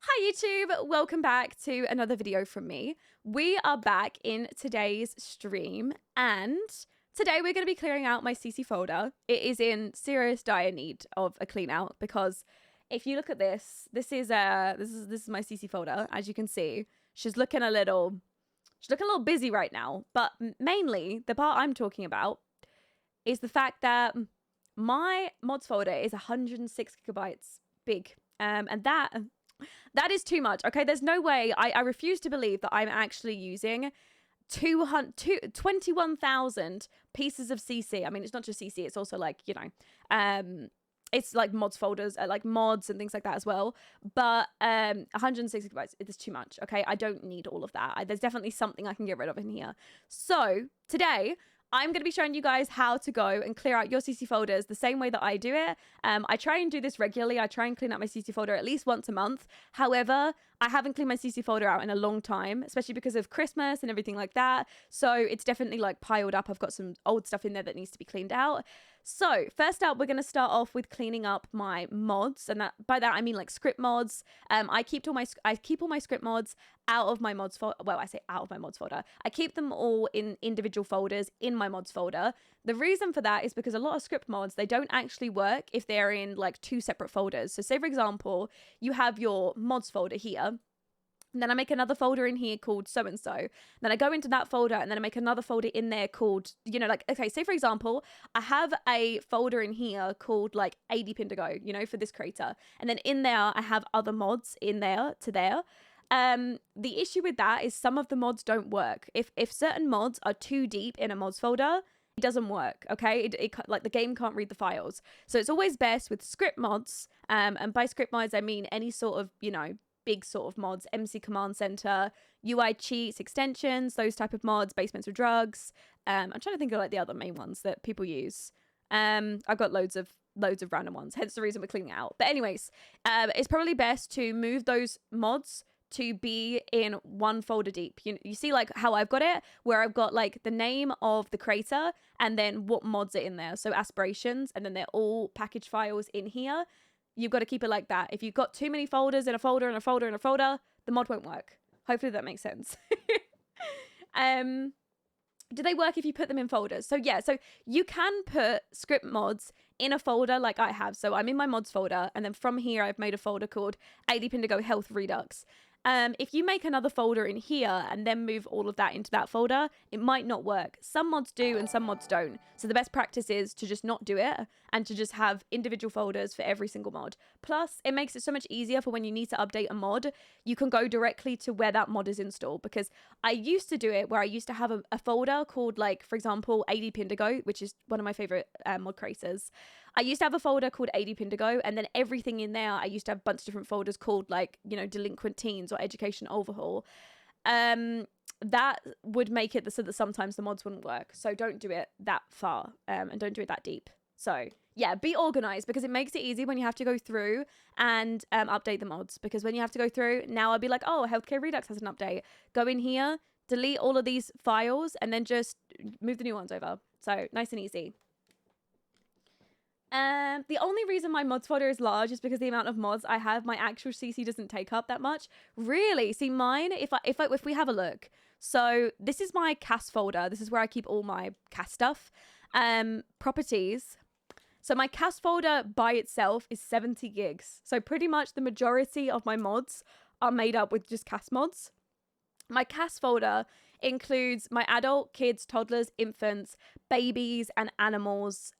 Hi YouTube, welcome back to another video from me. We are back in today's stream and today we're going to be clearing out my CC folder. It is in serious dire need of a clean out because if you look at this, this is my CC folder. As you can see, she's looking a little busy right now, but mainly the part I'm talking about is the fact that my mods folder is 106 gigabytes big, and that is too much. Okay, there's no way. I refuse to believe that I'm actually using 21,000 pieces of CC. I mean, it's not just CC, it's also like, you know, it's like mods folders, like mods and things like that as well. But 160 gigabytes, it's too much. Okay, I don't need all of that. There's definitely something I can get rid of in here. So today I'm going to be showing you guys how to go and clear out your CC folders the same way that I do it. I try and do this regularly. I try and clean out my CC folder at least once a month. However, I haven't cleaned my CC folder out in a long time, especially because of Christmas and everything like that. So it's definitely like piled up. I've got some old stuff in there that needs to be cleaned out. So first up, we're going to start off with cleaning up my mods, and by that I mean like script mods. I keep all my script mods out of my mods folder. Well, I say out of my mods folder. I keep them all in individual folders in my mods folder. The reason for that is because a lot of script mods, they don't actually work if they're in like two separate folders. So say for example, you have your mods folder here. And then I make another folder in here called so-and-so. Then I go into that folder and then I make another folder in there called, you know, like, okay, say for example, I have a folder in here called like AD Pindigo, you know, for this creator. And then in there, I have other mods in there to there. The issue with that is some of the mods don't work. If certain mods are too deep in a mods folder, it doesn't work, okay? Like the game can't read the files. So it's always best with script mods. And by script mods, I mean any sort of, you know, big sort of mods, MC Command Center, UI cheats, extensions, those type of mods, basements with drugs. I'm trying to think of like the other main ones that people use. I've got loads of random ones, hence the reason we're cleaning it out. But anyways, it's probably best to move those mods to be in one folder deep. You see like how I've got it, where I've got like the name of the creator and then what mods are in there. So aspirations, and then they're all package files in here. You've got to keep it like that. If you've got too many folders in a folder and a folder and a folder, the mod won't work. Hopefully that makes sense. Do they work if you put them in folders? So yeah, so you can put script mods in a folder like I have. So I'm in my mods folder, and then from here I've made a folder called AD Pindigo Health Redux. If you make another folder in here and then move all of that into that folder, it might not work. Some mods do and some mods don't. So the best practice is to just not do it and to just have individual folders for every single mod. Plus, it makes it so much easier for when you need to update a mod, you can go directly to where that mod is installed. Because I used to do it where I used to have a folder called, like, for example, AD Pindigo, which is one of my favorite mod creators. I used to have a folder called AD Pindigo, and then everything in there, I used to have a bunch of different folders called, like, you know, Delinquent Teens or Education Overhaul. That would make it so that sometimes the mods wouldn't work. So don't do it that far, and don't do it that deep. So yeah, be organized, because it makes it easy when you have to go through and update the mods. Because when you have to go through, now I'd be like, oh, Healthcare Redux has an update. Go in here, delete all of these files, and then just move the new ones over. So nice and easy. The only reason my mods folder is large is because the amount of mods I have, my actual CC doesn't take up that much. Really? See, mine, if we have a look. So this is my CAS folder. This is where I keep all my CAS stuff. Properties. So my CAS folder by itself is 70 gigs. So pretty much the majority of my mods are made up with just CAS mods. My CAS folder includes my adult, kids, toddlers, infants, babies, and animals,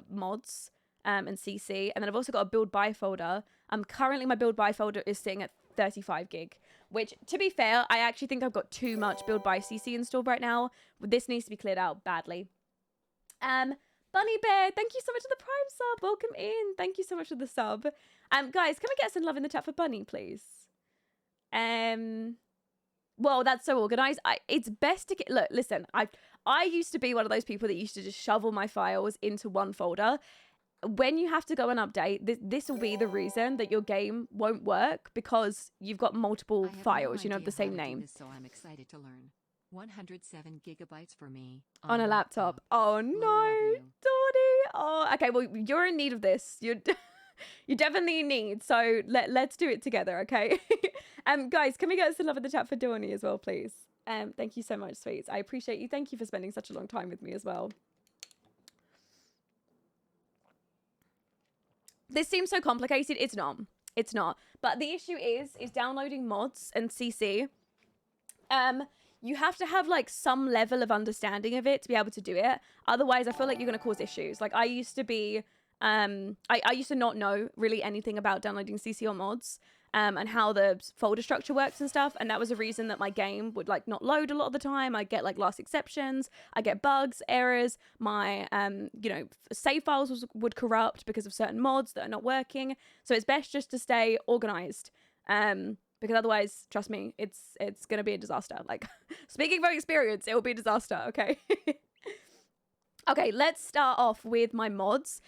mods and CC, and then I've also got a build by folder. Currently my build by folder is sitting at 35 gig, which, to be fair, I actually think I've got too much build by CC installed right now. This needs to be cleared out badly. Bunny Bear, thank you so much for the Prime sub. Welcome in. Thank you so much for the sub. Guys, can we get some love in the chat for Bunny, please? Well, that's so organized. It's best to get, look, listen, I used to be one of those people that used to just shovel my files into one folder. When you have to go and update, this will be the reason that your game won't work, because you've got multiple files, you know, of the same name. So I'm excited to learn. 107 gigabytes for me. On a laptop. Oh no, Dottie. Oh, okay, well, you're in need of this. You definitely need. So let's do it together, okay? Guys, can we get some love in the chat for Dawny as well, please? Thank you so much, sweets. I appreciate you. Thank you for spending such a long time with me as well. This seems so complicated. It's not. It's not. But the issue is downloading mods and CC. You have to have like some level of understanding of it to be able to do it. Otherwise, I feel like you're going to cause issues. Like I used to be, I used to not know really anything about downloading CC or mods. And how the folder structure works and stuff. And that was a reason that my game would like not load a lot of the time. I get like last exceptions. I get bugs, errors. My, you know, save files would corrupt because of certain mods that are not working. So it's best just to stay organized. Because otherwise, trust me, it's going to be a disaster. Like speaking from experience, it will be a disaster. Okay. Okay, let's start off with my mods.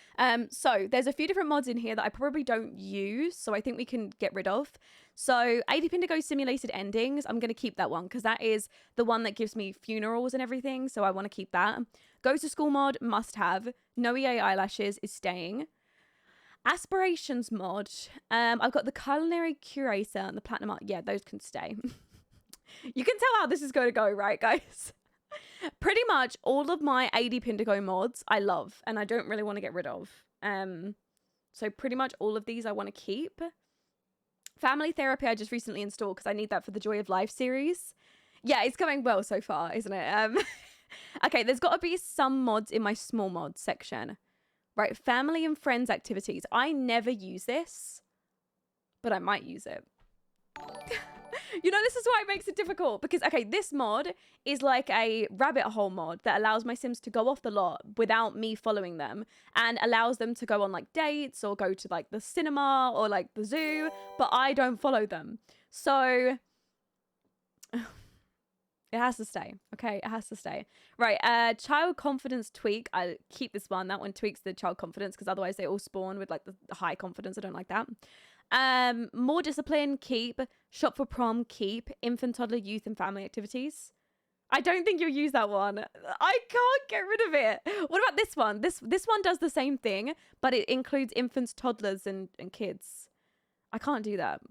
So there's a few different mods in here that I probably don't use, so I think we can get rid of. So AD Pindigo Simulated Endings, I'm going to keep that one because that is the one that gives me funerals and everything, so I want to keep that. Go to School mod, must have. No EA Eyelashes is staying. Aspirations mod, I've got the Culinary Curator and the Platinum Art. Yeah, those can stay. You can tell how this is going to go, right, guys? Pretty much all of my AD Pindigo mods I love and I don't really want to get rid of. So pretty much all of these I want to keep. Family Therapy I just recently installed because I need that for the Joy of Life series. Yeah, it's going well so far, isn't it? Okay, there's got to be some mods in my small mods section. Right, family and friends activities. I never use this, but I might use it. You know, this is why it makes it difficult because, okay, this mod is like a rabbit hole mod that allows my Sims to go off the lot without me following them and allows them to go on like dates or go to like the cinema or like the zoo, but I don't follow them. So it has to stay. Okay, it has to stay. Right, child confidence tweak. I keep this one. That one tweaks the child confidence because otherwise they all spawn with like the high confidence. I don't like that. More discipline, keep. Shop for prom, keep. Infant, toddler, youth, and family activities. I don't think you'll use that one. I can't get rid of it. What about this one? This one does the same thing, but it includes infants, toddlers, and kids. I can't do that.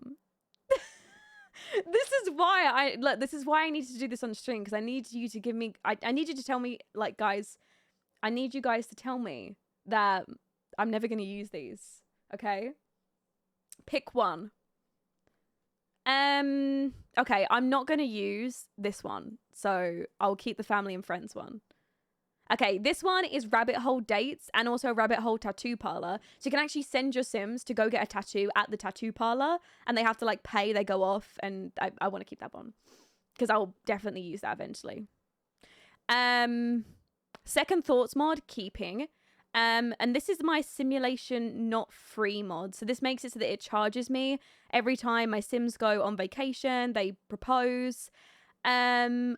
This is why I need to do this on stream because I need you to give me. I need you to tell me, like, guys. I need you guys to tell me that I'm never going to use these. Okay. Pick one. Okay, I'm not going to use this one. So I'll keep the family and friends one. Okay, this one is rabbit hole dates and also rabbit hole tattoo parlor. So you can actually send your Sims to go get a tattoo at the tattoo parlor and they have to like pay, they go off, and I want to keep that one because I'll definitely use that eventually. Second thoughts mod, keeping. And this is my simulation not free mod. So this makes it so that it charges me every time my Sims go on vacation, they propose. I'm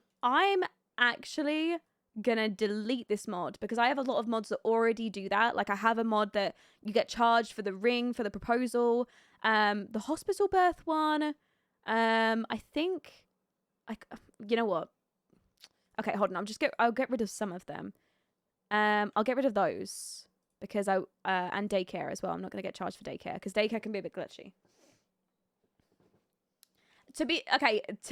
actually gonna delete this mod because I have a lot of mods that already do that. Like I have a mod that you get charged for the ring, for the proposal, the hospital birth one. I think, like, you know what? Okay, hold on. I'll get rid of some of them. I'll get rid of those because and daycare as well. I'm not going to get charged for daycare because daycare can be a bit glitchy. To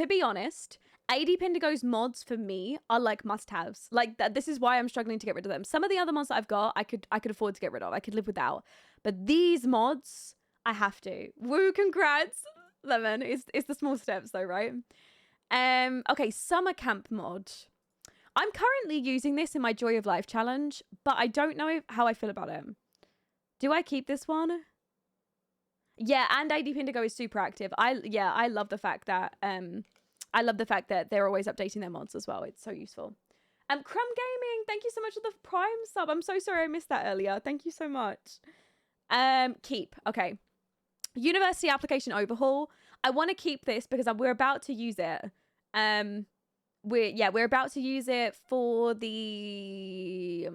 be honest, AD Pindigo's mods for me are like must-haves. Like this is why I'm struggling to get rid of them. Some of the other mods that I've got, I could afford to get rid of. I could live without. But these mods, I have to. Woo, congrats, Lemon. It's the small steps though, right? Okay, summer camp mod. I'm currently using this in my Joy of Life challenge, but I don't know how I feel about it. Do I keep this one? Yeah, and AD Pindigo is super active. I love the fact that they're always updating their mods as well. It's so useful. Crumb Gaming, thank you so much for the Prime sub. I'm so sorry I missed that earlier. Thank you so much. Keep. Okay. University application overhaul. I want to keep this because we're about to use it. We're about to use it for the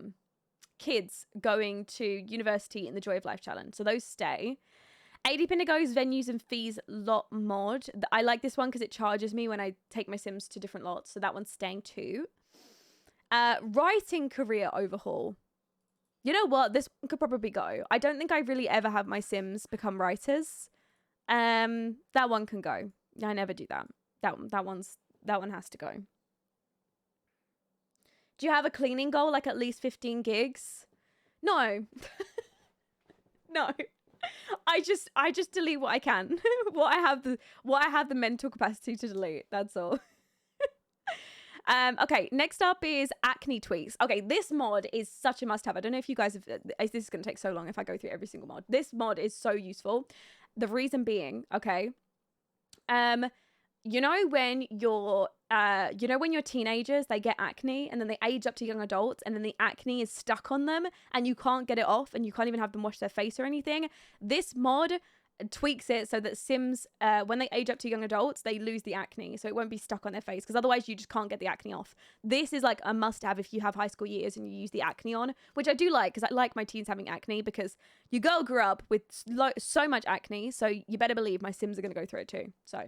kids going to university in the Joy of Life challenge. So those stay. AD Pindigo's venues and fees lot mod. I like this one because it charges me when I take my Sims to different lots. So that one's staying too. Writing career overhaul. You know what? This one could probably go. I don't think I really ever have my Sims become writers. That one can go. I never do that. That one has to go. Do you have a cleaning goal, like at least 15 gigs? No. No. I just delete what I can. what I have the mental capacity to delete. That's all. Okay, next up is acne tweaks. Okay, this mod is such a must-have. I don't know if you guys have... This is going to take so long if I go through every single mod. This mod is so useful. The reason being, okay, you know when you're teenagers, they get acne and then they age up to young adults and then the acne is stuck on them and you can't get it off and you can't even have them wash their face or anything. This mod tweaks it so that Sims, when they age up to young adults, they lose the acne, so it won't be stuck on their face, because otherwise you just can't get the acne off. This is like a must-have if you have high school years and you use the acne on, which I do like, because I like my teens having acne, because your girl grew up with so much acne, so you better believe my Sims are going to go through it too. So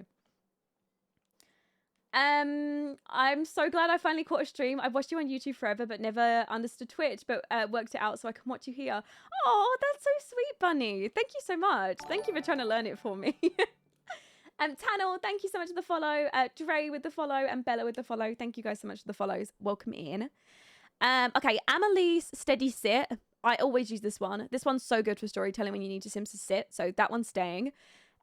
I'm so glad I finally caught a stream. I've watched you on YouTube forever but never understood Twitch, but worked it out so I can watch you here. Oh, that's so sweet, Bunny. Thank you so much. Thank you for trying to learn it for me. Tannel, thank you so much for the follow. Dre with the follow and Bella with the follow. Thank you guys so much for the follows. Welcome in. Okay, Amelie's Steady Sit. I always use this one. This one's so good for storytelling when you need your Sims to sit, so that one's staying.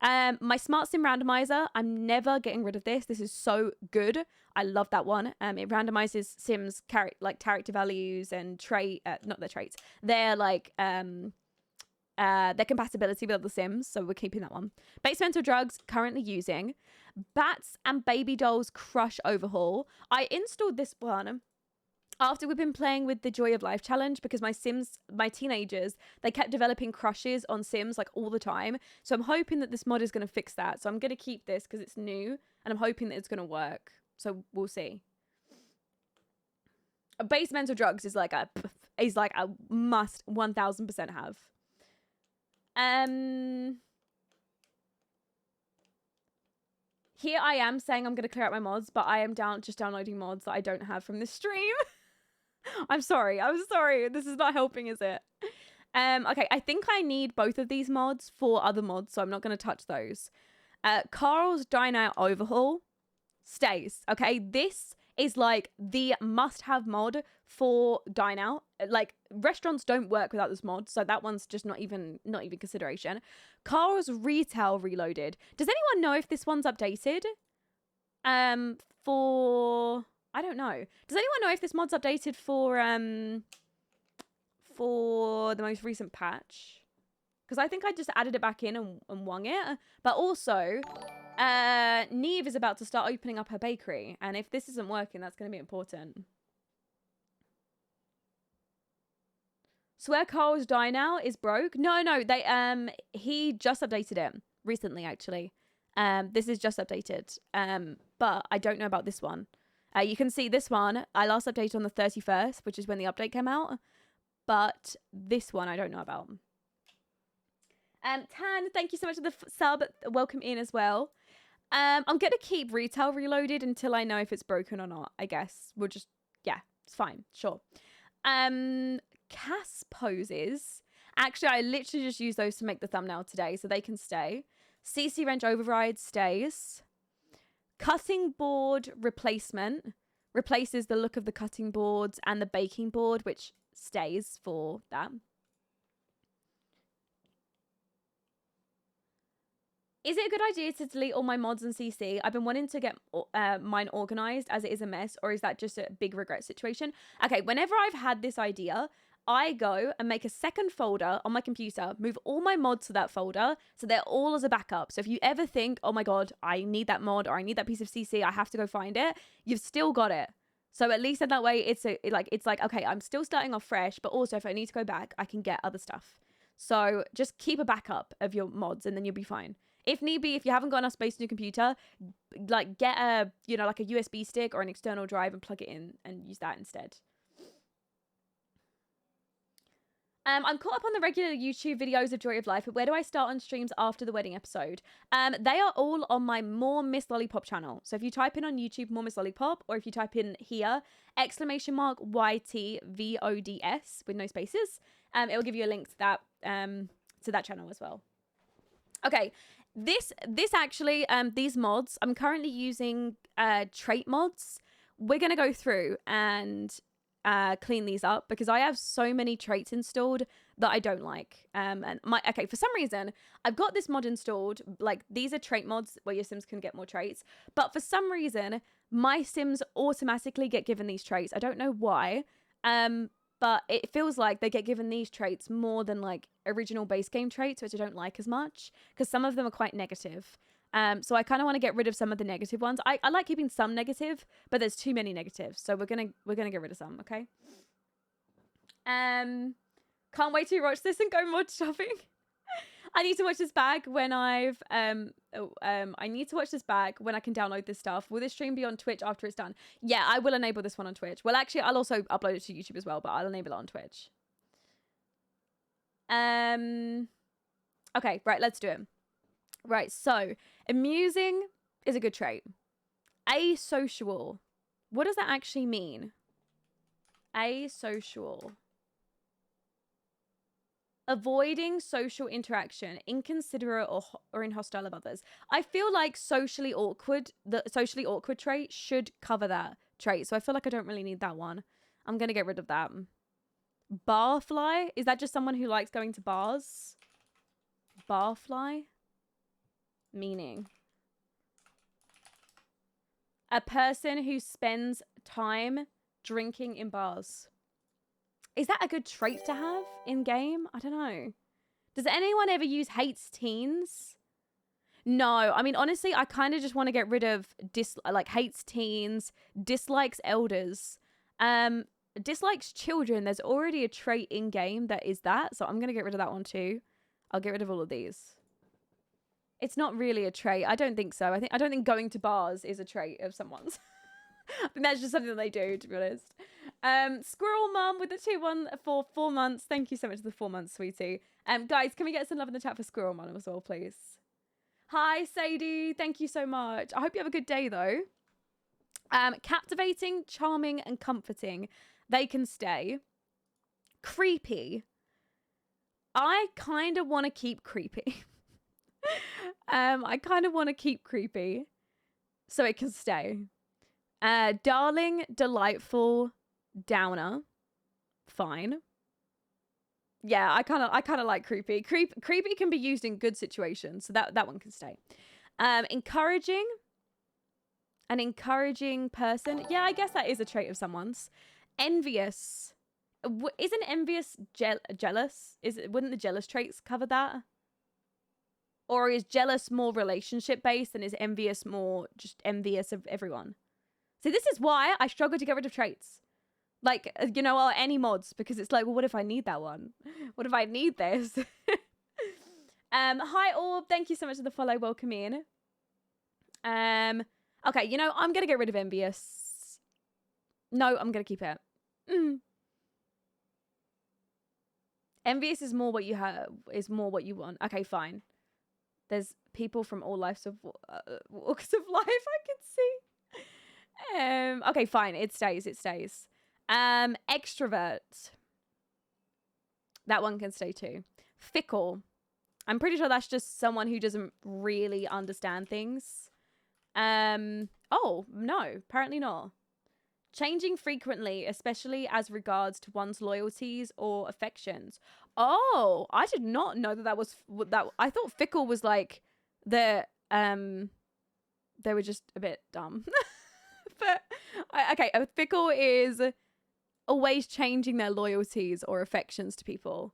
My Smart Sim Randomizer, I'm never getting rid of this. This is so good. I love that one. It randomizes Sims character values and not their traits. Their their compatibility with other Sims. So we're keeping that one. Base Mental Drugs, currently using. Bats and Baby Dolls Crush Overhaul. I installed this one after we've been playing with the Joy of Life challenge, because my teenagers, they kept developing crushes on Sims like all the time. So I'm hoping that this mod is going to fix that. So I'm going to keep this because it's new and I'm hoping that it's going to work. So we'll see. Base Mental Drugs is like a must 1000% have. Here I am saying I'm going to clear out my mods, but I am just downloading mods that I don't have from this stream. I'm sorry. This is not helping, is it? Okay, I think I need both of these mods for other mods, so I'm not going to touch those. Carl's Dine Out Overhaul stays. Okay, this is like the must-have mod for Dine Out. Like, restaurants don't work without this mod, so that one's just not even consideration. Carl's Retail Reloaded. Does anyone know if this one's updated? I don't know. Does anyone know if this mod's updated for the most recent patch? Because I think I just added it back in and wung it. But also, Neve is about to start opening up her bakery, and if this isn't working, that's going to be important. Swear Carl's Dine Out is broke. No, he just updated it recently, actually. This is just updated. But I don't know about this one. You can see this one, I last updated on the 31st, which is when the update came out. But this one, I don't know about. Tan, thank you so much for the sub. Welcome in as well. I'm going to keep Retail Reloaded until I know if it's broken or not, I guess. We'll just, yeah, it's fine. Sure. Cass Poses. Actually, I literally just used those to make the thumbnail today, so they can stay. CC Wrench Override stays. Cutting board replacement replaces the look of the cutting boards and the baking board, which stays for that. Is it a good idea to delete all my mods and CC? I've been wanting to get mine organized as it is a mess, or is that just a big regret situation? Okay, whenever I've had this idea, I go and make a second folder on my computer, move all my mods to that folder, so they're all as a backup. So if you ever think, oh my God, I need that mod or I need that piece of CC, I have to go find it, you've still got it. So at least in that way, it's like, okay, I'm still starting off fresh, but also if I need to go back, I can get other stuff. So just keep a backup of your mods and then you'll be fine. If need be, if you haven't got enough space in your computer, like get a, like a USB stick or an external drive and plug it in and use that instead. I'm caught up on the regular YouTube videos of Joy of Life, but where do I start on streams after the wedding episode? They are all on my More Miss Lollipop channel. So if you type in on YouTube More Miss Lollipop, or if you type in here, !YTVODS with no spaces, It will give you a link to that channel as well. Okay, this actually, these mods, I'm currently using trait mods. We're gonna go through and clean these up because I have so many traits installed that I don't like. Okay, for some reason I've got this mod installed, like these are trait mods where your Sims can get more traits, but for some reason my Sims automatically get given these traits. I don't know why, but it feels like they get given these traits more than like original base game traits, which I don't like as much because some of them are quite negative. So I kind of want to get rid of some of the negative ones. I like keeping some negative, but there's too many negatives, so we're gonna get rid of some. Okay. Can't wait to watch this and go mod shopping. I need to watch this back when I need to watch this back when I can download this stuff. Will this stream be on Twitch after it's done? Yeah, I will enable this one on Twitch. Well, actually, I'll also upload it to YouTube as well, but I'll enable it on Twitch. Okay, right, let's do it. Right, so amusing is a good trait. Asocial. What does that actually mean? Asocial. Avoiding social interaction, inconsiderate or in hostile of others. I feel like socially awkward, the socially awkward trait should cover that trait. So I feel like I don't really need that one. I'm going to get rid of that. Barfly? Is that just someone who likes going to bars? Barfly? Meaning. A person who spends time drinking in bars. Is that a good trait to have in game? I don't know. Does anyone ever use hates teens? No, I mean, honestly, I kind of just want to get rid of like hates teens, dislikes elders, dislikes children. There's already a trait in game that is that, so I'm gonna get rid of that one too. I'll get rid of all of these. It's not really a trait. I don't think so. I don't think going to bars is a trait of someone's. I think that's just something that they do, to be honest. Squirrel Mum with the 2-1 for 4 months. Thank you so much for the 4 months, sweetie. Guys, can we get some love in the chat for Squirrel Mum as well, please? Hi, Sadie. Thank you so much. I hope you have a good day, though. Captivating, charming, and comforting. They can stay. Creepy. I kind of want to keep creepy. I kind of want to keep creepy so it can stay. Darling, delightful, downer. Fine. Yeah, I kind of like creepy. Creepy can be used in good situations, so that one can stay. Encouraging. An encouraging person. Yeah, I guess that is a trait of someone's. Envious. Isn't envious jealous? Wouldn't the jealous traits cover that? Or is jealous more relationship based and is envious more just envious of everyone? See, this is why I struggle to get rid of traits. Like, you know, or any mods, because it's like, well, what if I need that one? What if I need this? Hi, Orb. Thank you so much for the follow. Welcome in. Okay, you know, I'm going to get rid of envious. No, I'm going to keep it. Envious is more what you have, is more what you want. Okay, fine. There's people from all walks of life I can see. Okay, fine. It stays. Extrovert. That one can stay too. Fickle. I'm pretty sure that's just someone who doesn't really understand things. Oh, no. Apparently not. Changing frequently, especially as regards to one's loyalties or affections. Oh, I did not know that was that. I thought fickle was like they were just a bit dumb. But okay, fickle is always changing their loyalties or affections to people.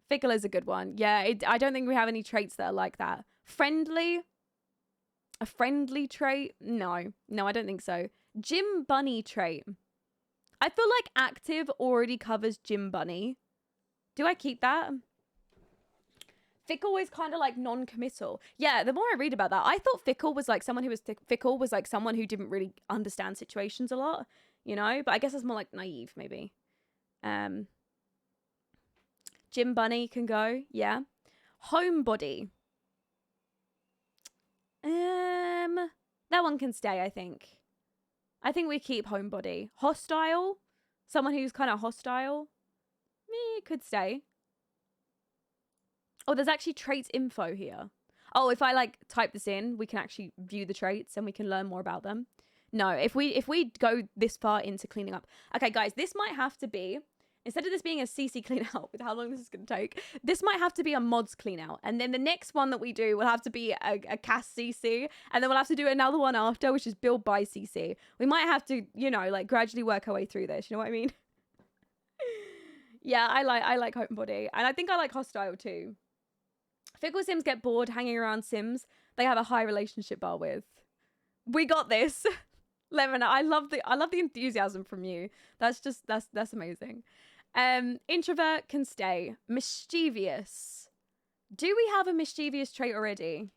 Fickle is a good one. Yeah, I don't think we have any traits that are like that. Friendly. A friendly trait? No, I don't think so. Gym bunny trait. I feel like active already covers gym bunny. Do I keep that? Fickle is kind of like non-committal. Yeah, the more I read about that, I thought fickle was like someone who was fickle was like someone who didn't really understand situations a lot, you know? But I guess it's more like naive, maybe. Gym bunny can go, yeah. Homebody. That one can stay, I think we keep homebody. Hostile, someone who's kind of hostile. Me could stay. Oh, there's actually traits info here. Oh, if I like type this in, we can actually view the traits and we can learn more about them. No, if we go this far into cleaning up. Okay, guys, this might have to be, instead of this being a CC clean out with how long this is going to take, this might have to be a mods clean out. And then the next one that we do will have to be a cast CC. And then we'll have to do another one after, which is build by CC. We might have to, you know, like gradually work our way through this. You know what I mean? Yeah, I like Hope and Body. And I think I like Hostile too. Fickle Sims get bored hanging around Sims they have a high relationship bar with. We got this. Lemon, I love the enthusiasm from you. That's amazing. Introvert can stay. Mischievous. Do we have a mischievous trait already?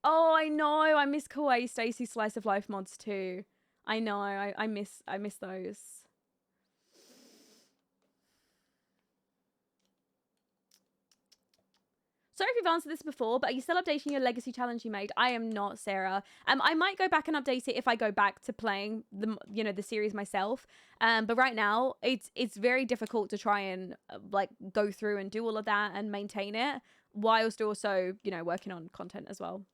Oh, I know. I miss Kawaii Stacy Slice of Life mods too. I know. I miss those. Sorry if you've answered this before, but are you still updating your legacy challenge you made? I am not, Sarah. I might go back and update it if I go back to playing the series myself. But right now it's very difficult to try and like go through and do all of that and maintain it whilst also, working on content as well.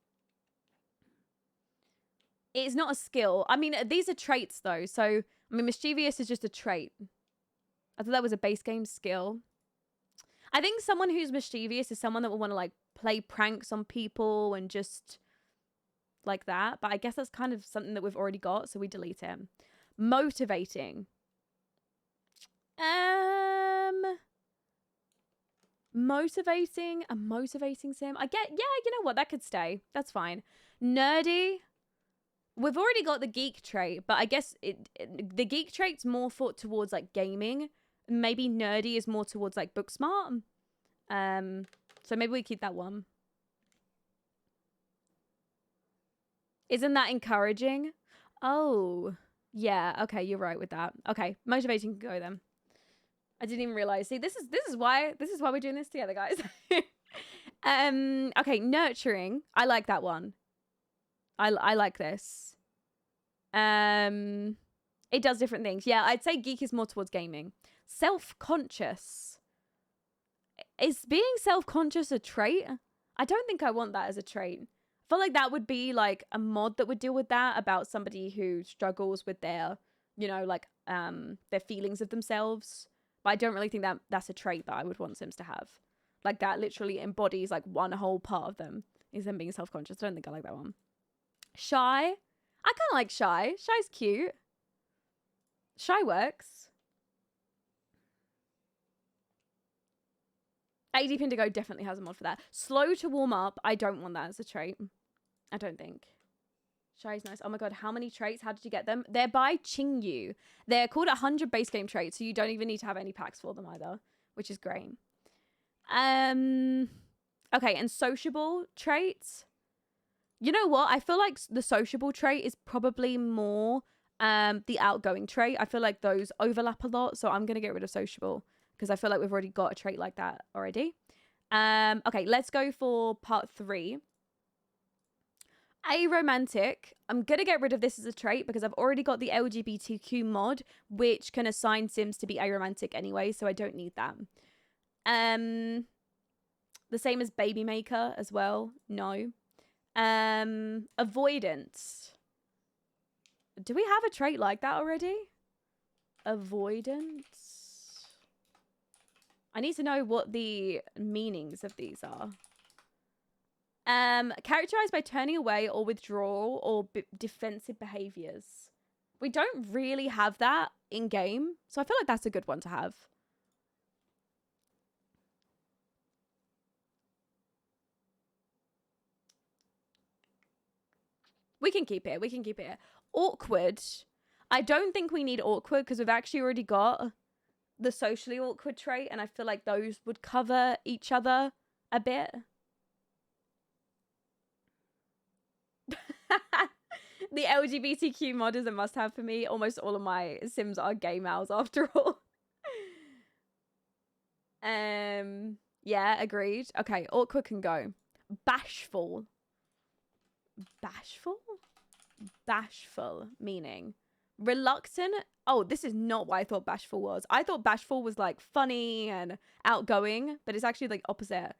It's not a skill. I mean, these are traits though. So, I mean, mischievous is just a trait. I thought that was a base game skill. I think someone who's mischievous is someone that will want to like play pranks on people and just like that. But I guess that's kind of something that we've already got, so we delete it. Motivating. Motivating, a motivating sim. Yeah, you know what? That could stay. That's fine. Nerdy. We've already got the geek trait, but I guess the geek trait's more thought towards like gaming. Maybe nerdy is more towards like book smart. So maybe we keep that one. Isn't that encouraging? Oh, yeah. Okay, you're right with that. Okay, motivating can go then. I didn't even realize. See, this is why we're doing this together, guys. Okay, nurturing. I like that one. I like this. It does different things. Yeah, I'd say geek is more towards gaming. Self-conscious. Is being self-conscious a trait? I don't think I want that as a trait. I feel like that would be like a mod that would deal with that, about somebody who struggles with their, their feelings of themselves. But I don't really think that that's a trait that I would want Sims to have. Like that literally embodies like one whole part of them is them being self-conscious. I don't think I like that one. Shy. I kind of like shy. Shy's cute. Shy works. AD Pindigo definitely has a mod for that. Slow to warm up. I don't want that as a trait. I don't think. Shy's nice. Oh my god, how many traits? How did you get them? They're by Qingyu. They're called 100 base game traits, so you don't even need to have any packs for them either, which is great. Okay, and sociable traits. You know what? I feel like the sociable trait is probably more the outgoing trait. I feel like those overlap a lot, so I'm going to get rid of sociable because I feel like we've already got a trait like that already. Okay, let's go for part 3. Aromantic. I'm going to get rid of this as a trait because I've already got the LGBTQ mod, which can assign Sims to be aromantic anyway, so I don't need that. The same as Baby Maker as well. No. Avoidance. Do we have a trait like that already? Avoidance. I need to know what the meanings of these are. Characterized by turning away or withdrawal or defensive behaviors. We don't really have that in game, so I feel like that's a good one to have. We can keep it. We can keep it. Awkward. I don't think we need awkward because we've actually already got the socially awkward trait, and I feel like those would cover each other a bit. The LGBTQ mod is a must-have for me. Almost all of my Sims are gay males after all. Yeah, agreed. Okay, awkward can go. Bashful. Bashful? Bashful, meaning Reluctant. Oh, this is not what I thought bashful was. I thought bashful was like funny and outgoing, but it's actually like opposite.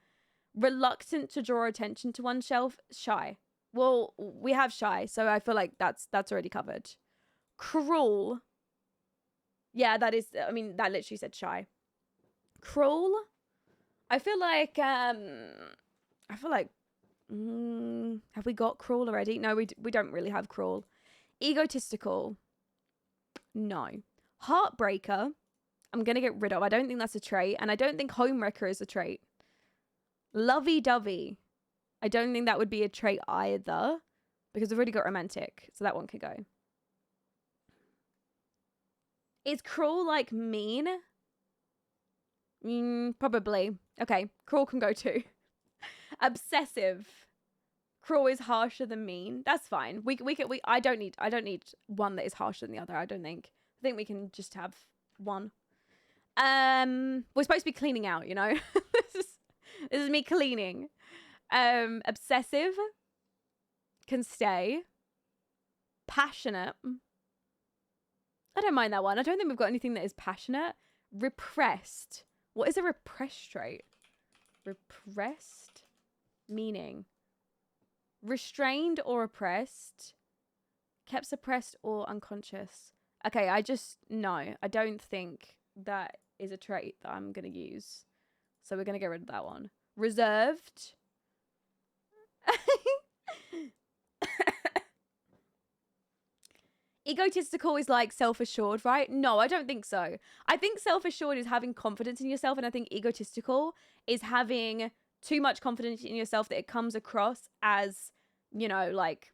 Reluctant to draw attention to oneself. Shy. Well, we have shy, so I feel like that's already covered. Cruel. Yeah, that is, I mean, that literally said shy. Cruel. I feel like have we got cruel already? No, we don't really have cruel. Egotistical. No. Heartbreaker. I'm gonna get rid of. I don't think that's a trait, and I don't think homewrecker is a trait. Lovey-dovey. I don't think that would be a trait either, because we've already got romantic, so that one can go. Is cruel like mean? Probably. Okay, cruel can go too. Obsessive. Cruel is harsher than mean. That's fine. I don't need one that is harsher than the other. I don't think. I think we can just have one. We're supposed to be cleaning out, you know. This is me cleaning. Obsessive can stay. Passionate. I don't mind that one. I don't think we've got anything that is passionate. Repressed. What is a repressed trait? Repressed meaning. Restrained or oppressed. Kept suppressed or unconscious. Okay, no. I don't think that is a trait that I'm going to use. So we're going to get rid of that one. Reserved. Egotistical is like self-assured, right? No, I don't think so. I think self-assured is having confidence in yourself, and I think egotistical is having too much confidence in yourself that it comes across as, you know, like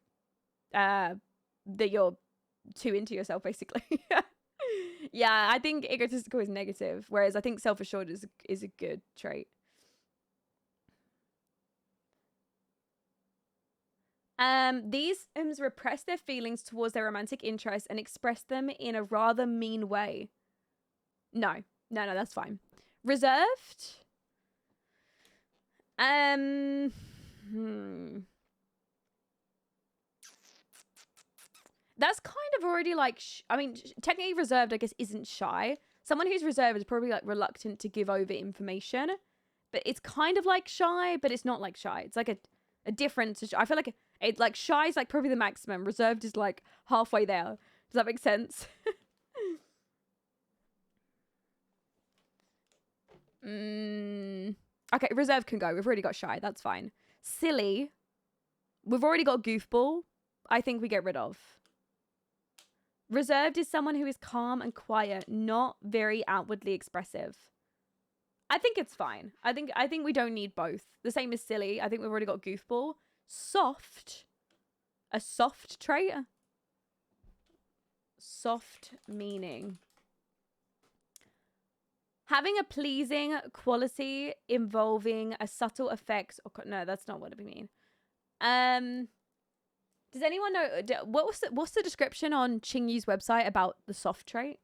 that you're too into yourself, basically. Yeah, I think egotistical is negative, whereas I think self-assured is a good trait. These Sims repress their feelings towards their romantic interests and express them in a rather mean way. No, that's fine. Reserved. That's kind of already like, I mean, technically reserved, I guess, isn't shy. Someone who's reserved is probably like reluctant to give over information, but it's kind of like shy, but it's not like shy. It's like a difference. I feel like it's like shy is like probably the maximum. Reserved is like halfway there. Does that make sense? Okay, reserved can go. We've already got shy. That's fine. Silly. We've already got goofball. I think we get rid of. Reserved is someone who is calm and quiet, not very outwardly expressive. I think it's fine. I think we don't need both. The same as silly. I think we've already got goofball. Soft. A soft trait. Soft meaning. Having a pleasing quality involving a subtle effect. No, that's not what we mean. Does anyone know what's the description on Chingyu's website about the soft trait?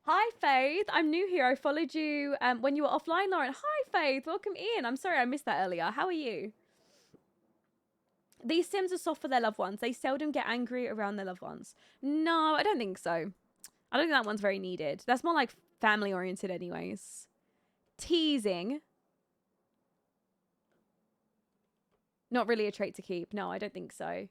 Hi, Faith. I'm new here. I followed you when you were offline, Lauren. Hi, Faith. Welcome in. I'm sorry I missed that earlier. How are you? These Sims are soft for their loved ones. They seldom get angry around their loved ones. No, I don't think so. I don't think that one's very needed. That's more like family oriented anyways. Teasing. Not really a trait to keep. No, I don't think so.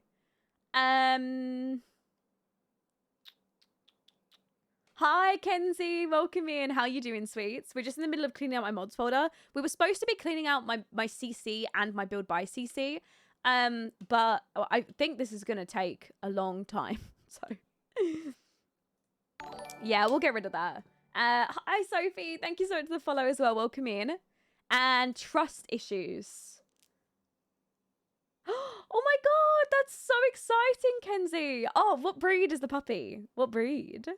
Hi, Kenzie. Welcome in. How you doing, sweets? We're just in the middle of cleaning out my mods folder. We were supposed to be cleaning out my CC and my build by CC. But I think this is going to take a long time. So, yeah, we'll get rid of that. Hi, Sophie. Thank you so much for the follow as well. Welcome in. And trust issues. Oh my god, that's so exciting, Kenzie. Oh, what breed is the puppy? What breed?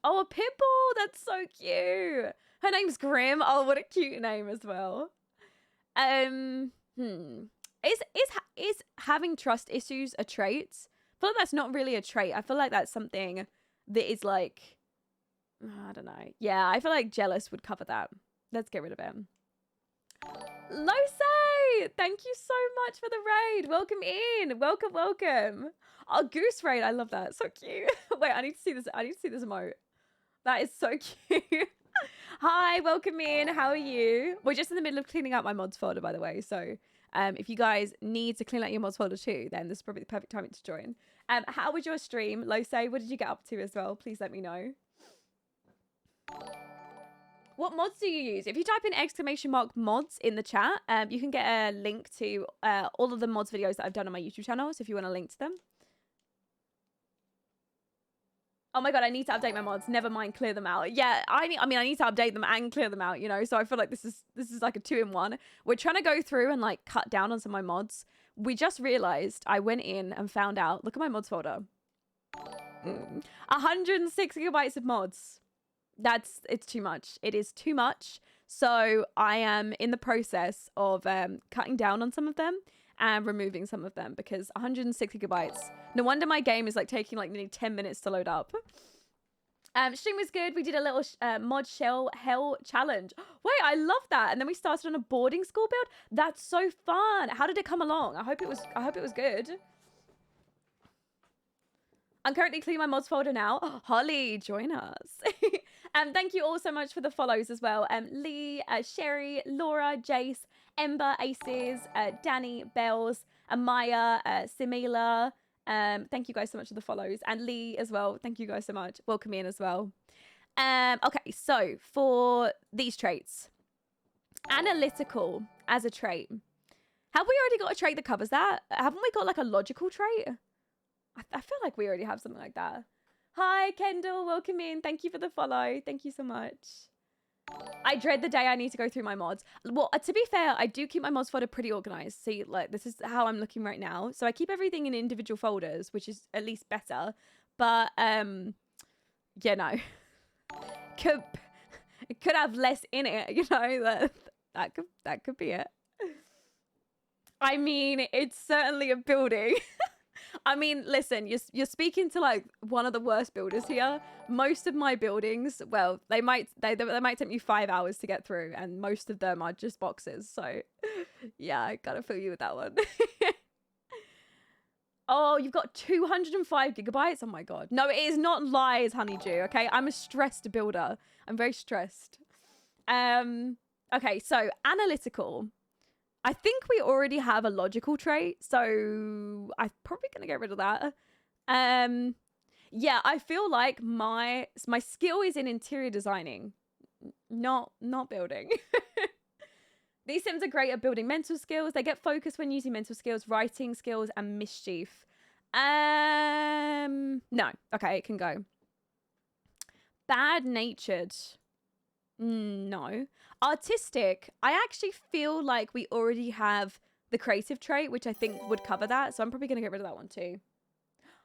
Oh, a pit bull. That's so cute. Her name's Grim. Oh, what a cute name as well. Is having trust issues a trait? I feel like that's not really a trait. I feel like that's something that is like, I don't know. Yeah, I feel like jealous would cover that. Let's get rid of him. Lose, thank you so much for the raid. Welcome in. Welcome, welcome. Oh, goose raid. I love that. So cute. Wait, I need to see this. I need to see this emote. That is so cute. Hi, welcome in. How are you? We're just in the middle of cleaning out my mods folder, by the way. So if you guys need to clean out your mods folder too, then this is probably the perfect time to join. How was your stream? Lose, what did you get up to as well? Please let me know. What mods do you use? If you type in !mods in the chat, you can get a link to all of the mods videos that I've done on my YouTube channel. So if you want to link to them. Oh my god, I need to update my mods. Never mind, clear them out. Yeah, I need to update them and clear them out, you know? So I feel like this is like a 2-in-1. We're trying to go through and like cut down on some of my mods. We just realized I went in and found out, look at my mods folder. 106 gigabytes of mods. It's too much. It is too much. So I am in the process of cutting down on some of them and removing some of them because 106 gigabytes. No wonder my game is like taking like nearly 10 minutes to load up. Stream was good. We did a little mod shell hell challenge. Wait, I love that. And then we started on a boarding school build. That's so fun. How did it come along? I hope it was good. I'm currently cleaning my mods folder now. Oh, Holly, join us. Thank you all so much for the follows as well. Lee, Sherry, Laura, Jace, Ember, Aces, Danny, Bells, Amaya, Simila. Thank you guys so much for the follows. And Lee as well. Thank you guys so much. Welcome in as well. Okay, so for these traits. Analytical as a trait. Have we already got a trait that covers that? Haven't we got like a logical trait? I feel like we already have something like that. Hi, Kendall. Welcome in. Thank you for the follow. Thank you so much. I dread the day I need to go through my mods. Well, to be fair, I do keep my mods folder pretty organized. See, like, this is how I'm looking right now. So I keep everything in individual folders, which is at least better. But, yeah, no. It could have less in it, you know? That could be it. I mean, it's certainly a building. I mean, listen, you're speaking to like one of the worst builders here. Most of my buildings, well, they might take me 5 hours to get through, and most of them are just boxes. So, yeah, I gotta feel you with that one. Oh, you've got 205 gigabytes. Oh my god, no, it is not lies, Honeydew. Okay, I'm a stressed builder. I'm very stressed. Okay, so analytical. I think we already have a logical trait, so I'm probably going to get rid of that. Yeah, I feel like my skill is in interior designing, not building. These Sims are great at building mental skills. They get focused when using mental skills, writing skills, and mischief. No. Okay, it can go. Bad-natured. No. Artistic, I actually feel like we already have the creative trait, which I think would cover that. So I'm probably going to get rid of that one too.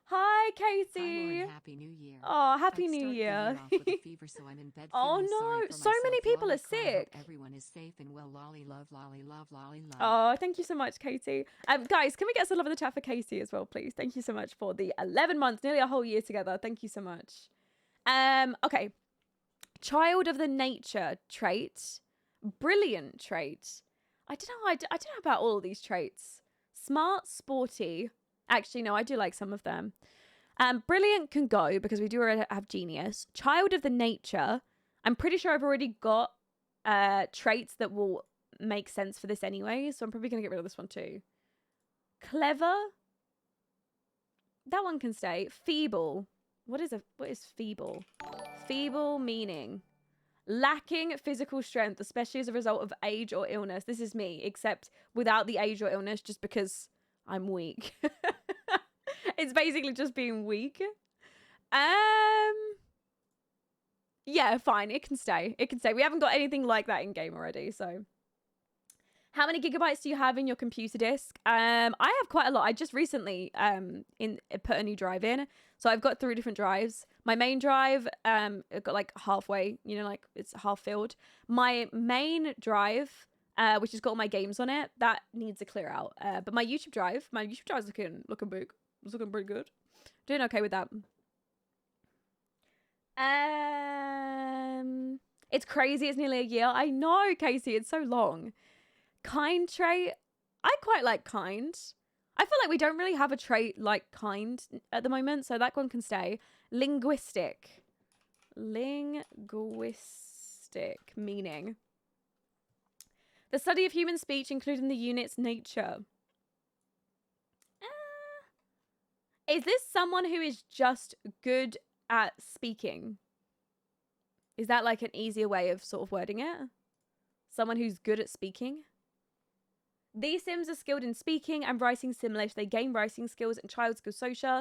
Hi, Katie. Happy New Year. Oh, Happy New Year. Fever, so I'm in bed. Oh no, so many people are sick. Everyone is safe and well. Lolly love, lolly love, lolly love. Oh, thank you so much, Katie. Guys, can we get some love in the chat for Katie as well, please? Thank you so much for the 11 months, nearly a whole year together. Thank you so much. Okay. Child of the nature trait. Brilliant trait. I don't know about all of these traits. Smart, sporty. Actually, no, I do like some of them. Brilliant can go because we do already have genius. Child of the nature. I'm pretty sure I've already got traits that will make sense for this anyway. So I'm probably going to get rid of this one too. Clever. That one can stay. Feeble. What is feeble? Feeble meaning. Lacking physical strength, especially as a result of age or illness. This is me, except without the age or illness, just because I'm weak. It's basically just being weak. Yeah, fine. It can stay. It can stay. We haven't got anything like that in game already, so. How many gigabytes do you have in your computer disk? I have quite a lot. I just recently put a new drive in. So I've got 3 different drives. My main drive, it got like halfway, you know, like it's half filled. My main drive, which has got all my games on it, that needs a clear out. But my YouTube drive is looking big. It's looking pretty good. Doing okay with that. It's crazy. It's nearly a year. I know, Casey. It's so long. Kind trait. I quite like kind. I feel like we don't really have a trait like kind at the moment, so that one can stay. Linguistic. Linguistic meaning. The study of human speech, including the unit's nature. Is this someone who is just good at speaking? Is that like an easier way of sort of wording it? Someone who's good at speaking? These Sims are skilled in speaking and writing simulation. They gain writing skills and child skills sorry.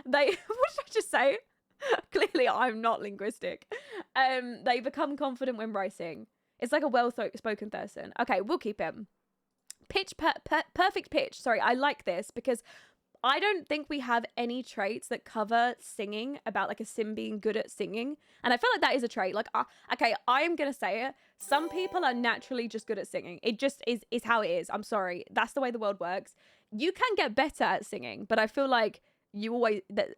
They, what did I just say? Clearly I'm not linguistic. They become confident when writing. It's like a well-spoken person. Okay, we'll keep him. Pitch, perfect pitch. Sorry, I like this because I don't think we have any traits that cover singing, about like a sim being good at singing. And I feel like that is a trait. Like, okay, I am going to say it. Some people are naturally just good at singing. It just is how it is. I'm sorry. That's the way the world works. You can get better at singing, but I feel like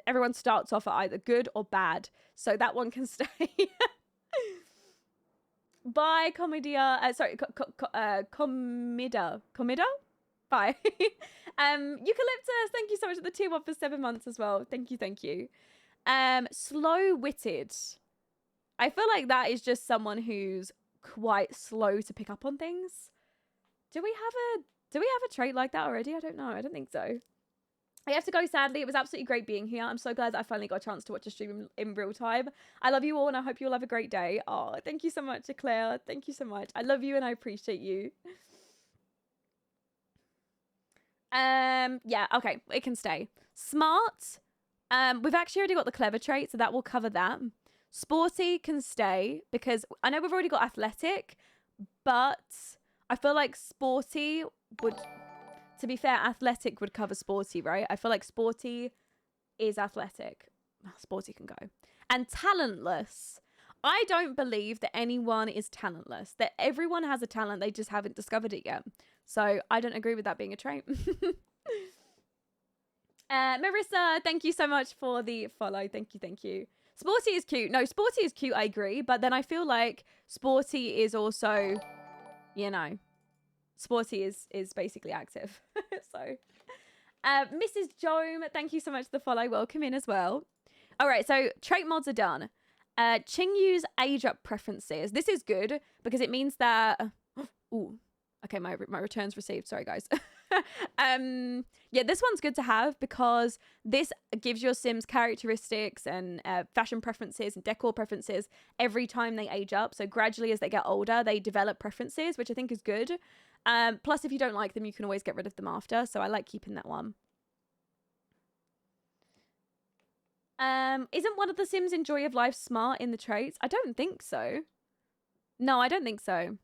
everyone starts off at either good or bad. So that one can stay. Bye, Comedia. Comida. Bye. Eucalyptus, thank you so much for the tier 1 for 7 months as well. Thank you. Slow-witted. I feel like that is just someone who's quite slow to pick up on things. Do we have a trait like that already? I don't know. I don't think so. I have to go, sadly. It was absolutely great being here. I'm so glad that I finally got a chance to watch a stream in real time. I love you all, and I hope you all have a great day. Oh, thank you so much, Claire. Thank you so much. I love you, and I appreciate you. Yeah, okay. It can stay. Smart. We've actually already got the clever trait, so that will cover that. Sporty can stay, because I know we've already got athletic, but I feel like sporty would... To be fair, athletic would cover sporty, right? I feel like sporty is athletic. Sporty can go. And talentless. I don't believe that anyone is talentless. That everyone has a talent. They just haven't discovered it yet. So I don't agree with that being a trait. Marissa, thank you so much for the follow. Thank you. Sporty is cute. No, sporty is cute. I agree. But then I feel like sporty is also, you know... Sporty is basically active. So, Mrs. Jome, thank you so much for the follow. Welcome in as well. All right, so trait mods are done. Chingyu's age up preferences. This is good because it means that... Ooh, okay, my return's received. Sorry, guys. Yeah, this one's good to have because this gives your Sims characteristics and fashion preferences and decor preferences every time they age up. So gradually as they get older, they develop preferences, which I think is good. Plus, if you don't like them, you can always get rid of them after. So I like keeping that one. Isn't one of the Sims in Joy of Life smart in the traits? I don't think so. No, I don't think so.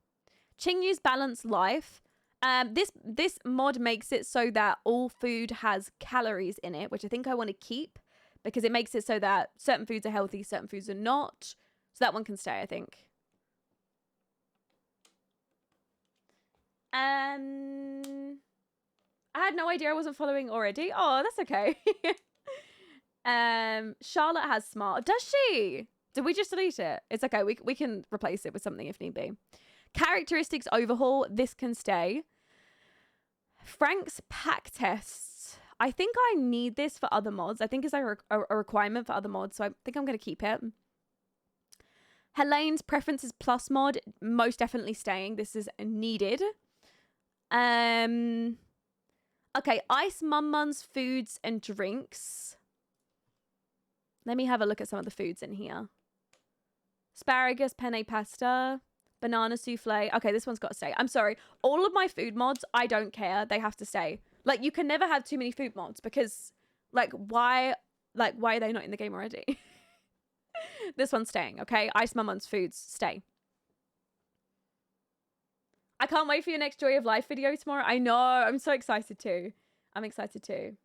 Chingyu's balanced life. This mod makes it so that all food has calories in it, which I think I want to keep because it makes it so that certain foods are healthy, certain foods are not. So that one can stay, I think. I had no idea I wasn't following already. Oh, that's okay. Charlotte has smart. Does she? Did we just delete it? It's okay. We can replace it with something if need be. Characteristics overhaul. This can stay. Frank's pack tests. I think I need this for other mods. I think it's a requirement for other mods. So I think I'm going to keep it. Helene's preferences plus mod. Most definitely staying. This is needed. Okay, Ice Mummun's foods and drinks. Let me have a look at some of the foods in here. Asparagus, penne pasta, banana souffle. Okay, this one's got to stay. I'm sorry. All of my food mods, I don't care. They have to stay. Like, you can never have too many food mods because, like, why are they not in the game already? This one's staying, okay? Ice Mummun's foods, stay. I can't wait for your next Joy of Life video tomorrow. I know. I'm so excited too. I'm excited too.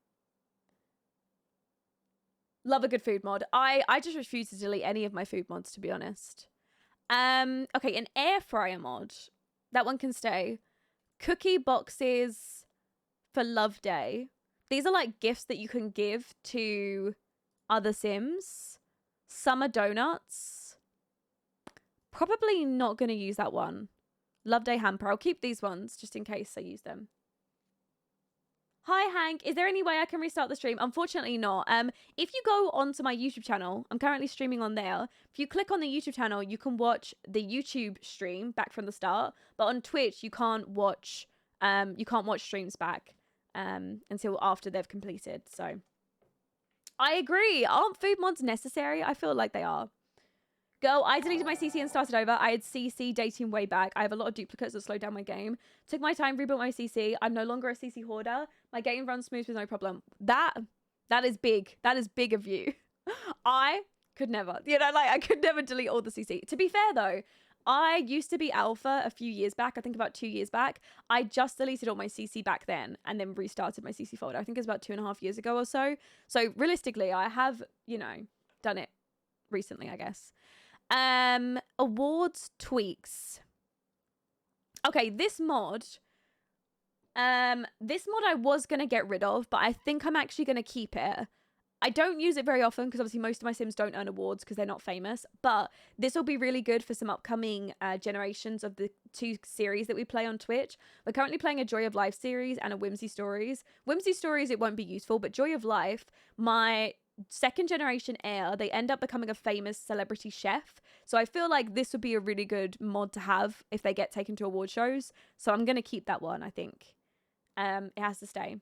Love a good food mod. I just refuse to delete any of my food mods, to be honest. Okay, an air fryer mod. That one can stay. Cookie boxes for Love Day. These are like gifts that you can give to other Sims. Summer donuts. Probably not going to use that one. Love Day hamper. I'll keep these ones just in case I use them. Hi, Hank. Is there any way I can restart the stream? Unfortunately not. If you go onto my YouTube channel, I'm currently streaming on there. If you click on the YouTube channel, you can watch the YouTube stream back from the start. But on Twitch, you can't watch streams back until after they've completed. So I agree. Aren't food mods necessary? I feel like they are. Girl, I deleted my CC and started over. I had CC dating way back. I have a lot of duplicates that slowed down my game. Took my time, rebuilt my CC. I'm no longer a CC hoarder. My game runs smooth with no problem. That is big. That is big of you. I could never. You know, like I could never delete all the CC. To be fair though, I used to be alpha a few years back. I think about 2 years back. I just deleted all my CC back then and then restarted my CC folder. I think it's about 2.5 years ago or so. So realistically, I have, you know, done it recently, I guess. Awards tweaks. Okay, this mod I was gonna get rid of, but I think I'm actually gonna keep it. I don't use it very often because obviously most of my Sims don't earn awards because they're not famous, but this will be really good for some upcoming generations of the 2 series that we play on Twitch. We're currently playing a Joy of Life series and a Whimsy Stories. Whimsy Stories, it won't be useful, but Joy of Life, my 2nd generation heir, they end up becoming a famous celebrity chef. So I feel like this would be a really good mod to have if they get taken to award shows. So I'm going to keep that one, I think. It has to stay.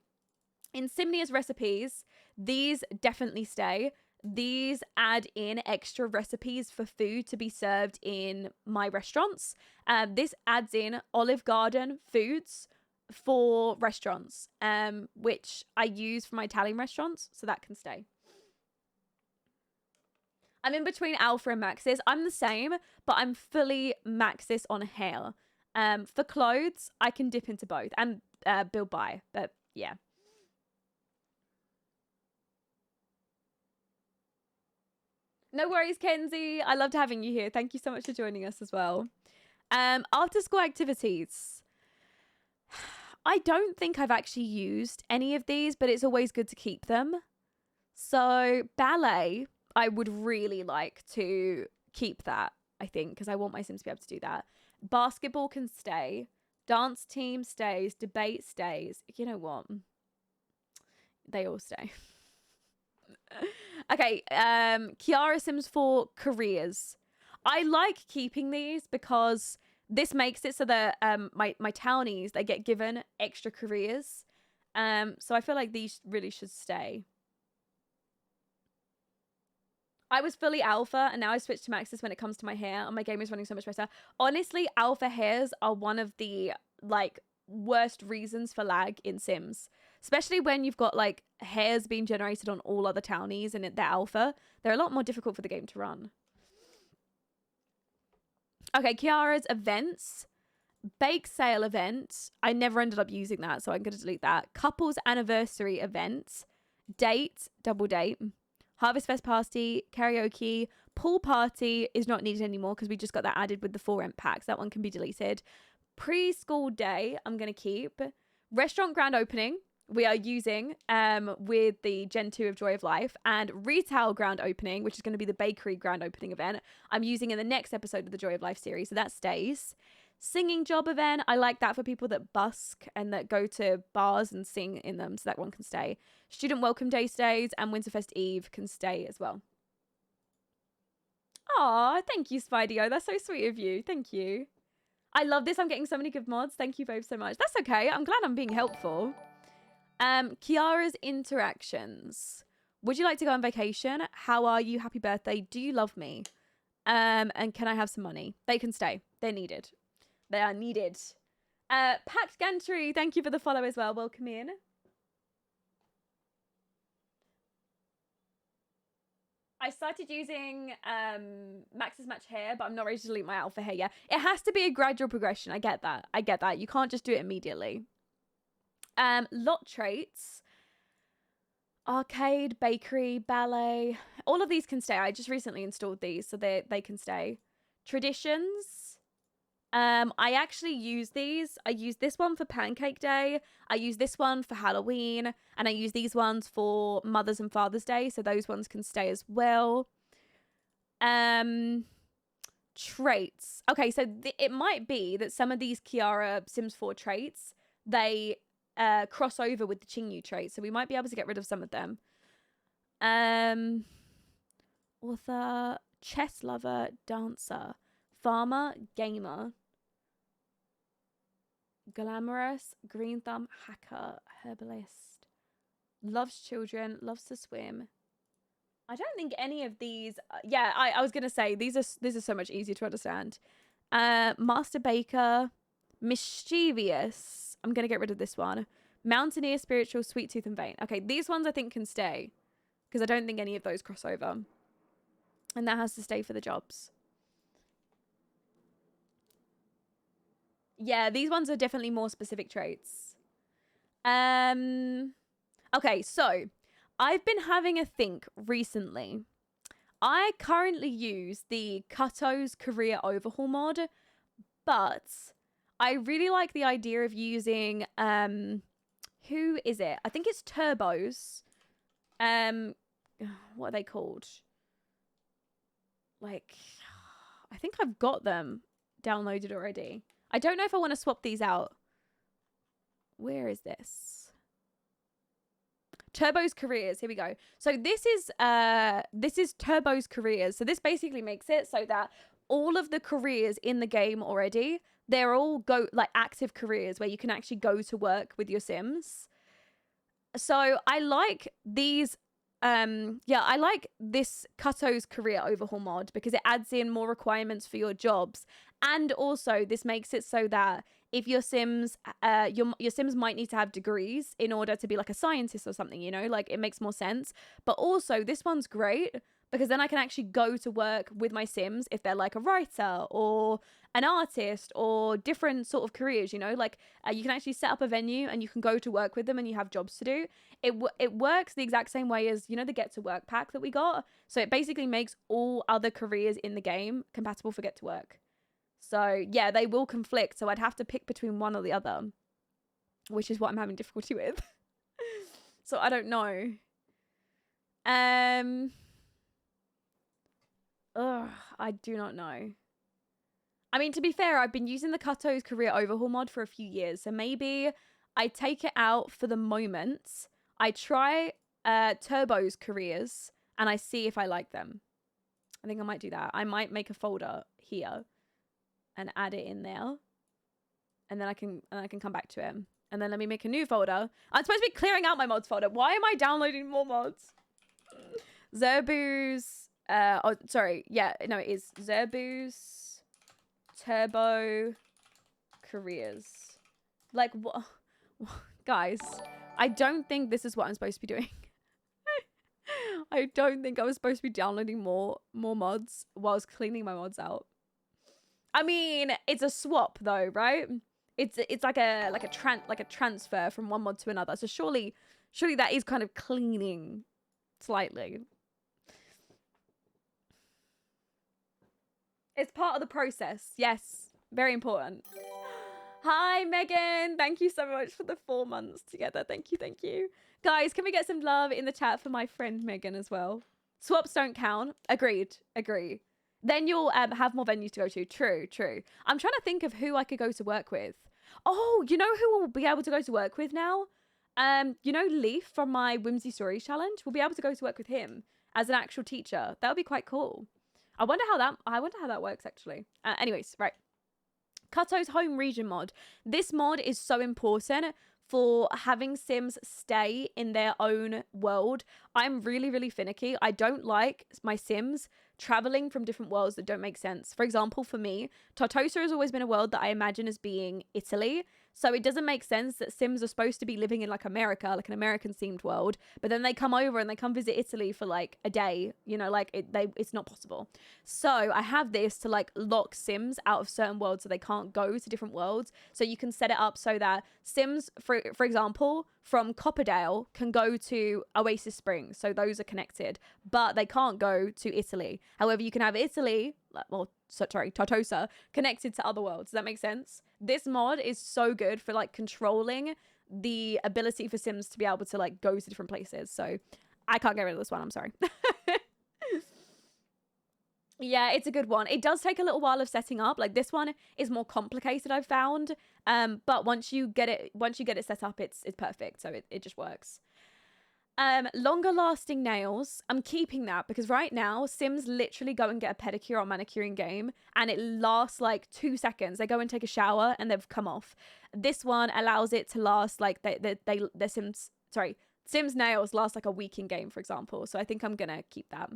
Insimnia's recipes, these definitely stay. These add in extra recipes for food to be served in my restaurants. This adds in Olive Garden foods for restaurants, which I use for my Italian restaurants. So that can stay. I'm in between Alpha and Maxis. I'm the same, but I'm fully Maxis on hair. For clothes, I can dip into both and build by, but yeah. No worries, Kenzie. I loved having you here. Thank you so much for joining us as well. After school activities. I don't think I've actually used any of these, but it's always good to keep them. So ballet, I would really like to keep that, I think, because I want my Sims to be able to do that. Basketball can stay. Dance team stays. Debate stays. You know what? They all stay. Okay, Kiara Sims 4 careers. I like keeping these because this makes it so that my townies, they get given extra careers. So I feel like these really should stay. I was fully alpha and now I switched to maxis when it comes to my hair and my game is running so much better. Honestly, alpha hairs are one of the like worst reasons for lag in Sims. Especially when you've got like hairs being generated on all other townies and they're alpha. They're a lot more difficult for the game to run. Okay, Kiara's events. Bake sale event. I never ended up using that, so I'm going to delete that. Couples anniversary event. Date, double date. Harvest Fest party, karaoke, pool party is not needed anymore because we just got that added with the 4 rent packs. That one can be deleted. Preschool day, I'm going to keep. Restaurant grand opening, we are using with the Gen 2 of Joy of Life. And retail grand opening, which is going to be the bakery grand opening event, I'm using in the next episode of the Joy of Life series. So that stays. Singing job event, I like that for people that busk and that go to bars and sing in them, so that one can stay. Student welcome day stays and Winterfest Eve can stay as well. Aw, thank you, Spidey-O. That's so sweet of you. Thank you. I love this. I'm getting so many good mods. Thank you both so much. That's okay. I'm glad I'm being helpful. Kiara's interactions. Would you like to go on vacation? How are you? Happy birthday. Do you love me? And can I have some money? They can stay. They're needed. They are needed. Pact Gantry, thank you for the follow as well. Welcome in. I started using Max's Match hair, but I'm not ready to delete my alpha hair yet. It has to be a gradual progression. I get that. I get that. You can't just do it immediately. Lot traits. Arcade, bakery, ballet. All of these can stay. I just recently installed these, so they can stay. Traditions. I actually use these. I use this one for Pancake Day. I use this one for Halloween. And I use these ones for Mother's and Father's Day. So those ones can stay as well. traits. Okay, so it might be that some of these Kiara Sims 4 traits, they cross over with the Qingyu traits, so we might be able to get rid of some of them. Author, chess lover, dancer, farmer, gamer, glamorous, green thumb, hacker, herbalist, loves children, loves to swim. I don't think any of these. Yeah, I was gonna say these are so much easier to understand. Master baker, mischievous. I'm gonna get rid of this one. Mountaineer, spiritual, sweet tooth, and vain. Okay, these ones I think can stay because I don't think any of those cross over, and that has to stay for the jobs. Yeah, these ones are definitely more specific traits. Okay, so I've been having a think recently. I currently use the Kato's career overhaul mod, but I really like the idea of using who is it? I think it's Turbos. What are they called? Like, I think I've got them downloaded already. I don't know if I want to swap these out. Where is this? Turbo's careers. Here we go. So this is Turbo's careers. So this basically makes it so that all of the careers in the game already, they're all active careers where you can actually go to work with your Sims. So I like these. I like this Kato's career overhaul mod because it adds in more requirements for your jobs, and also this makes it so that if your Sims, your Sims might need to have degrees in order to be like a scientist or something, you know, like it makes more sense. But also this one's great because then I can actually go to work with my Sims if they're like a writer or an artist or different sort of careers, you know, like you can actually set up a venue and you can go to work with them and you have jobs to do. It works the exact same way as, you know, the Get to Work pack that we got. So it basically makes all other careers in the game compatible for Get to Work. So yeah, they will conflict. So I'd have to pick between one or the other, which is what I'm having difficulty with. So I don't know. I do not know. I mean, to be fair, I've been using the Kato's career overhaul mod for a few years. So maybe I take it out for the moment. I try Turbo's careers and I see if I like them. I think I might do that. I might make a folder here and add it in there. And then I can come back to it. And then let me make a new folder. I'm supposed to be clearing out my mods folder. Why am I downloading more mods? Zerbu's, oh, sorry. Yeah, no, it is Zerbu's Turbo careers. Like, what? Guys, I don't think this is what I'm supposed to be doing. I don't think I was supposed to be downloading more mods whilst cleaning my mods out. I mean, it's a swap though, right? It's like a transfer from one mod to another. So surely that is kind of cleaning slightly. It's part of the process. Yes, very important. Hi, Megan. Thank you so much for the 4 months together. Thank you. Guys, can we get some love in the chat for my friend Megan as well? Swaps don't count. Agreed. Agree. Then you'll have more venues to go to. True. I'm trying to think of who I could go to work with. Oh, you know who will be able to go to work with now? You know Leaf from my Whimsy Stories challenge? We'll be able to go to work with him as an actual teacher. That would be quite cool. I wonder how that works actually. Anyways, right. Kato's home region mod. This mod is so important for having Sims stay in their own world. I'm really finicky. I don't like my Sims traveling from different worlds that don't make sense. For example, for me, Tortosa has always been a world that I imagine as being Italy. So it doesn't make sense that Sims are supposed to be living in like America, like an American themed world, but then they come over and they come visit Italy for like a day, you know, like it's not possible. So I have this to like lock Sims out of certain worlds so they can't go to different worlds. So you can set it up so that Sims, for example, from Copperdale can go to Oasis Springs. So those are connected, but they can't go to Italy. However, you can have Italy, Tortosa, connected to other worlds. Does that make sense? This mod is so good for like controlling the ability for Sims to be able to like go to different places. So I can't get rid of this one. I'm sorry. Yeah, it's a good one. It does take a little while of setting up. Like this one is more complicated, I've found. But once you get it set up, it's perfect. So it just works. Longer lasting nails. I'm keeping that because right now Sims literally go and get a pedicure or manicure in game and it lasts like 2 seconds. They go and take a shower and they've come off. This one allows it to last like Sims nails last like a week in game, for example. So I think I'm gonna keep that.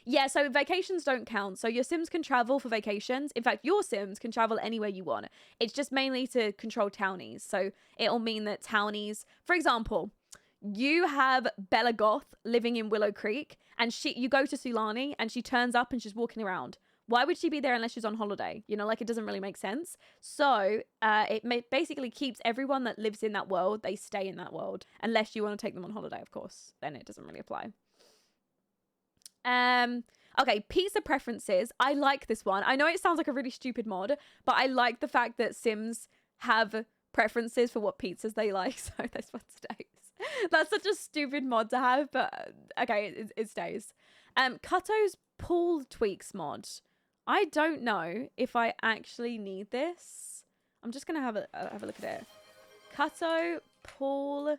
Yeah, so vacations don't count. So your Sims can travel for vacations. In fact, your Sims can travel anywhere you want. It's just mainly to control townies. So it'll mean that townies, for example, you have Bella Goth living in Willow Creek and you go to Sulani and she turns up and she's walking around. Why would she be there unless she's on holiday? You know, like it doesn't really make sense. So it basically keeps everyone that lives in that world, they stay in that world. Unless you want to take them on holiday, of course. Then it doesn't really apply. Okay, pizza preferences. I like this one. I know it sounds like a really stupid mod, but I like the fact that Sims have preferences for what pizzas they like. So this one stays. That's such a stupid mod to have, but okay, it stays. Cutto's pool tweaks mod. I don't know if I actually need this. I'm just gonna have a look at it. Cutto pool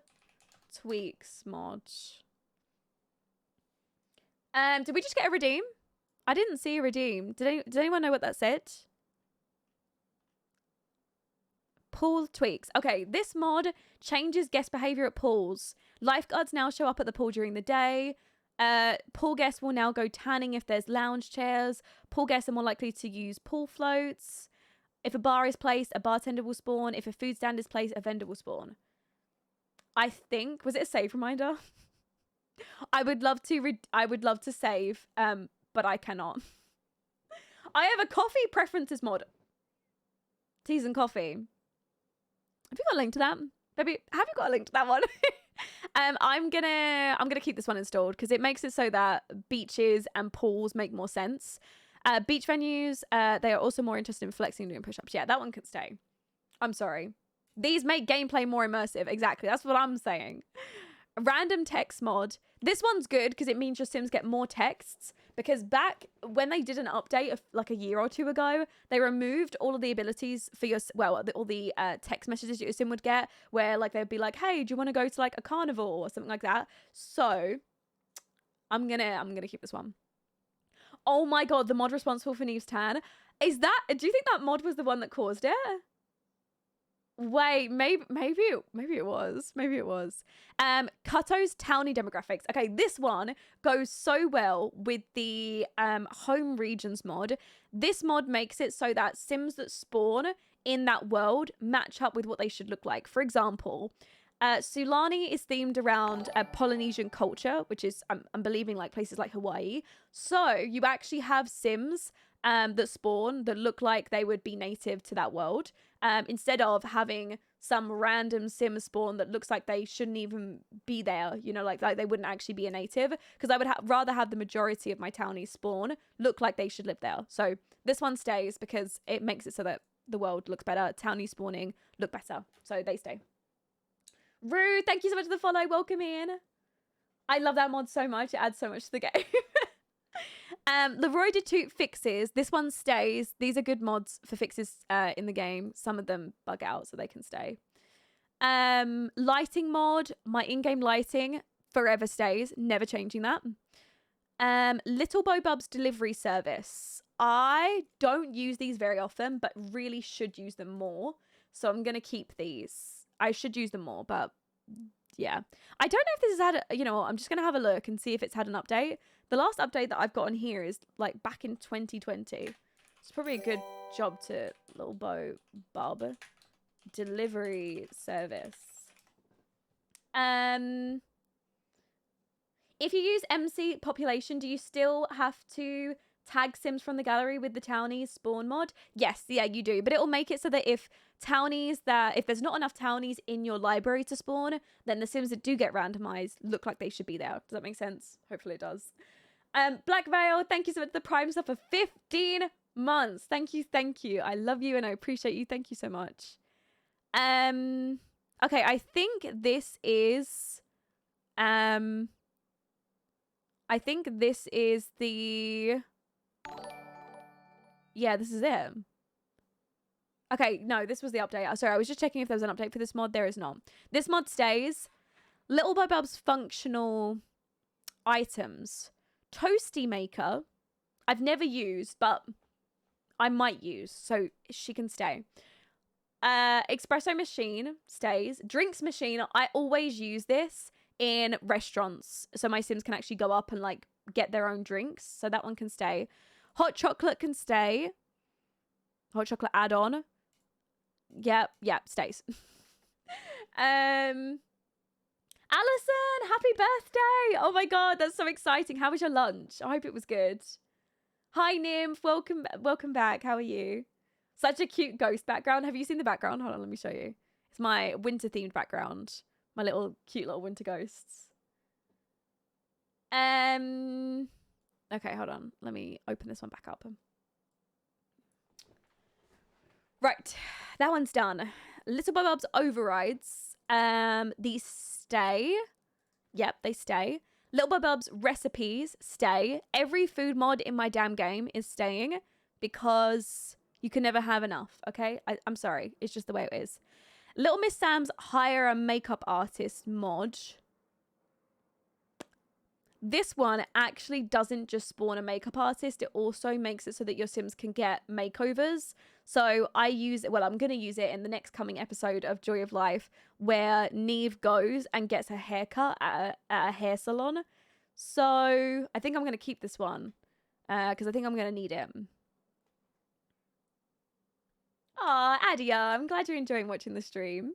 tweaks mod. Did we just get a redeem? I didn't see a redeem. Did anyone know what that said? Pool tweaks. Okay, this mod changes guest behavior at pools. Lifeguards now show up at the pool during the day. Pool guests will now go tanning if there's lounge chairs. Pool guests are more likely to use pool floats. If a bar is placed, a bartender will spawn. If a food stand is placed, a vendor will spawn. I think, was it a save reminder? I would love to save, but I cannot. I have a coffee preferences mod. Teas and coffee. Have you got a link to that? Baby, have you got a link to that one? I'm gonna keep this one installed because it makes it so that beaches and pools make more sense. Beach venues, they are also more interested in flexing and doing push-ups. Yeah, that one could stay. I'm sorry. These make gameplay more immersive. Exactly. That's what I'm saying. Random text mod. This one's good because it means your Sims get more texts, because back when they did an update of like a year or two ago, they removed all of the abilities for your, well, all the text messages your Sim would get where like they'd be like, hey, do you want to go to like a carnival or something like that? So I'm gonna keep this one. Oh my god, the mod responsible for Neve's tan. Do you think that mod was the one that caused it? Wait, maybe it was. Cutto's townie demographics. Okay, this one goes so well with the home regions mod. This mod makes it so that Sims that spawn in that world match up with what they should look like. For example, Sulani is themed around Polynesian culture, which is I'm believing like places like Hawaii. So you actually have Sims that spawn that look like they would be native to that world, instead of having some random Sim spawn that looks like they shouldn't even be there, you know, like they wouldn't actually be a native, because I would rather have the majority of my townies spawn look like they should live there. So this one stays because it makes it so that the world looks better. Townies spawning look better, so they stay. Rue, thank you so much for the follow. Welcome in. I love that mod so much. It adds so much to the game. Leroy did 2 fixes. This one stays. These are good mods for fixes in the game. Some of them bug out, so they can stay. Lighting mod. My in-game lighting forever stays. Never changing that. Little Bo Bub's delivery service. I don't use these very often, but really should use them more. So I'm going to keep these. I should use them more, but yeah. I don't know if this has had, you know, I'm just going to have a look and see if it's had an update. The last update that I've got on here is like back in 2020. It's probably a good job to Little Bo Bub delivery service. If you use MC population, do you still have to tag Sims from the gallery with the townies spawn mod? Yes, yeah, you do. But it'll make it so that if there's not enough townies in your library to spawn, then the Sims that do get randomized look like they should be there. Does that make sense? Hopefully it does. Black Veil, thank you so much for the Prime stuff for 15 months. Thank you. I love you and I appreciate you. Thank you so much. Okay, I think this is the Yeah, this is it. Okay, no, this was the update. Sorry, I was just checking if there was an update for this mod. There is not. This mod stays. Little by Bub's functional items. Toasty maker. I've never used, but I might use, so she can stay. Espresso machine stays. Drinks machine, I always use this in restaurants, so my Sims can actually go up and like get their own drinks, so that one can stay. Hot chocolate can stay. Hot chocolate add-on. Yep, stays. Alison, happy birthday! Oh my god, that's so exciting. How was your lunch? I hope it was good. Hi Nymph, welcome back. How are you? Such a cute ghost background. Have you seen the background? Hold on, let me show you. It's my winter themed background. My cute little winter ghosts. Okay, hold on. Let me open this one back up. Right, that one's done. Little by Bub's overrides. These stay. Yep, they stay. Little by Bub's recipes stay. Every food mod in my damn game is staying because you can never have enough, okay? I'm sorry. It's just the way it is. Little Miss Sam's hire a makeup artist mod. This one actually doesn't just spawn a makeup artist. It also makes it so that your Sims can get makeovers. So I use it, well, I'm going to use it in the next coming episode of Joy of Life where Neve goes and gets her haircut at a hair salon. So I think I'm going to keep this one because I think I'm going to need it. Aw, Adia, I'm glad you're enjoying watching the stream.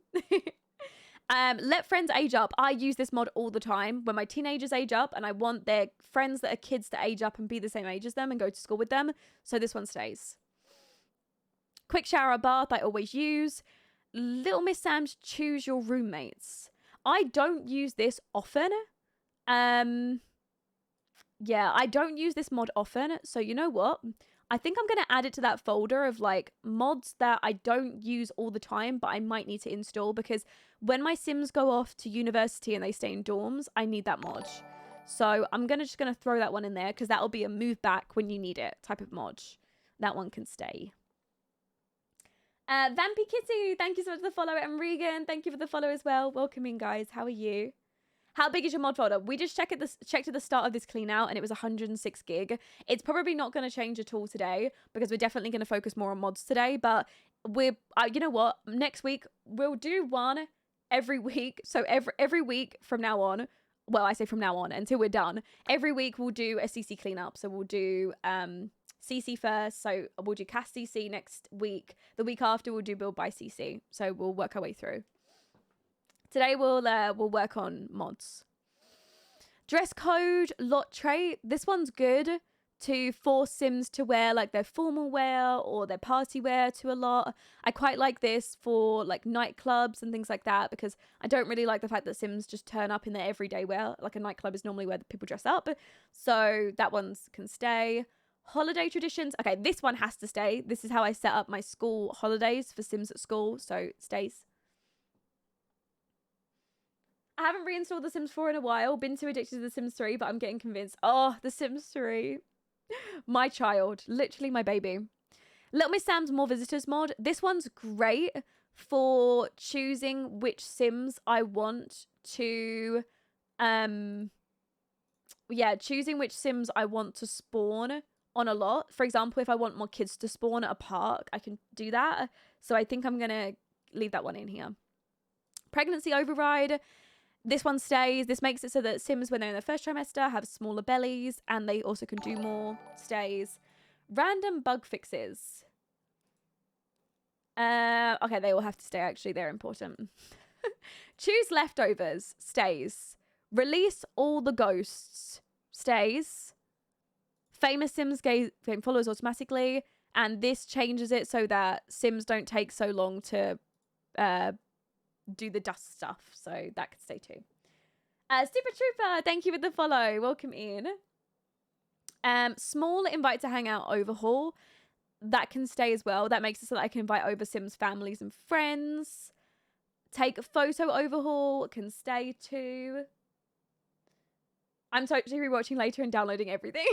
Let friends age up. I use this mod all the time when my teenagers age up and I want their friends that are kids to age up and be the same age as them and go to school with them. So this one stays. Quick shower or bath, I always use. Little Miss Sam's choose your roommates. I don't use this often. Yeah, I don't use this mod often. So you know what? I think I'm going to add it to that folder of like mods that I don't use all the time, but I might need to install because when my Sims go off to university and they stay in dorms, I need that mod. So I'm just going to throw that one in there because that'll be a move back when you need it type of mod. That one can stay. Vampy Kitty, thank you so much for the follow. And Regan, thank you for the follow as well. Welcome in, guys. How are you? How big is your mod folder? We just checked at the start of this clean out and it was 106 gig. It's probably not going to change at all today because we're definitely going to focus more on mods today. But we're, you know what? Next week, we'll do one every week. So every week from now on, well, I say from now on until we're done, every week we'll do a CC cleanup. So we'll do CC first. So we'll do cast CC next week. The week after we'll do build by CC. So we'll work our way through. Today we'll work on mods. Dress code, lot trait. This one's good to force Sims to wear like their formal wear or their party wear to a lot. I quite like this for like nightclubs and things like that because I don't really like the fact that Sims just turn up in their everyday wear. Like a nightclub is normally where the people dress up. So that one can stay. Holiday traditions. Okay, this one has to stay. This is how I set up my school holidays for Sims at school. So it stays. I haven't reinstalled The Sims 4 in a while. Been too addicted to The Sims 3, but I'm getting convinced. Oh, The Sims 3. My child. Literally my baby. Little Miss Sam's More Visitors mod. This one's great for choosing which Sims I want to... choosing which Sims I want to spawn on a lot. For example, if I want more kids to spawn at a park, I can do that. So I think I'm going to leave that one in here. Pregnancy override. This one stays. This makes it so that Sims, when they're in their first trimester, have smaller bellies and they also can do more. Stays. Random bug fixes. Okay, they all have to stay, actually. They're important. Choose leftovers. Stays. Release all the ghosts. Stays. Famous Sims game follows automatically. And this changes it so that Sims don't take so long to... do the dust stuff, so that could stay too. Super Trooper, thank you for the follow. Welcome in. Small invite to hang out overhaul. That can stay as well. That makes it so that I can invite over Sims families and friends. Take a photo overhaul can stay too. I'm totally rewatching later and downloading everything.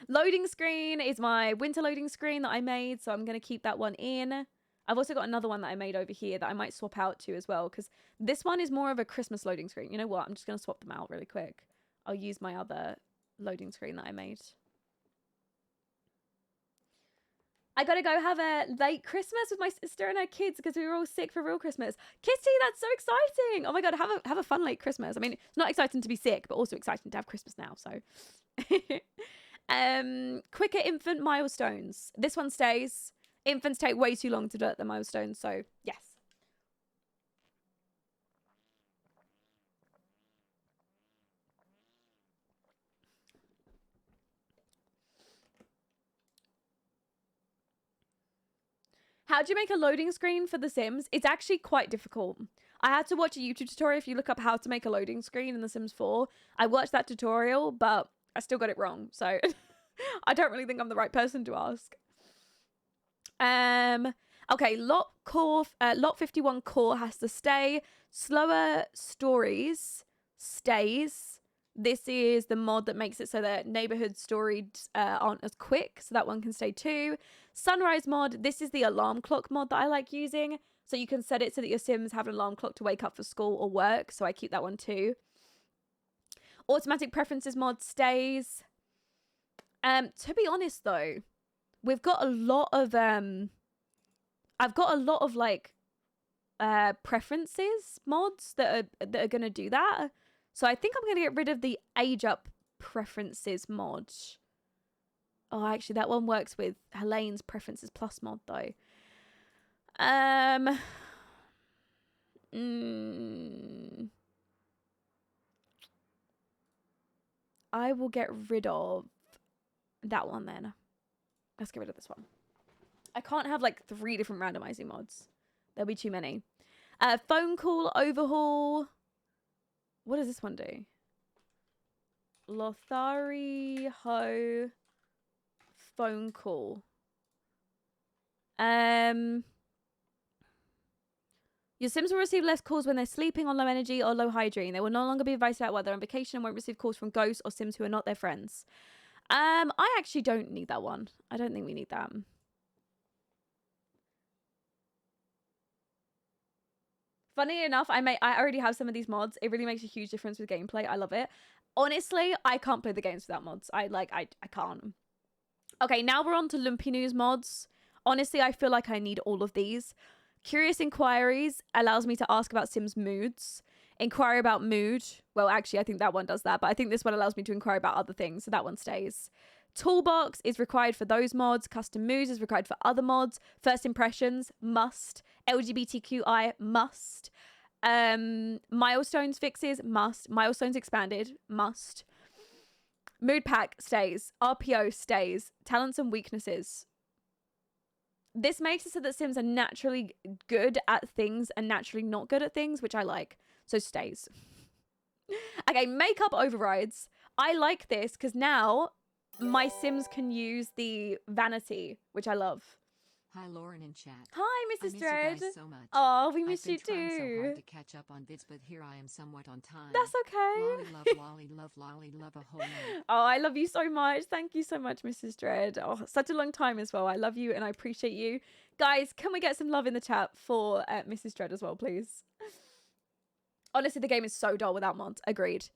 Loading screen is my winter loading screen that I made, so I'm going to keep that one in. I've also got another one that I made over here that I might swap out to as well, because this one is more of a Christmas loading screen. You know what? I'm just going to swap them out really quick. I'll use my other loading screen that I made. I gotta go have a late Christmas with my sister and her kids because we were all sick for real Christmas. Kitty, that's so exciting! Oh my god, have a fun late Christmas. I mean, it's not exciting to be sick, but also exciting to have Christmas now. So, quicker infant milestones. This one stays. Infants take way too long to do the milestones, so yes. How do you make a loading screen for The Sims? It's actually quite difficult. I had to watch a YouTube tutorial. If you look up how to make a loading screen in The Sims 4, I watched that tutorial, but I still got it wrong. So I don't really think I'm the right person to ask. Okay, lot 51 core has to stay. Slower stories stays. This is the mod that makes it so that neighborhood stories aren't as quick, so that one can stay too. Sunrise mod, this is the alarm clock mod that I like using, so you can set it so that your Sims have an alarm clock to wake up for school or work, so I keep that one too. Automatic preferences mod stays. To be honest though, we've got a lot of I've got a lot of like preferences mods that are gonna do that. So I think I'm gonna get rid of the age up preferences mod. Oh, actually, that one works with Helene's preferences plus mod though. I will get rid of that one then. Let's get rid of this one. I can't have like 3 different randomizing mods. There'll be too many. Phone call overhaul. What does this one do? Lothari Ho phone call. Your Sims will receive less calls when they're sleeping, on low energy, or low hydrate. They will no longer be advised about whether they're on vacation and won't receive calls from ghosts or Sims who are not their friends. I actually don't need that one. I don't think we need that. Funny enough, I already have some of these mods. It really makes a huge difference with gameplay. I love it. Honestly, I can't play the games without mods. I can't. Okay, now we're on to Lumpy News mods. Honestly, I feel like I need all of these. Curious Inquiries allows me to ask about Sims moods. Inquire about mood. Well, actually, I think that one does that, but I think this one allows me to inquire about other things, so that one stays. Toolbox is required for those mods. Custom moods is required for other mods. First impressions, must. LGBTQI, must. Milestones fixes, must. Milestones expanded, must. Mood pack stays. RPO stays. Talents and weaknesses. This makes it so that Sims are naturally good at things and naturally not good at things, which I like. So stays. Okay, makeup overrides. I like this because now my Sims can use the vanity, which I love. Hi, Lauren in chat. Hi, Mrs. I miss Dread. you guys so much. Oh, we miss you I've been trying so too. hard to catch up on vids, but here I am somewhat on time. That's okay. Lolly, love a whole lot. Oh, I love you so much. Thank you so much, Mrs. Dread. Oh, such a long time as well. I love you and I appreciate you. Guys, can we get some love in the chat for Mrs. Dread as well, please? Honestly, the game is so dull without mods. Agreed.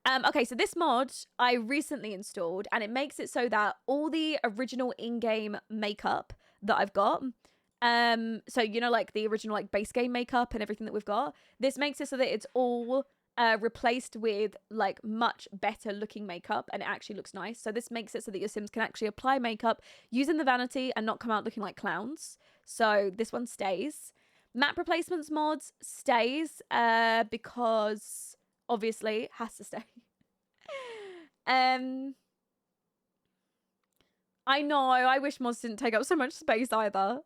Okay, so this mod I recently installed, and it makes it so that all the original in-game makeup that I've got, so you know, like the original like base game makeup and everything that we've got, this makes it so that it's all replaced with like much better looking makeup, and it actually looks nice. So this makes it so that your Sims can actually apply makeup using the vanity and not come out looking like clowns. So this one stays. Map replacements mods stays because obviously it has to stay. I know, I wish mods didn't take up so much space either.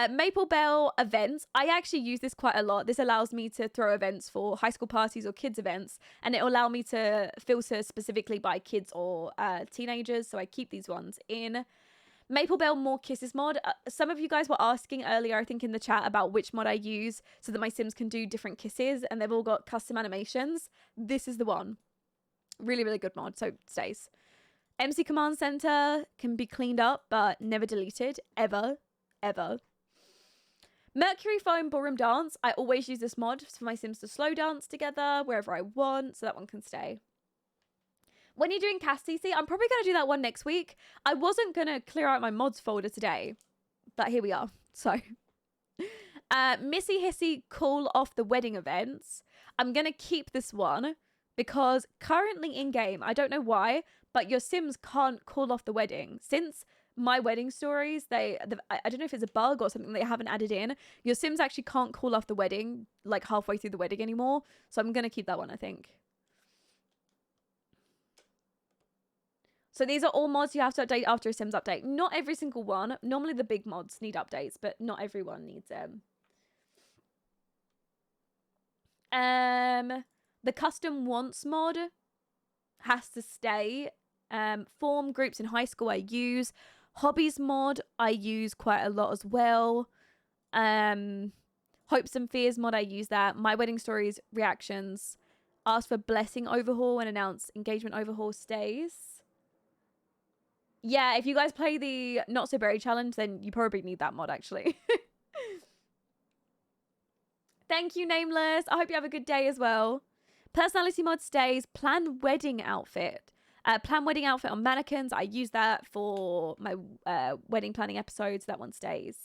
Maple Bell events. I actually use this quite a lot. This allows me to throw events for high school parties or kids events, and it'll allow me to filter specifically by kids or teenagers, so I keep these ones in. Maple Bell More Kisses mod. Some of you guys were asking earlier, I think in the chat, about which mod I use so that my Sims can do different kisses, and they've all got custom animations. This is the one. Really, really good mod, so it stays. MC Command Center can be cleaned up, but never deleted. Ever. Ever. Mercury Foam Ballroom Dance. I always use this mod for my Sims to slow dance together wherever I want, so that one can stay. When you're doing cast CC, I'm probably going to do that one next week. I wasn't going to clear out my mods folder today, but here we are. So, Missy Hissy Call Off the Wedding Events. I'm going to keep this one because currently in game, I don't know why, but your Sims can't call off the wedding. Since my wedding stories, I don't know if it's a bug or something they haven't added in. Your Sims actually can't call off the wedding like halfway through the wedding anymore. So I'm going to keep that one, I think. So these are all mods you have to update after a Sims update. Not every single one. Normally the big mods need updates, but not everyone needs them. The custom wants mod has to stay. Form groups in high school I use. Hobbies mod I use quite a lot as well. Hopes and fears mod I use that. My wedding stories reactions. Ask for blessing overhaul and announce engagement overhaul stays. Yeah, if you guys play the Not So Berry challenge, then you probably need that mod, actually. Thank you, Nameless. I hope you have a good day as well. Personality mod stays. Planned wedding outfit. Planned wedding outfit on mannequins. I use that for my wedding planning episodes. That one stays.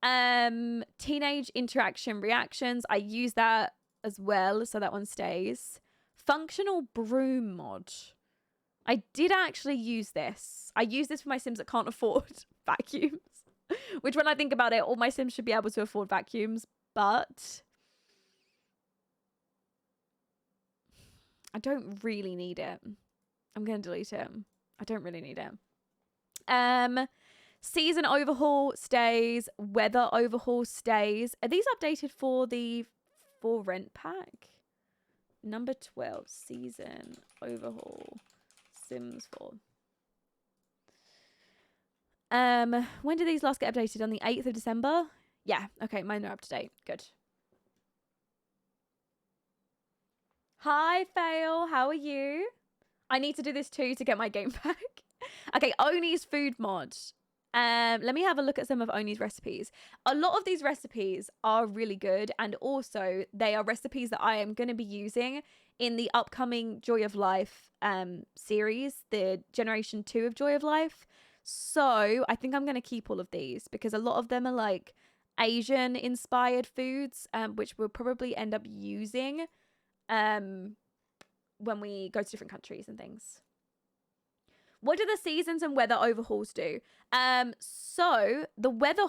Teenage interaction reactions. I use that as well, so that one stays. Functional broom mod. I did actually use this. I use this for my Sims that can't afford vacuums. Which, when I think about it, all my Sims should be able to afford vacuums. But I don't really need it. I'm going to delete it. I don't really need it. Season overhaul stays. Weather overhaul stays. Are these updated for the for rent pack? Number 12. Season overhaul. Sims 4. When did these last get updated? On the 8th of December? Yeah, okay, mine are up to date. Good. Hi, Fail. How are you? I need to do this too to get my game back. Okay, Oni's food mod. Let me have a look at some of Oni's recipes. A lot of these recipes are really good, and also they are recipes that I am going to be using in the upcoming Joy of Life series, the Generation 2 of Joy of Life. So I think I'm going to keep all of these because a lot of them are like Asian inspired foods, which we'll probably end up using when we go to different countries and things. What do the seasons and weather overhauls do? So the weather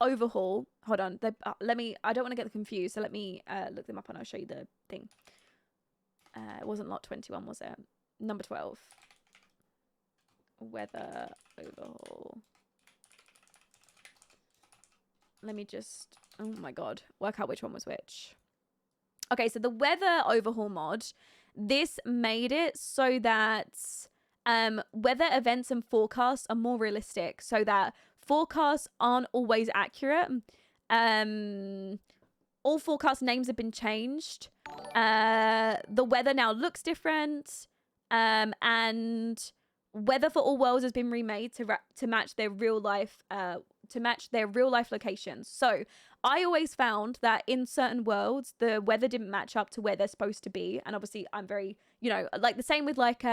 overhaul, hold on, I don't want to get confused, so let me look them up and I'll show you the thing. It wasn't lot 21, was it? Number 12. Weather overhaul. Let me just, oh my god, work out which one was which. Okay, so the weather overhaul mod, this made it so that weather events and forecasts are more realistic, so that forecasts aren't always accurate. All forecast names have been changed. The weather now looks different, and weather for all worlds has been remade to match their real life locations. So I always found that in certain worlds the weather didn't match up to where they're supposed to be, and obviously I'm very, like the same with like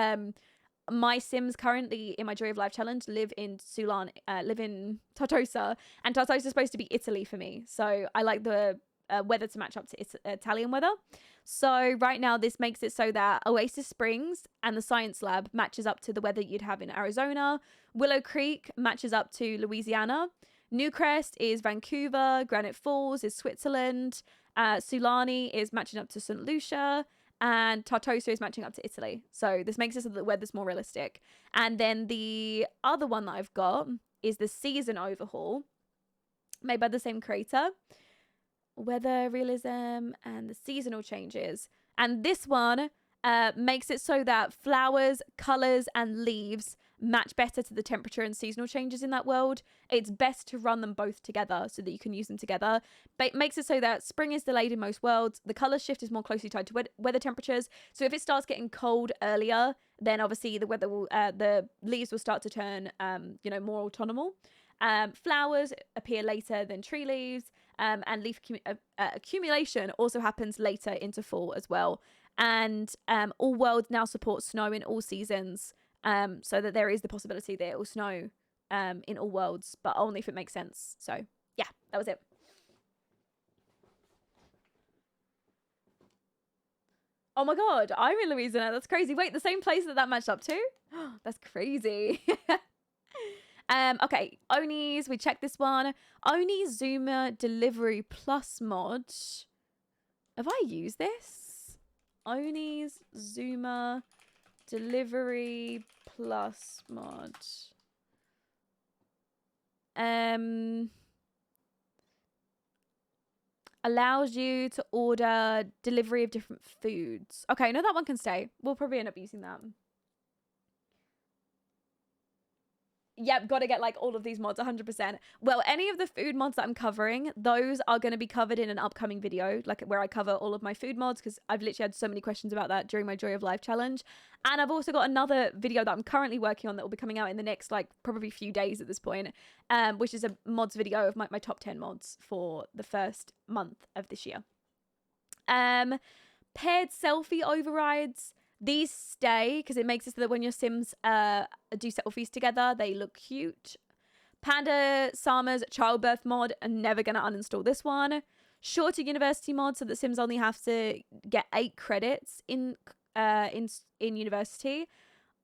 my Sims currently in my Joy of Life challenge live in Tartosa, and Tartosa is supposed to be Italy for me, so I like the weather to match up to Italian weather. So right now this makes it so that Oasis Springs and the Science Lab matches up to the weather you'd have in Arizona. Willow Creek matches up to Louisiana. Newcrest is Vancouver. Granite Falls is Switzerland. Sulani is matching up to St. Lucia. And Tartosa is matching up to Italy. So this makes it so that the weather's more realistic. And then the other one that I've got is the season overhaul, made by the same creator. Weather realism and the seasonal changes. And this one makes it so that flowers, colors, and leaves match better to the temperature and seasonal changes in that world, it's best to run them both together so that you can use them together. But it makes it so that spring is delayed in most worlds. The color shift is more closely tied to weather temperatures. So if it starts getting cold earlier, then obviously the weather will, the leaves will start to turn, more autumnal. Flowers appear later than tree leaves, and leaf accumulation also happens later into fall as well. And all worlds now support snow in all seasons, so that there is the possibility that it will snow in all worlds, but only if it makes sense. So yeah, that was it. Oh my god, I'm in Louisiana. That's crazy. Wait, the same place that matched up to? That's crazy. Okay, Oni's, we checked this one. Oni Zoomer Delivery Plus mod. Have I used this? Oni's Zoomer Delivery Plus mod. Allows you to order delivery of different foods. Okay, no, that one can stay. We'll probably end up using that. Yep, got to get like all of these mods 100%. Well, any of the food mods that I'm covering, those are going to be covered in an upcoming video, like where I cover all of my food mods, because I've literally had so many questions about that during my Joy of Life challenge. And I've also got another video that I'm currently working on that will be coming out in the next like probably few days at this point, which is a mods video of my top 10 mods for the first month of this year. Paired selfie overrides. These stay because it makes it so that when your Sims do selfies together, they look cute. Panda Sama's childbirth mod, I'm never going to uninstall this one. Shorter university mod, so that Sims only have to get 8 credits in university.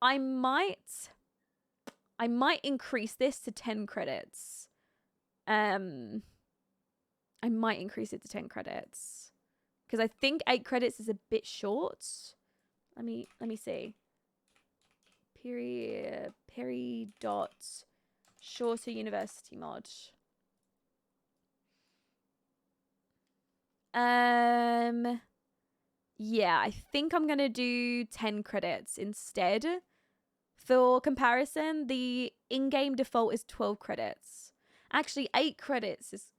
I might increase this to 10 credits. I might increase it to 10 credits because I think 8 credits is a bit short. Let me see. Peri dot shorter university mod. Yeah, I think I'm gonna do 10 credits instead. For comparison, the in-game default is 12 credits. Actually, 8 credits is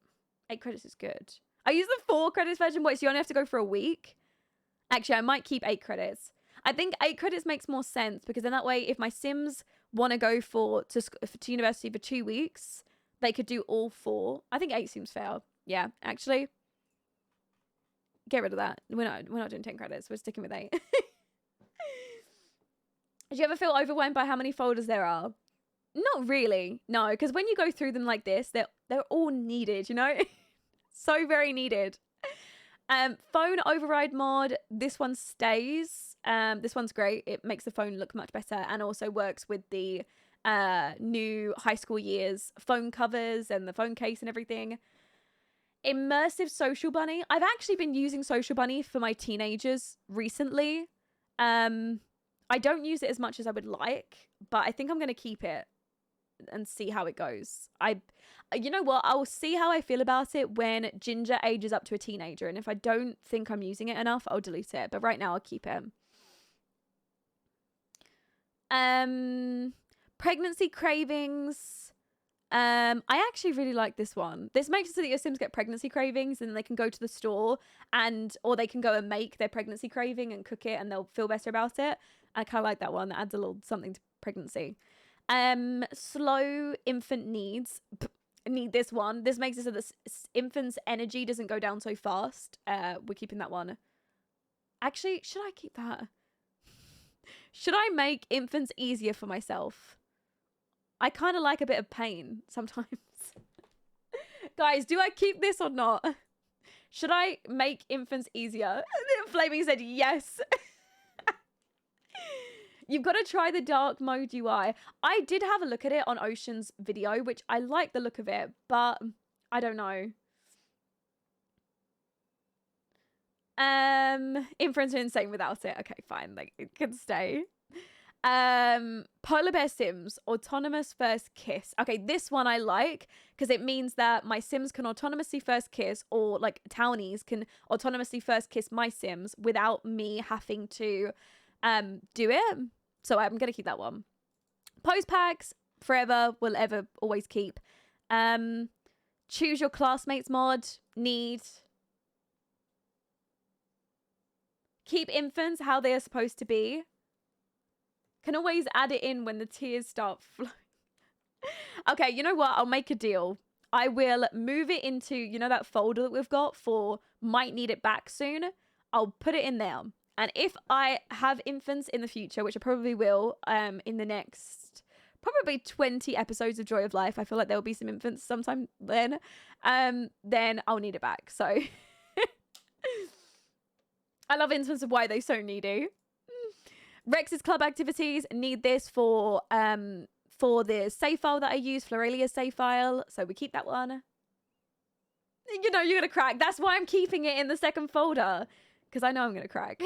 good. I use the 4 credits version. Wait, so you only have to go for a week? Actually, I might keep 8 credits. I think 8 credits makes more sense because then that way, if my Sims want to go to university for 2 weeks, they could do all 4. I think 8 seems fair. Yeah, actually, get rid of that. We're not doing 10 credits. We're sticking with 8. Do you ever feel overwhelmed by how many folders there are? Not really. No, because when you go through them like this, they're all needed. You know, so very needed. Phone override mod, this one stays. This one's great. It makes the phone look much better and also works with the new high school years phone covers and the phone case and everything. Immersive Social Bunny. I've actually been using Social Bunny for my teenagers recently. I don't use it as much as I would like, but I think I'm going to keep it and see how it goes. You know what? I'll see how I feel about it when Ginger ages up to a teenager. And if I don't think I'm using it enough, I'll delete it. But right now I'll keep it. Pregnancy cravings. I actually really like this one. This makes it so that your Sims get pregnancy cravings and they can go to the store or they can go and make their pregnancy craving and cook it and they'll feel better about it. I kind of like that one. That adds a little something to pregnancy. Slow infant needs. Need this one. This makes it so that infant's energy doesn't go down so fast. We're keeping that one. Actually, should I keep that? Should I make infants easier for myself? I kind of like a bit of pain sometimes. Guys, do I keep this or not? Should I make infants easier? Flaming said yes. You've got to try the dark mode UI. I did have a look at it on Ocean's video, which I like the look of it, but I don't know. Inference are insane without it. Okay, fine. Like, it can stay. Polar Bear Sims, autonomous first kiss. Okay, this one I like because it means that my Sims can autonomously first kiss, or like townies can autonomously first kiss my Sims without me having to do it. So I'm gonna keep that one. Post packs, forever, will ever, always keep. Choose your classmates mod, need. Keep infants how they are supposed to be. Can always add it in when the tears start flowing. Okay, you know what? I'll make a deal. I will move it into, you know, that folder that we've got for might need it back soon. I'll put it in there. And if I have infants in the future, which I probably will, in the next probably 20 episodes of Joy of Life, I feel like there will be some infants sometime then I'll need it back. So I love infants of why they're so needy. Rex's club activities need this for the save file that I use, Floralia's save file. So we keep that one. You know, you're going to crack. That's why I'm keeping it in the second folder. Because I know I'm going to crack.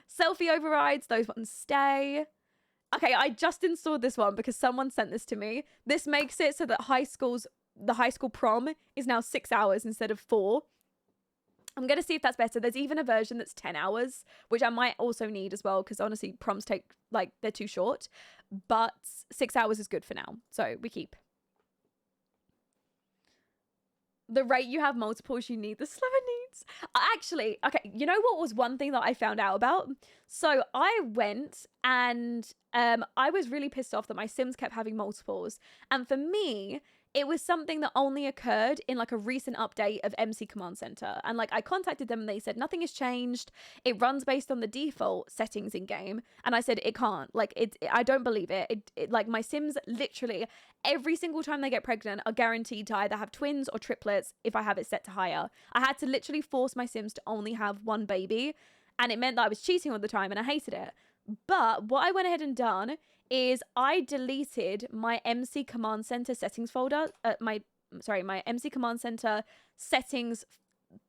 Selfie overrides, those ones stay. Okay, I just installed this one because someone sent this to me. This makes it so that the high school prom is now 6 hours instead of 4. I'm going to see if that's better. There's even a version that's 10 hours, which I might also need as well, because honestly, proms take, like, they're too short. But 6 hours is good for now. So we keep. The rate you have multiples, you need the slower needs. Actually, okay, you know what was one thing that I found out about? So I went and I was really pissed off that my Sims kept having multiples. And for me, it was something that only occurred in like a recent update of MC Command Center. And like I contacted them and they said nothing has changed. It runs based on the default settings in game. And I said it can't. Like I don't believe it. It like my Sims literally every single time they get pregnant are guaranteed to either have twins or triplets if I have it set to higher. I had to literally force my Sims to only have one baby. And it meant that I was cheating all the time and I hated it. But what I went ahead and done is I deleted my MC Command Center settings folder, my MC Command Center settings,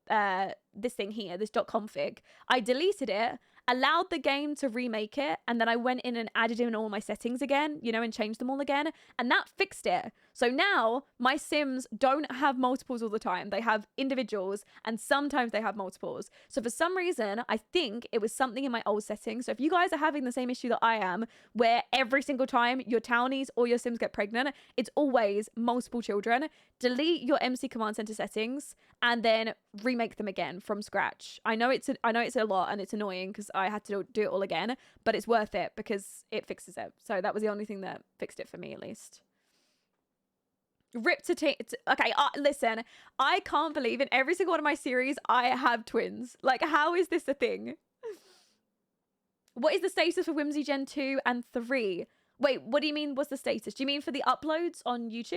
this thing here, this .config. I deleted it, allowed the game to remake it, and then I went in and added in all my settings again, you know, and changed them all again, and that fixed it. So now my Sims don't have multiples all the time. They have individuals, and sometimes they have multiples. So for some reason, I think it was something in my old settings. So if you guys are having the same issue that I am, where every single time your townies or your Sims get pregnant, it's always multiple children, delete your MC Command Center settings and then remake them again from scratch. I know it's a lot and it's annoying because I had to do it all again, but it's worth it because it fixes it. So that was the only thing that fixed it for me, at least. Okay, listen, I can't believe in every single one of my series I have twins. Like, how is this a thing? What is the status for Whimsy Gen 2 and 3? Wait, what do you mean what's the status? Do you mean for the uploads on YouTube?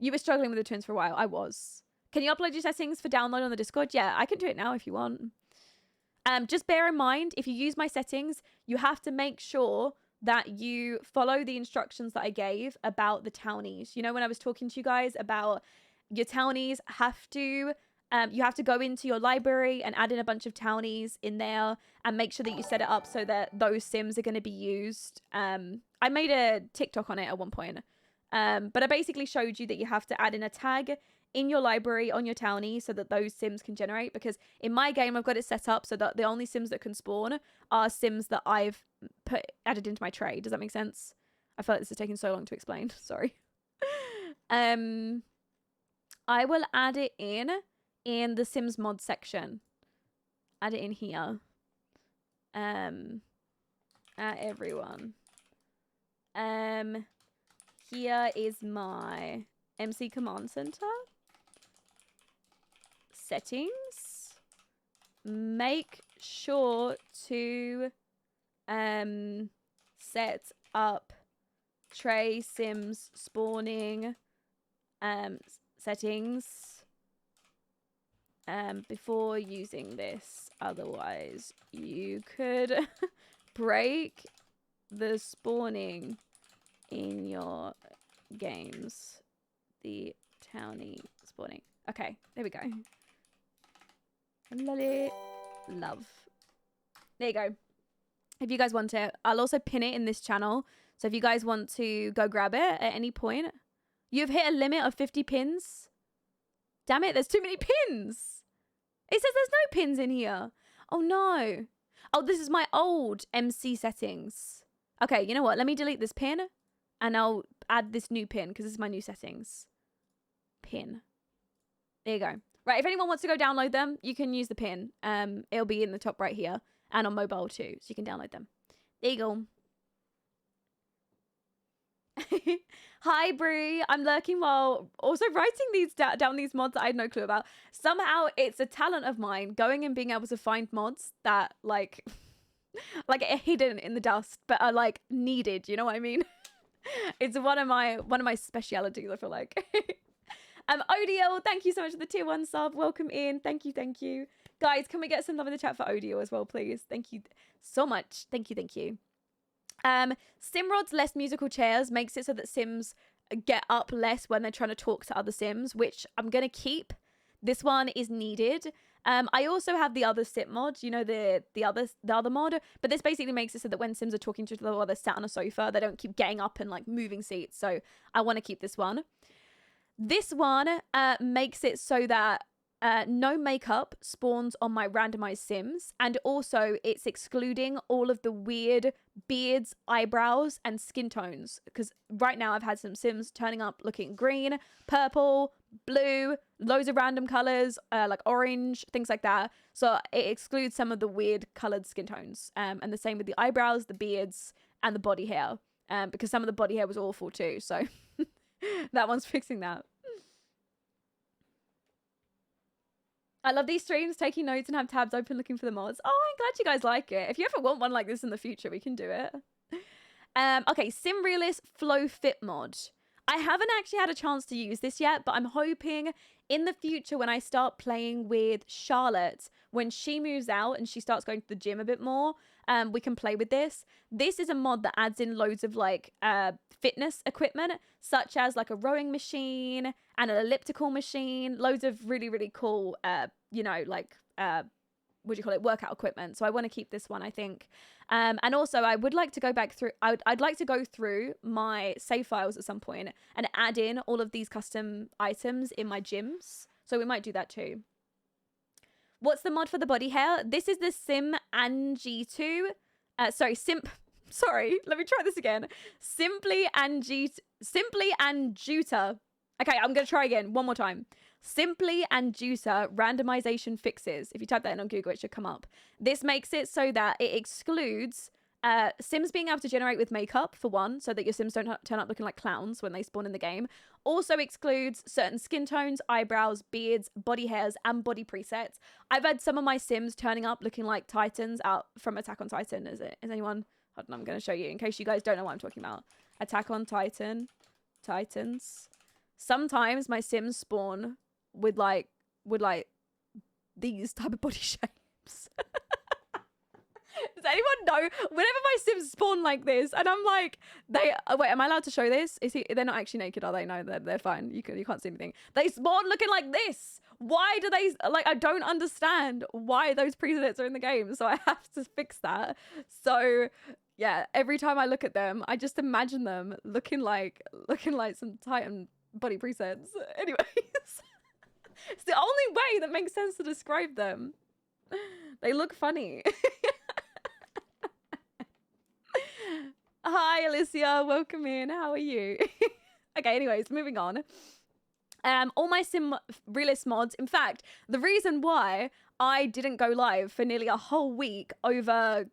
You were struggling with the twins for a while. I was. Can you upload your settings for download on the Discord? Yeah, I can do it now if you want. Just bear in mind, if you use my settings, you have to make sure that you follow the instructions that I gave about the townies. You know, when I was talking to you guys about your townies have to, you have to go into your library and add in a bunch of townies in there and make sure that you set it up so that those Sims are going to be used. I made a TikTok on it at one point. But I basically showed you that you have to add in a tag in your library on your townie so that those Sims can generate, because in my game I've got it set up so that the only Sims that can spawn are Sims that I've added into my tray. Does that make sense? I feel like this is taking so long to explain. Sorry. I will add it in the Sims mod section. Add it in here. Everyone. Here is my MC Command Center settings. Make sure to set up tray Sims spawning settings before using this, otherwise you could break the spawning in your games. The townie spawning. Okay, there we go. Lolly love. There you go. If you guys want it, I'll also pin it in this channel. So if you guys want to go grab it at any point, you've hit a limit of 50 pins. Damn it, there's too many pins. It says there's no pins in here. Oh no. Oh, this is my old MC settings. Okay, you know what? Let me delete this pin and I'll add this new pin because this is my new settings. Pin. There you go. Right, if anyone wants to go download them, you can use the pin. It'll be in the top right here and on mobile too, so you can download them. There you go. Hi, Brie. I'm lurking while also writing these down these mods that I had no clue about. Somehow it's a talent of mine going and being able to find mods that like like are hidden in the dust but are like needed, you know what I mean? It's one of my specialities, I feel like. ODL, thank you so much for the tier 1 sub. Welcome in. Thank you. Guys, can we get some love in the chat for ODL as well, please? Thank you so much. Thank you. Simrod's less musical chairs makes it so that Sims get up less when they're trying to talk to other Sims, which I'm gonna keep. This one is needed. I also have the other sit mod, you know, the other mod, but this basically makes it so that when Sims are talking to each other while they're sat on a sofa, they don't keep getting up and like moving seats. So I want to keep this one. This one makes it so that no makeup spawns on my randomized Sims, and also it's excluding all of the weird beards, eyebrows, and skin tones, because right now I've had some Sims turning up looking green, purple, blue, loads of random colors, like orange, things like that. So it excludes some of the weird colored skin tones, and the same with the eyebrows, the beards, and the body hair, because some of the body hair was awful too, so that one's fixing that. I love these streams, taking notes and have tabs open looking for the mods. Oh, I'm glad you guys like it. If you ever want one like this in the future, we can do it. Okay, Sim Realist Flow Fit mod. I haven't actually had a chance to use this yet, but I'm hoping in the future when I start playing with Charlotte, when she moves out and she starts going to the gym a bit more, we can play with this. This is a mod that adds in loads of like fitness equipment, such as like a rowing machine and an elliptical machine, loads of really, really cool, you know, like, what do you call it, workout equipment. So I want to keep this one, I think. And also I would like to go back through, I'd like to go through my save files at some point and add in all of these custom items in my gyms. So we might do that too. What's the mod for the body hair? This is the Sim Angie2. Sorry, let me try this again. Simply Anjuta. Okay, I'm going to try again one more time. Simply Anjuta randomization fixes. If you type that in on Google, it should come up. This makes it so that it excludes Sims being able to generate with makeup, for one, so that your Sims don't turn up looking like clowns when they spawn in the game. Also excludes certain skin tones, eyebrows, beards, body hairs, and body presets. I've had some of my Sims turning up looking like Titans out from Attack on Titan. Is anyone? Hold on, I'm going to show you in case you guys don't know what I'm talking about. Attack on Titan. Titans. Sometimes my Sims spawn with like these type of body shapes. Does anyone know? Whenever my Sims spawn like this, and I'm like, wait, am I allowed to show this? They're not actually naked, are they? No, they're fine. You can't see anything. They spawn looking like this. Why do they, like, I don't understand why those presets are in the game, so I have to fix that. So yeah, every time I look at them, I just imagine them looking like some Titan body presets. Anyways, it's the only way that makes sense to describe them. They look funny. Hi, Alicia. Welcome in. How are you? Okay, anyways, moving on. All my Sim Realist mods. In fact, the reason why I didn't go live for nearly a whole week over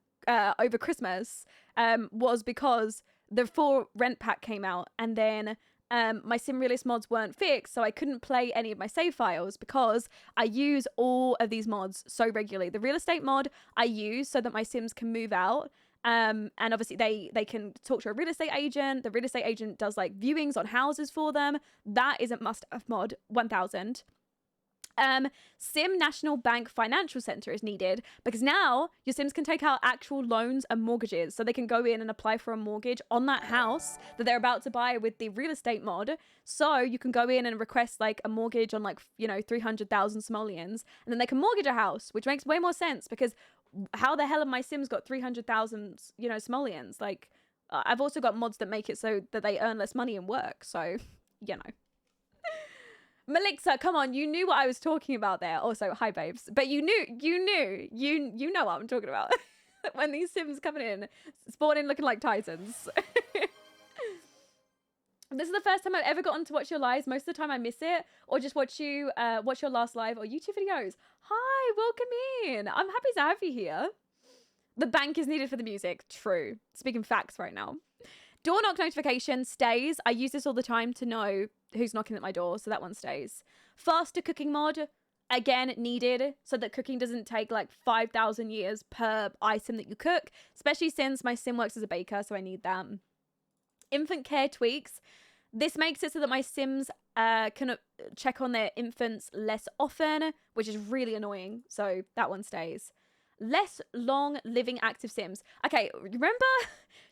Christmas was because the 4 rent pack came out, and then my Sim Realist mods weren't fixed, so I couldn't play any of my save files because I use all of these mods so regularly. The real estate mod I use so that my Sims can move out. And obviously they can talk to a real estate agent. The real estate agent does like viewings on houses for them. That is a must-have mod, 1000. Sim National Bank Financial Center is needed because now your Sims can take out actual loans and mortgages, so they can go in and apply for a mortgage on that house that they're about to buy with the real estate mod. So you can go in and request like a mortgage on like, you know, 300,000 simoleons, and then they can mortgage a house, which makes way more sense because how the hell have my Sims got 300,000, you know, simoleons? Like, I've also got mods that make it so that they earn less money in work. So, you know. Melixa, come on, you knew what I was talking about there. Also, hi babes. But you know what I'm talking about. when these Sims coming in, spawning looking like Titans. This is the first time I've ever gotten to watch your lives. Most of the time I miss it, or just watch you watch your last live or YouTube videos. Hi, welcome in. I'm happy to have you here. The bank is needed for the music. True. Speaking facts right now. Door knock notification stays. I use this all the time to know who's knocking at my door, so that one stays. Faster cooking mod, again, needed, so that cooking doesn't take like 5,000 years per item that you cook, especially since my sim works as a baker, so I need that. Infant care tweaks. This makes it so that my Sims can check on their infants less often, which is really annoying. So that one stays. Less long living active Sims. Okay, remember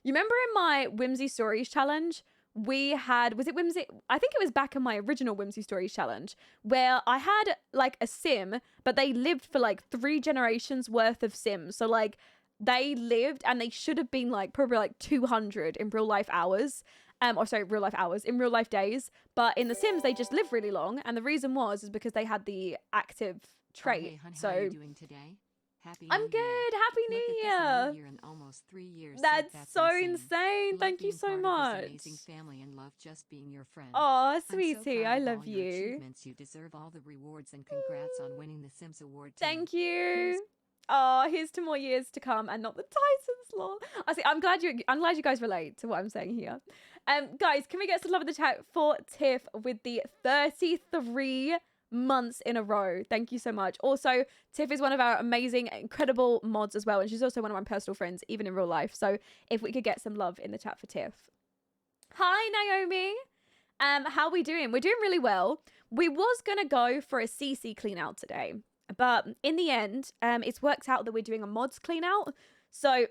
in my Whimsy Stories challenge, we had, was it Whimsy? I think it was back in my original Whimsy Stories challenge, where I had like a Sim, but they lived for like 3 generations worth of Sims. So like they lived and they should have been like probably like 200 in real life hours. Real life hours, in real life days. But in The Sims, they just live really long. And the reason is because they had the active trait. Hey, hun, so how are you doing today? Happy I'm New good. Year. Happy Look New at this, Year. a new year and almost 3 years. That's so insane. Love Thank you being so part of much. this amazing family and love just being your friend. Oh, I'm so sweetie, proud I of love all your you. achievements. You deserve all the rewards and congrats on winning the Sims Award too. Thank you. Oh, here's to more years to come and not the Titans lol. I see. I'm glad you guys relate to what I'm saying here. Guys, can we get some love in the chat for Tiff with the 33 months in a row? Thank you so much. Also, Tiff is one of our amazing, incredible mods as well, and she's also one of my personal friends, even in real life. So if we could get some love in the chat for Tiff. Hi, Naomi. How are we doing? We're doing really well. We was gonna go for a CC clean out today, but in the end, it's worked out that we're doing a mods clean out. So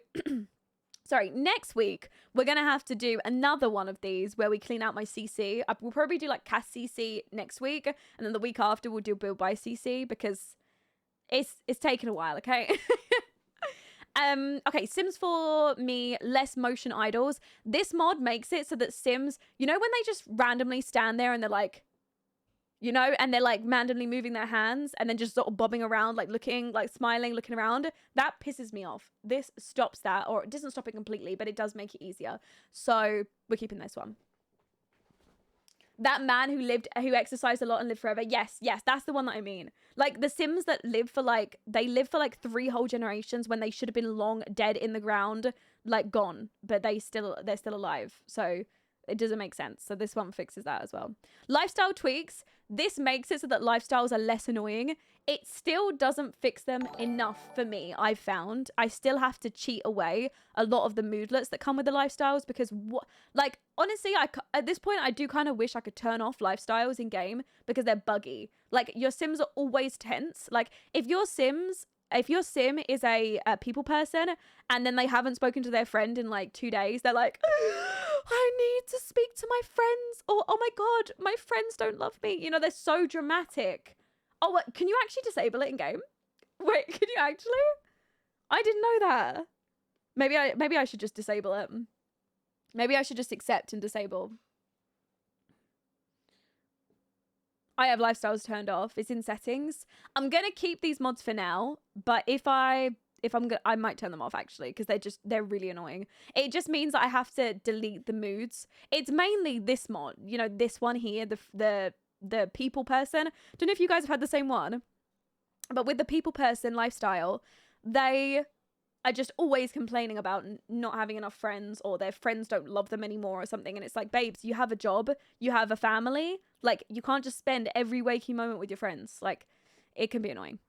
sorry, next week, we're going to have to do another one of these where we clean out my CC. We'll probably do like cast CC next week. And then the week after, we'll do build by CC because it's taken a while, okay? Okay, Sims for me, less motion idols. This mod makes it so that Sims, you know when they just randomly stand there and they're like, you know, and they're like randomly moving their hands and then just sort of bobbing around, like looking, like smiling, looking around. That pisses me off. This stops that, or it doesn't stop it completely, but it does make it easier. So we're keeping this one. That man who exercised a lot and lived forever. Yes, that's the one that I mean. Like the Sims that live for like, they live for like 3 whole generations when they should have been long dead in the ground, like gone, but they're still alive. So it doesn't make sense. So this one fixes that as well. Lifestyle tweaks. This makes it so that lifestyles are less annoying. It still doesn't fix them enough for me, I've found. I still have to cheat away a lot of the moodlets that come with the lifestyles because like, honestly, at this point, I do kind of wish I could turn off lifestyles in game because they're buggy. Like, your Sims are always tense. Like, if your Sim is a people person and then they haven't spoken to their friend in like 2 days, they're like, I need to speak to my friends, or oh my god, my friends don't love me. You know, they're so dramatic. Oh, what? Can you actually disable it in game? Wait, can you actually? I didn't know that. Maybe I should just disable it. Maybe I should just accept and disable. I have lifestyles turned off. It's in settings. I'm gonna keep these mods for now, but I might turn them off actually because they're really annoying. It just means that I have to delete the moods. It's mainly this mod, you know, this one here, the people person. Don't know if you guys have had the same one, but with the people person lifestyle, they are just always complaining about not having enough friends, or their friends don't love them anymore or something. And it's like, babes, you have a job, you have a family, like you can't just spend every waking moment with your friends. Like, it can be annoying.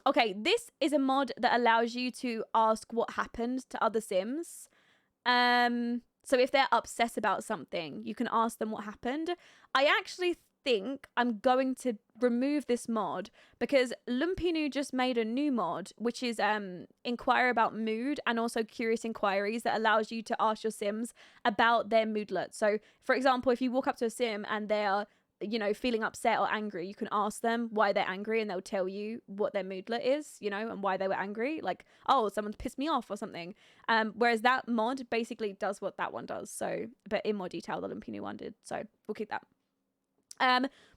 Okay, this is a mod that allows you to ask what happened to other Sims. So if they're upset about something, you can ask them what happened. I actually think I'm going to remove this mod because Lumpinu just made a new mod, which is inquire about mood and also curious inquiries that allows you to ask your Sims about their moodlet. So, for example, if you walk up to a Sim and they're, you know, feeling upset or angry, you can ask them why they're angry and they'll tell you what their moodlet is, you know, and why they were angry. Like, oh, someone's pissed me off or something. Whereas that mod basically does what that one does. So, but in more detail than Lumpinu one did. So we'll keep that.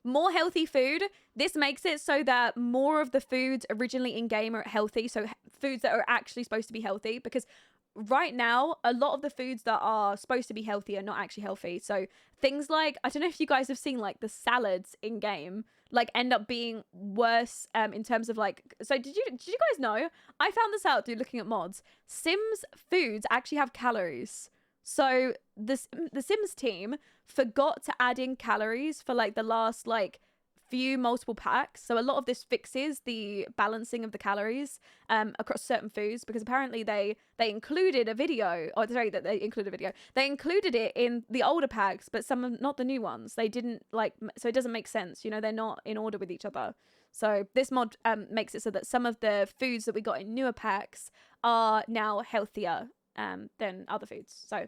More healthy food. This makes it so that more of the foods originally in game are healthy. So foods that are actually supposed to be healthy, because right now a lot of the foods that are supposed to be healthy are not actually healthy. So things like, I don't know if you guys have seen like the salads in game like end up being worse in terms of like, so did you guys know, I found this out through looking at mods, Sims foods actually have calories. So the Sims team forgot to add in calories for like the last like few multiple packs. So a lot of this fixes the balancing of the calories across certain foods, because apparently they included a video, or sorry, that they included a video. They included it in the older packs, but some of, not the new ones. They didn't like, so it doesn't make sense. You know, they're not in order with each other. So this mod makes it so that some of the foods that we got in newer packs are now healthier than other foods. So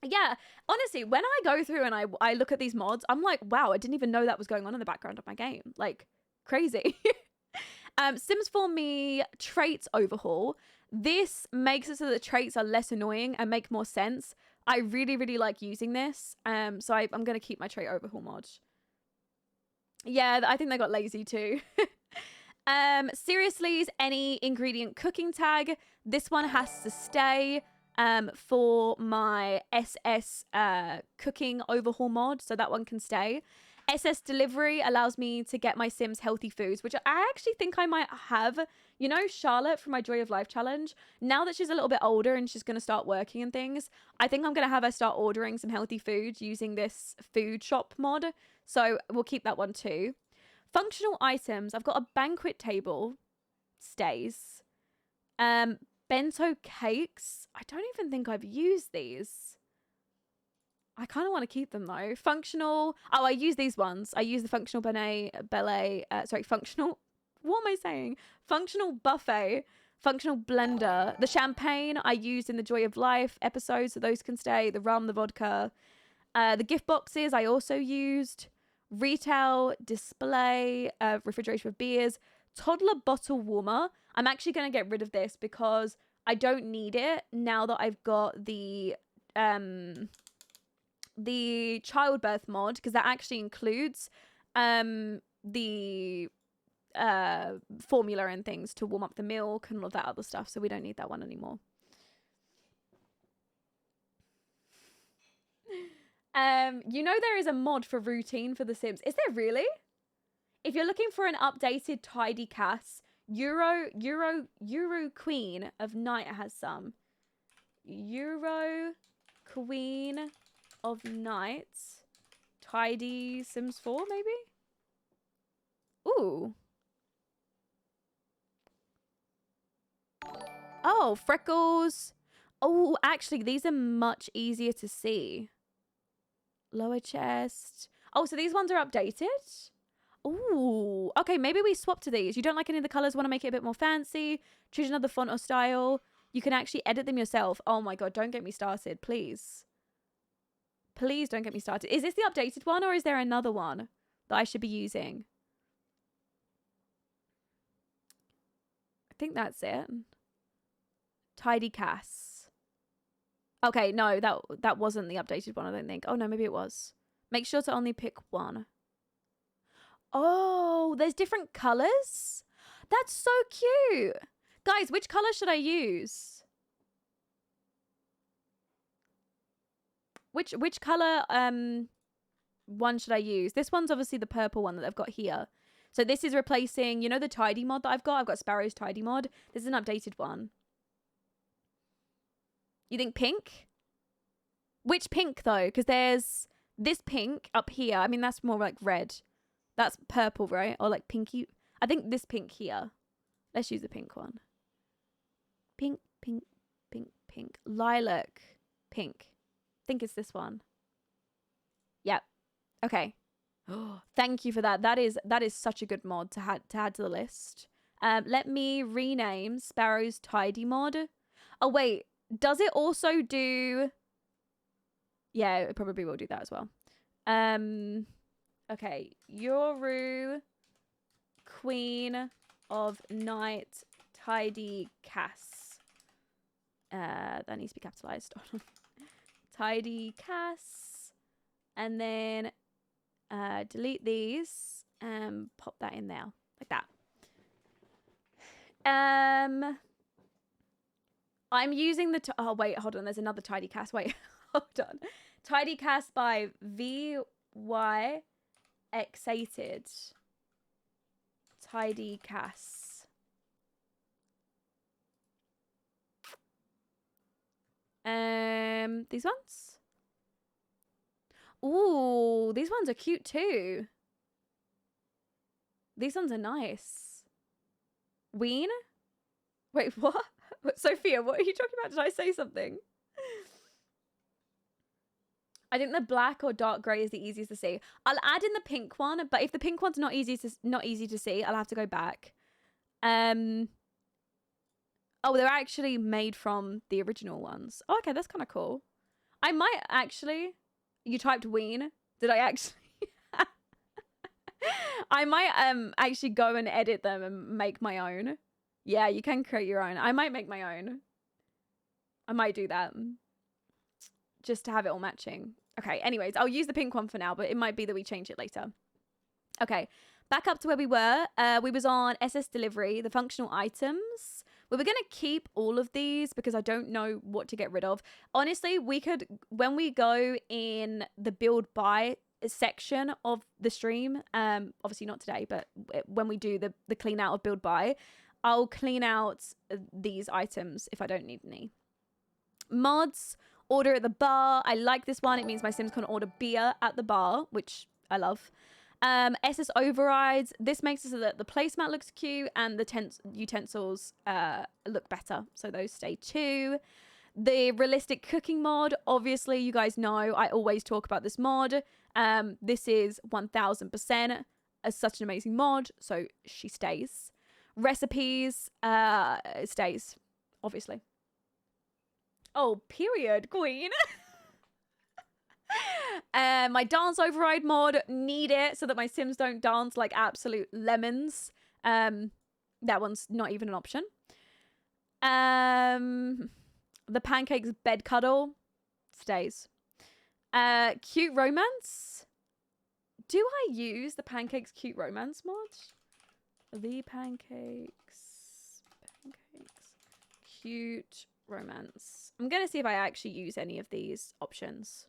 yeah, honestly, when I go through and I look at these mods, I'm like, wow, I didn't even know that was going on in the background of my game. Like, crazy. Sims 4 Me traits overhaul. This makes it so that traits are less annoying and make more sense. I really, really like using this. So I'm going to keep my trait overhaul mod. Yeah, I think they got lazy too. Seriously, any ingredient cooking tag. This one has to stay for my SS cooking overhaul mod, so that one can stay. SS delivery allows me to get my Sims healthy foods, which I actually think I might have. You know, Charlotte from my Joy of Life challenge, now that she's a little bit older and she's going to start working and things, I think I'm going to have her start ordering some healthy food using this food shop mod, so we'll keep that one too. Functional items, I've got a banquet table, stays. Bento cakes. I don't even think I've used these. I kind of want to keep them though. Functional. Oh, I use these ones. I use the functional functional. What am I saying? Functional buffet. Functional blender. The champagne I used in the Joy of Life episode, so those can stay. The rum, the vodka. The gift boxes I also used. Retail display. Refrigeration of beers. Toddler bottle warmer. I'm actually going to get rid of this because I don't need it now that I've got the childbirth mod, because that actually includes the formula and things to warm up the milk and all of that other stuff. So we don't need that one anymore. You know, there is a mod for routine for The Sims. Is there really? If you're looking for an updated tidy cast, Euro Queen of Night has some. Euro Queen of Night. Tidy Sims 4, maybe? Ooh. Oh, freckles. Oh, actually, these are much easier to see. Lower chest. Oh, so these ones are updated? Ooh, okay, maybe we swap to these. You don't like any of the colors, want to make it a bit more fancy, choose another font or style. You can actually edit them yourself. Oh my god, don't get me started, please. Please don't get me started. Is this the updated one, or is there another one that I should be using? I think that's it. Tidy Cass. Okay, no, that wasn't the updated one, I don't think. Oh no, maybe it was. Make sure to only pick one. Oh, there's different colors? That's so cute. Guys, which color should I use? Which color one should I use? This one's obviously the purple one that I've got here. So this is replacing, you know, the tidy mod that I've got? I've got Sparrow's tidy mod. This is an updated one. You think pink? Which pink though? Because there's this pink up here. I mean, that's more like red. That's purple, right? Or like pinky. I think this pink here. Let's use the pink one. Pink, pink, pink, pink. Lilac, pink. I think it's this one. Yep. Okay. Oh, thank you for that. That is such a good mod to add to the list. Let me rename Sparrow's tidy mod. Oh wait, does it also do? Yeah, it probably will do that as well. Okay, Yoru Queen of Night Tidy Cass. That needs to be capitalized. Tidy Cass. And then delete these and pop that in there. Like that. I'm using the... oh, wait, hold on. There's another Tidy Cast. Wait, hold on. Tidy Cast by VY Excited. Tidy Cast. These ones? Ooh, these ones are cute too. These ones are nice. Ween? Wait, what? Sophia, what are you talking about? Did I say something? I think the black or dark grey is the easiest to see. I'll add in the pink one, but if the pink one's not easy to see, I'll have to go back. Oh, they're actually made from the original ones. Oh, okay, that's kind of cool. I might actually... You typed ween. Did I actually? I might actually go and edit them and make my own. Yeah, you can create your own. I might make my own. I might do that. Just to have it all matching. Okay, anyways, I'll use the pink one for now, but it might be that we change it later. Okay, back up to where we were. We was on SS Delivery, the functional items. We were going to keep all of these because I don't know what to get rid of. Honestly, we could, when we go in the build buy section of the stream, obviously not today, but when we do the clean out of build buy, I'll clean out these items if I don't need any. Mods, order at the bar. I like this one. It means my Sims can order beer at the bar, which I love. SS overrides. This makes it so that the placemat looks cute and the utensils look better. So those stay too. The realistic cooking mod. Obviously, you guys know I always talk about this mod. This is 1000% such an amazing mod. So she stays. Recipes stays, obviously. Oh, period, queen. My dance override mod, need it so that my Sims don't dance like absolute lemons. That one's not even an option. The pancakes bed cuddle stays. Cute romance. Do I use the pancakes cute romance mod? The pancakes cute romance. I'm gonna see if I actually use any of these options.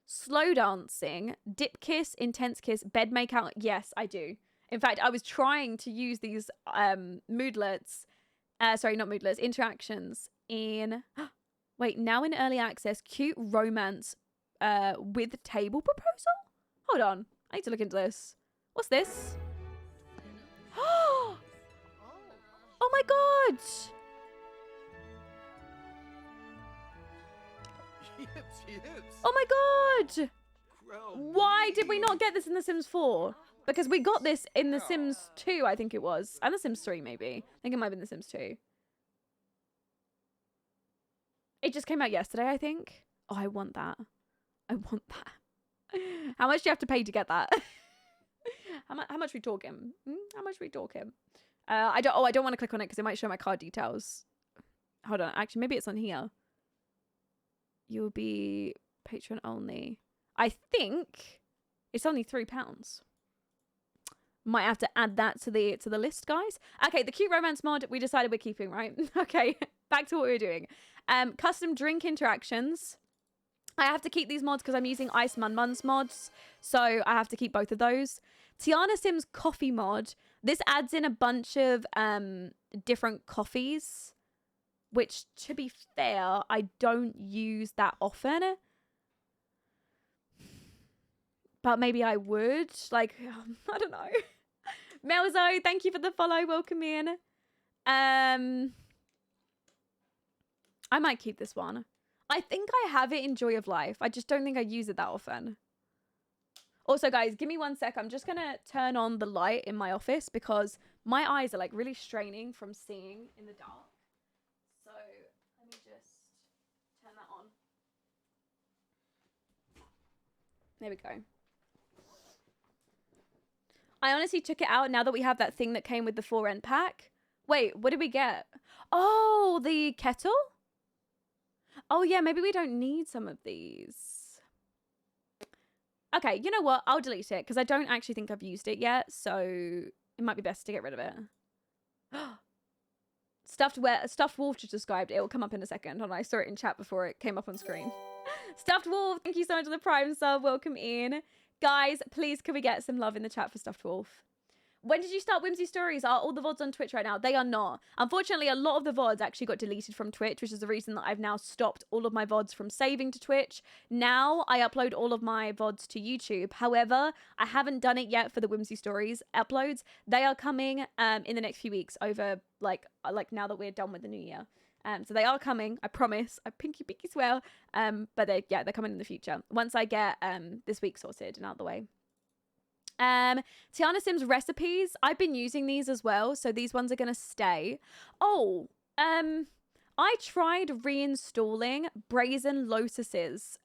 Slow dancing, dip kiss, intense kiss, bed makeout. Yes, I do. In fact, I was trying to use these moodlets, sorry, not moodlets, interactions in, wait, now in early access, cute romance with table proposal? Hold on, I need to look into this. What's this? Oh my god! Oh my god! Why did we not get this in The Sims 4? Because we got this in The Sims 2, I think it was. And The Sims 3, maybe. I think it might have been The Sims 2. It just came out yesterday, I think. Oh, I want that. I want that. How much do you have to pay to get that? How much we talking? How much we talking? I don't want to click on it because it might show my card details. Hold on. Actually, maybe it's on here. You'll be patron only. I think it's only £3. Might have to add that to the list, guys. Okay, the cute romance mod we decided we're keeping, right? Okay, back to what we were doing. Custom drink interactions. I have to keep these mods because I'm using Ice Mun Mun's mods, so I have to keep both of those. Tiana Sims coffee mod. This adds in a bunch of different coffees, which, to be fair, I don't use that often. But maybe I would. Like, I don't know. Melzo, thank you for the follow. Welcome in. I might keep this one. I think I have it in Joy of Life. I just don't think I use it that often. Also, guys, give me 1 sec. I'm just going to turn on the light in my office because my eyes are like really straining from seeing in the dark. So let me just turn that on. There we go. I honestly took it out now that we have that thing that came with the 4 pack. Wait, what did we get? Oh, the kettle? Oh, yeah, maybe we don't need some of these. Okay, you know what? I'll delete it because I don't actually think I've used it yet. So it might be best to get rid of it. Stuffed Wolf just described. It will come up in a second. Hold on, I saw it in chat before it came up on screen. Stuffed Wolf, thank you so much for the Prime sub. Welcome in. Guys, please can we get some love in the chat for Stuffed Wolf? When did you start Whimsy Stories? Are all the VODs on Twitch right now? They are not. Unfortunately, a lot of the VODs actually got deleted from Twitch, which is the reason that I've now stopped all of my VODs from saving to Twitch. Now, I upload all of my VODs to YouTube. However, I haven't done it yet for the Whimsy Stories uploads. They are coming in the next few weeks over, like now that we're done with the new year. So they are coming, I promise. I pinky swear. But they're coming in the future. Once I get this week sorted and out of the way. Tiana Sims recipes. I've been using these as well, so these ones are gonna stay. Oh, I tried reinstalling Brazen Lotus's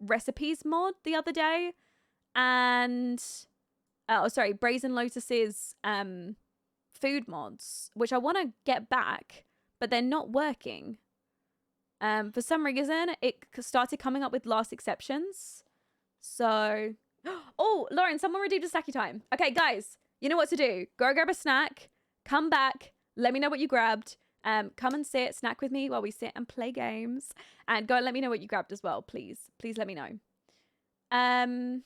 recipes mod the other day, and Brazen Lotus's food mods, which I want to get back, but they're not working. For some reason, it started coming up with last exceptions. So. Oh, Lauren, someone redeemed a snacky time. Okay, guys, you know what to do. Go grab a snack, come back, let me know what you grabbed. Come and sit, snack with me while we sit and play games. And go and let me know what you grabbed as well, please. Please let me know. I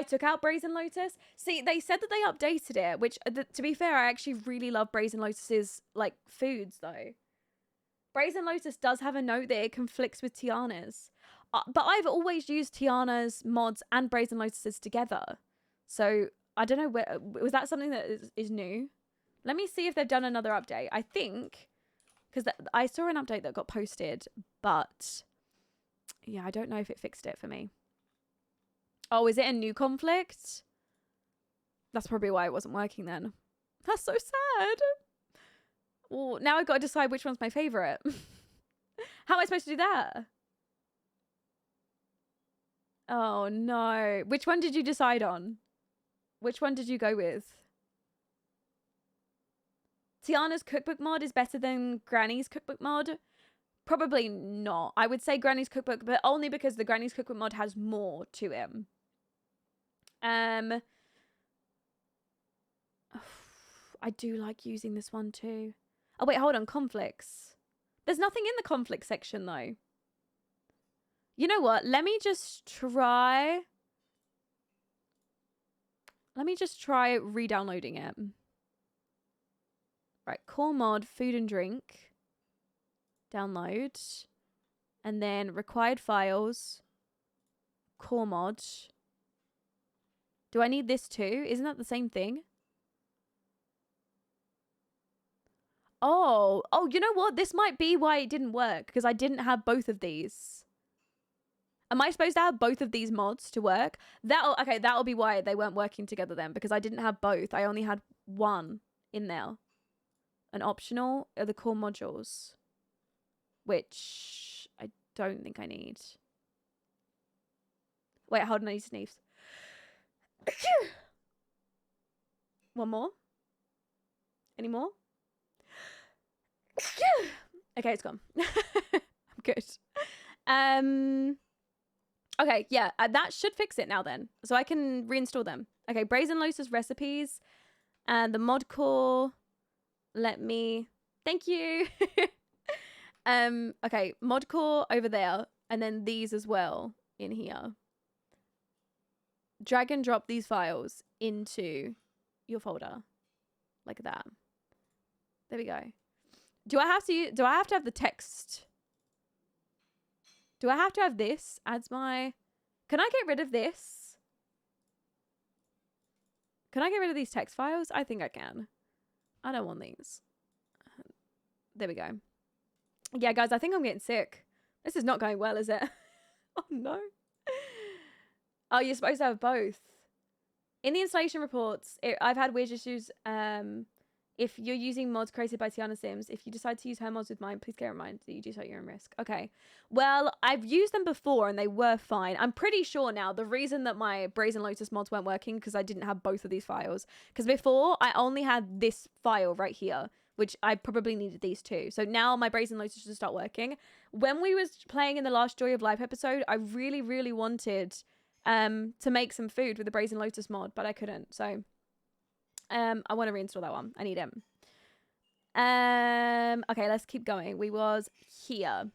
took out Brazen Lotus. See, they said that they updated it, which, to be fair, I actually really love Brazen Lotus's, like, foods, though. Brazen Lotus does have a note that it conflicts with Tiana's. But I've always used Tiana's mods and Brazen Lotus's together. So, I don't know, was that something that is new? Let me see if they've done another update. I think, because I saw an update that got posted, but yeah, I don't know if it fixed it for me. Oh, is it a new conflict? That's probably why it wasn't working then. That's so sad. Well, now I've got to decide which one's my favorite. How am I supposed to do that? Oh, no. Which one did you decide on? Which one did you go with? Tiana's cookbook mod is better than Granny's cookbook mod? Probably not. I would say Granny's cookbook, but only because the Granny's cookbook mod has more to it. I do like using this one too. Oh, wait, hold on. Conflicts. There's nothing in the conflict section, though. You know what? Let me just try re-downloading it. Right, core mod, food and drink. Download. And then required files. Core mod. Do I need this too? Isn't that the same thing? Oh, you know what? This might be why it didn't work, because I didn't have both of these. Am I supposed to have both of these mods to work? That'll be why they weren't working together then, because I didn't have both. I only had one in there. An optional are the core modules, which I don't think I need. Wait, hold on, I need to sneeze. One more? Any more? Okay, it's gone. I'm good. Okay, yeah, that should fix it now then. So I can reinstall them. Okay, Brazen Lotus recipes and the mod core. Let me, thank you. Okay, mod core over there, and then these as well in here. Drag and drop these files into your folder like that. There we go. Do I have to have the text? Do I have to have this as my... Can I get rid of this? Can I get rid of these text files? I think I can. I don't want these. There we go. Yeah, guys, I think I'm getting sick. This is not going well, is it? Oh, no. Oh, you're supposed to have both. In the installation reports, I've had weird issues. If you're using mods created by Tiana Sims, if you decide to use her mods with mine, please bear in mind that you do so at your own risk. Okay. Well, I've used them before and they were fine. I'm pretty sure now the reason that my Brazen Lotus mods weren't working because I didn't have both of these files. Because before, I only had this file right here, which I probably needed these two. So now my Brazen Lotus should start working. When we was playing in the last Joy of Life episode, I really, really wanted to make some food with the Brazen Lotus mod, but I couldn't. So I want to reinstall that one. I need it. Okay, let's keep going. We was here.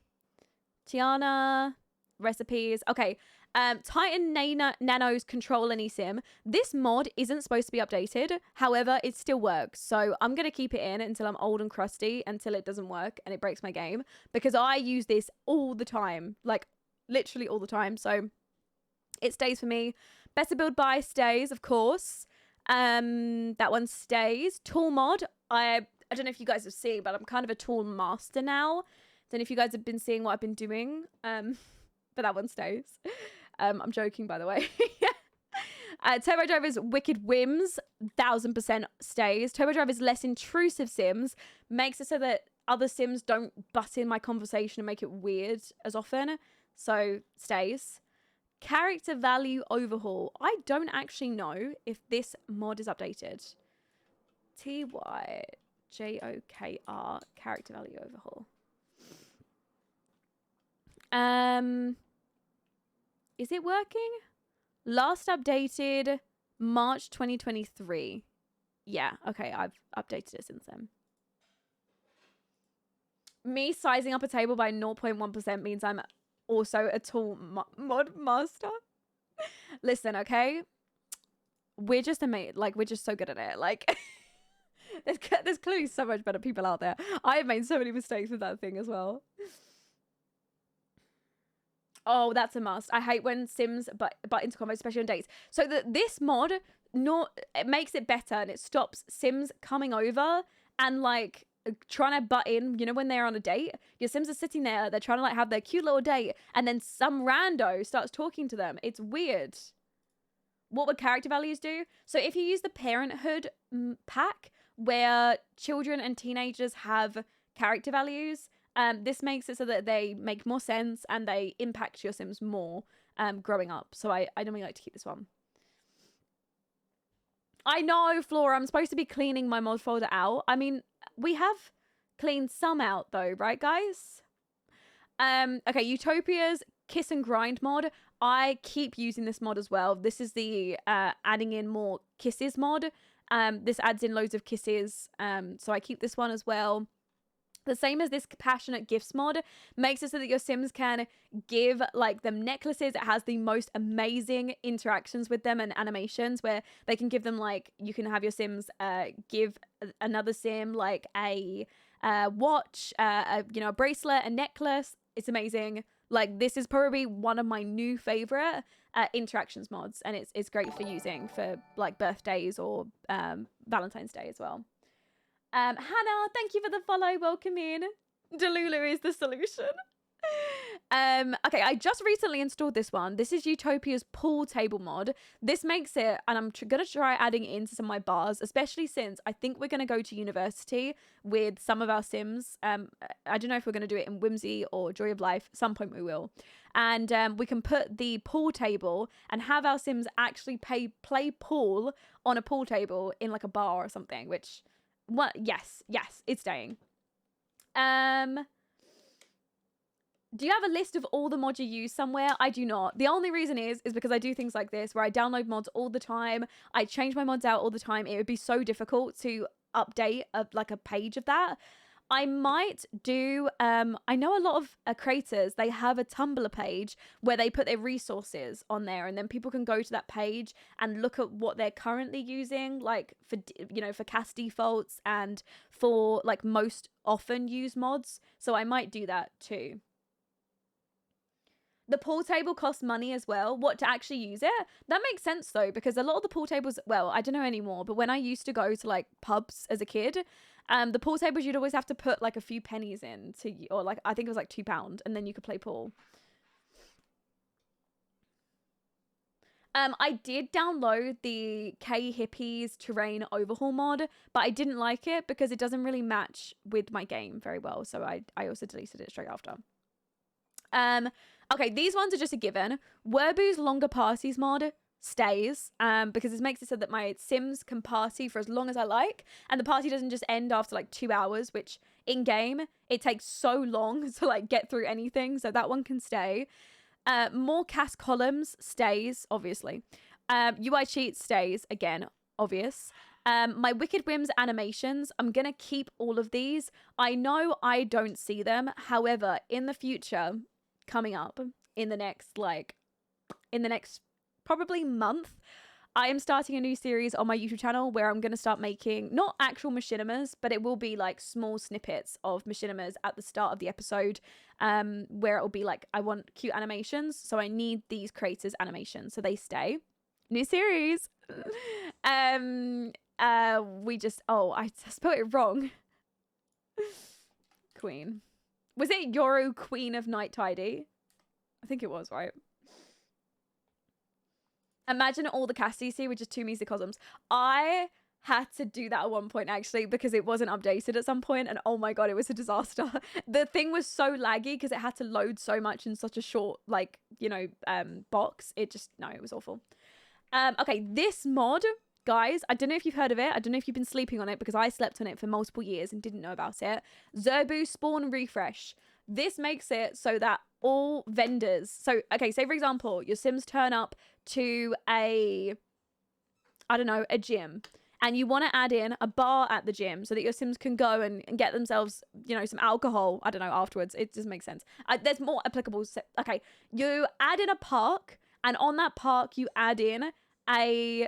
Tiana, recipes. Okay. Titan Nano's control any sim. This mod isn't supposed to be updated. However, it still works. So I'm going to keep it in until I'm old and crusty, until it doesn't work and it breaks my game. Because I use this all the time. Like, literally all the time. So it stays for me. Better build by stays, of course. That one stays. Tool mod. I don't know if you guys have seen, but I'm kind of a tool master now. Don't know if you guys have been seeing what I've been doing. But that one stays. I'm joking, by the way. Turbo Driver's Wicked Whims, 1000% stays. Turbo Driver's less intrusive sims makes it so that other sims don't butt in my conversation and make it weird as often. So, stays. Character value overhaul. I don't actually know if this mod is updated. TYJOKR, character value overhaul. Is it working? Last updated March 2023. Yeah, okay, I've updated it since then. Me sizing up a table by 0.1% means I'm also a tool mod master. Listen, okay? We're just amazing. Like, we're just so good at it. Like, there's clearly so much better people out there. I have made so many mistakes with that thing as well. Oh, that's a must. I hate when sims butt into combos, especially on dates. So this mod, it makes it better and it stops sims coming over and like trying to butt in. You know, when they're on a date, your sims are sitting there, they're trying to like have their cute little date, and then some rando starts talking to them. It's weird. What would character values do? So if you use the Parenthood pack, where children and teenagers have character values, this makes it so that they make more sense and they impact your sims more growing up. So I normally like to keep this one. I know, Flora, I'm supposed to be cleaning my mod folder out. I mean, we have cleaned some out though, right, guys? Okay, Utopia's Kiss and Grind mod. I keep using this mod as well. This is the adding in more kisses mod. This adds in loads of kisses. So I keep this one as well. The same as this Passionate Gifts mod makes it so that your sims can give like them necklaces. It has the most amazing interactions with them and animations where they can give them like, you can have your sims give another sim like a watch, you know, a bracelet, a necklace. It's amazing. Like, this is probably one of my new favorite interactions mods, and it's great for using for like birthdays or Valentine's Day as well. Hannah, thank you for the follow. Welcome in. Delulu is the solution. Okay, I just recently installed this one. This is Utopia's pool table mod. This makes it, and I'm gonna try adding it into some of my bars, especially since I think we're gonna go to university with some of our sims. I don't know if we're gonna do it in Whimsy or Joy of Life. At some point we will. And we can put the pool table and have our sims actually play pool on a pool table in like a bar or something, which... What? Yes, it's staying. Do you have a list of all the mods you use somewhere? I do not. The only reason is because I do things like this where I download mods all the time. I change my mods out all the time. It would be so difficult to update like a page of that. I might do, I know a lot of creators, they have a Tumblr page where they put their resources on there, and then people can go to that page and look at what they're currently using, like for, you know, for cast defaults and for like most often used mods. So I might do that too. The pool table costs money as well. What, to actually use it? That makes sense though, because a lot of the pool tables, well, I don't know anymore, but when I used to go to like pubs as a kid, the pool tables, you'd always have to put like a few pennies in to, or like, I think it was like £2, and then you could play pool. I did download the K Hippies terrain overhaul mod, but I didn't like it because it doesn't really match with my game very well. So I also deleted it straight after. Okay, these ones are just a given. Werbu's Longer Parties mod stays because this makes it so that my sims can party for as long as I like, and the party doesn't just end after like 2 hours, which in game it takes so long to like get through anything, so that one can stay. More cast columns stays, obviously. UI cheat stays, again, obvious. My Wicked Whims animations, I'm going to keep all of these. I know I don't see them. However, in the future, coming up in the next, probably month, I am starting a new series on my YouTube channel where I'm going to start making not actual machinimas, but it will be like small snippets of machinimas at the start of the episode, where it will be like, I want cute animations, so I need these creators' animations so they stay. New series. We just, oh, I spelled it wrong. Queen. Was it Yoru, Queen of Night Tidy? I think it was, right? Imagine all the cast you see with just 2 musicosms. I had to do that at one point, actually, because it wasn't updated at some point, and oh my god, it was a disaster. The thing was so laggy because it had to load so much in such a short, like, you know, box. It just, no, it was awful. Okay, this mod, guys, I don't know if you've heard of it. I don't know if you've been sleeping on it, because I slept on it for multiple years and didn't know about it. Zerbu Spawn Refresh. This makes it so that all vendors, so, okay, say for example, your Sims turn up to a gym, and you want to add in a bar at the gym so that your Sims can go and get themselves, you know, some alcohol, I don't know, afterwards. It doesn't make sense. There's more applicable. Okay, you add in a park, and on that park you add in a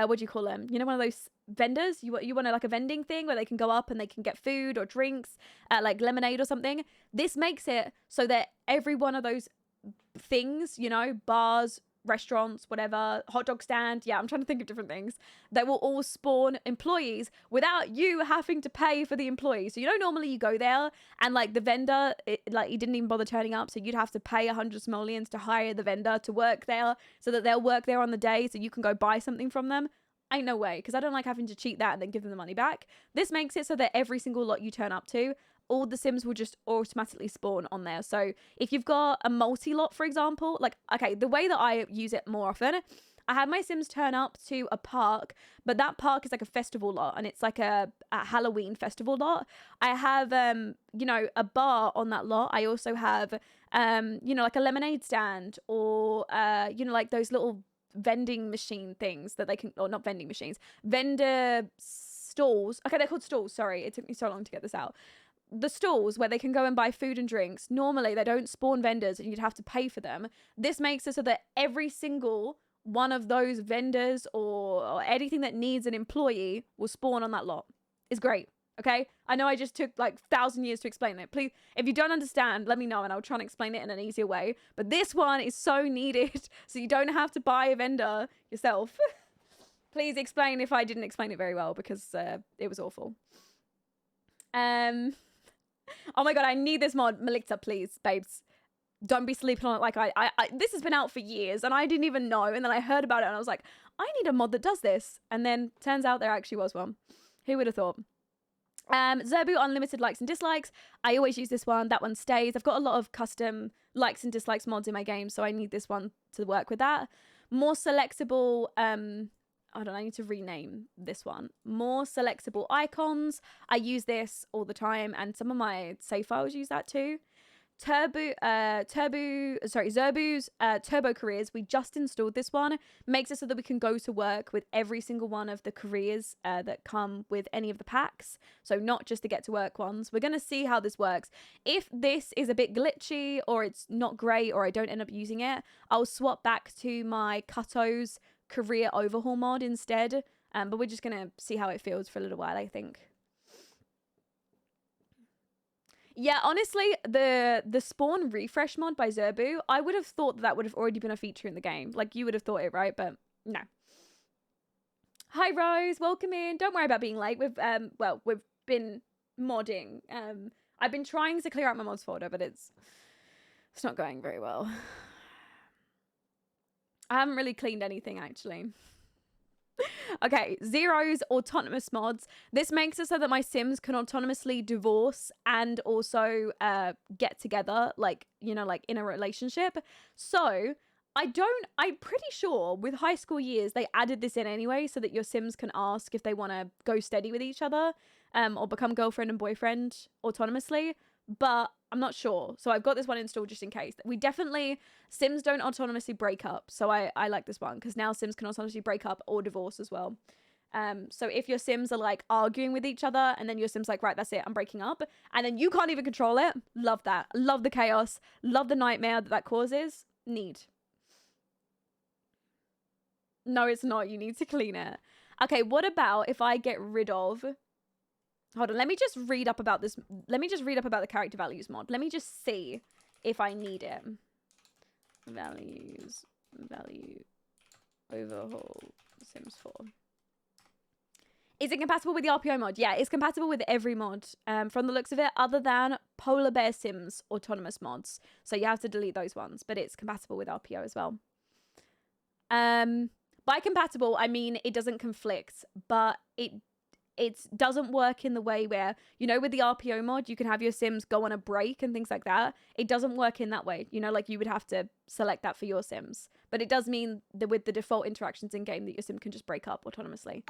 what do you call them, you know, one of those vendors. You want like a vending thing where they can go up and they can get food or drinks, like lemonade or something. This makes it so that every one of those things, you know, bars, restaurants, whatever, hot dog stand, yeah, I'm trying to think of different things, they will all spawn employees without you having to pay for the employees. So, you know, normally you go there and like the vendor, like he didn't even bother turning up, so you'd have to pay 100 simoleons to hire the vendor to work there so that they'll work there on the day so you can go buy something from them. Ain't no way, because I don't like having to cheat that and then give them the money back. This makes it so that every single lot you turn up to, all the Sims will just automatically spawn on there. So if you've got a multi-lot, for example, like, okay, the way that I use it more often, I have my Sims turn up to a park, but that park is like a festival lot, and it's like a Halloween festival lot. I have, you know, a bar on that lot. I also have, you know, like a lemonade stand, or, you know, like those little vending machine things that they can, or not vending machines, vendor stalls. Okay, they're called stalls. Sorry, it took me so long to get this out. The stalls where they can go and buy food and drinks. Normally they don't spawn vendors and you'd have to pay for them. This makes it so that every single one of those vendors or anything that needs an employee will spawn on that lot. It's great. Okay, I know I just took like 1,000 years to explain it. Please, if you don't understand, let me know and I'll try and explain it in an easier way. But this one is so needed, so you don't have to buy a vendor yourself. Please explain if I didn't explain it very well, because it was awful. Oh my god, I need this mod. Malikta, please, babes. Don't be sleeping on it like I this has been out for years and I didn't even know. And then I heard about it and I was like, I need a mod that does this. And then turns out there actually was one. Who would have thought? Zerbu Unlimited Likes and Dislikes. I always use this one. That one stays. I've got a lot of custom likes and dislikes mods in my game, so I need this one to work with that. More selectable, I don't know, I need to rename this one. More selectable icons. I use this all the time, and some of my save files use that too. Zerbu's Turbo Careers. We just installed this one. Makes it so that we can go to work with every single one of the careers that come with any of the packs. So not just the get to work ones. We're going to see how this works. If this is a bit glitchy or it's not great or I don't end up using it, I'll swap back to my Cutto's career overhaul mod instead. But we're just going to see how it feels for a little while, I think. Yeah, honestly, the spawn refresh mod by Zerbu, I would have thought that would have already been a feature in the game. Like, you would have thought it, right? But no. Hi, Rose. Welcome in. Don't worry about being late. We've been modding. I've been trying to clear out my mods folder, but it's not going very well. I haven't really cleaned anything, actually. Okay, Zero's autonomous mods. This makes it so that my Sims can autonomously divorce and also get together, like, you know, like in a relationship. So I'm pretty sure with high school years, they added this in anyway so that your Sims can ask if they want to go steady with each other or become girlfriend and boyfriend autonomously. But I'm not sure. So I've got this one installed just in case. We definitely, Sims don't autonomously break up. So I like this one because now Sims can autonomously break up or divorce as well. So if your Sims are like arguing with each other and then your Sims like, right, that's it, I'm breaking up. And then you can't even control it. Love that. Love the chaos. Love the nightmare that causes. Need. No, it's not. You need to clean it. Okay, what about if I get rid of... Hold on, let me just read up about this. Let me just read up about the character values mod. Let me just see if I need it. Value, overhaul, Sims 4. Is it compatible with the RPO mod? Yeah, it's compatible with every mod from the looks of it, other than Polar Bear Sims autonomous mods. So you have to delete those ones, but it's compatible with RPO as well. By compatible, I mean it doesn't conflict, but it doesn't work in the way where, you know, with the RPO mod, you can have your Sims go on a break and things like that. It doesn't work in that way. You know, like you would have to select that for your Sims. But it does mean that with the default interactions in game that your Sim can just break up autonomously.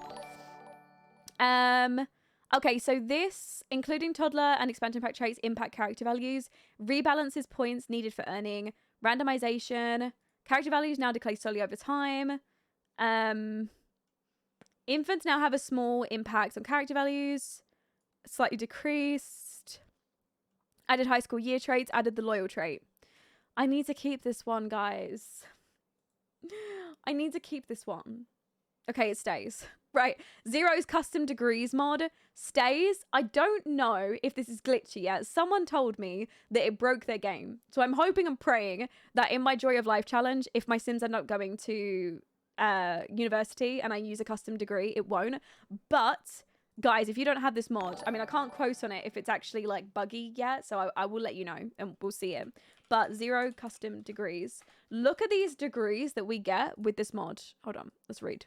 Okay, so this, including toddler and expansion pack traits, impact character values, rebalances points needed for earning, randomization, character values now decay slowly over time. Infants now have a small impact on character values, slightly decreased. Added high school year traits, added the loyal trait. I need to keep this one, guys. I need to keep this one. Okay, it stays. Right, Zero's custom degrees mod stays. I don't know if this is glitchy yet. Someone told me that it broke their game. So I'm hoping and praying that in my Joy of Life challenge, if my Sims end up going to university and I use a custom degree, it won't. But guys, if you don't have this mod, I mean, I can't quote on it if it's actually like buggy yet, so I will let you know and we'll see it. But Zero custom degrees, look at these degrees that we get with this mod. Hold on, let's read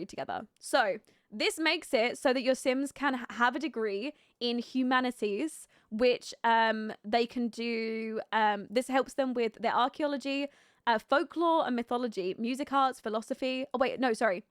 together. So this makes it so that your Sims can have a degree in humanities, which they can do. This helps them with their archaeology, folklore and mythology, music arts, philosophy. Oh, wait, no, sorry.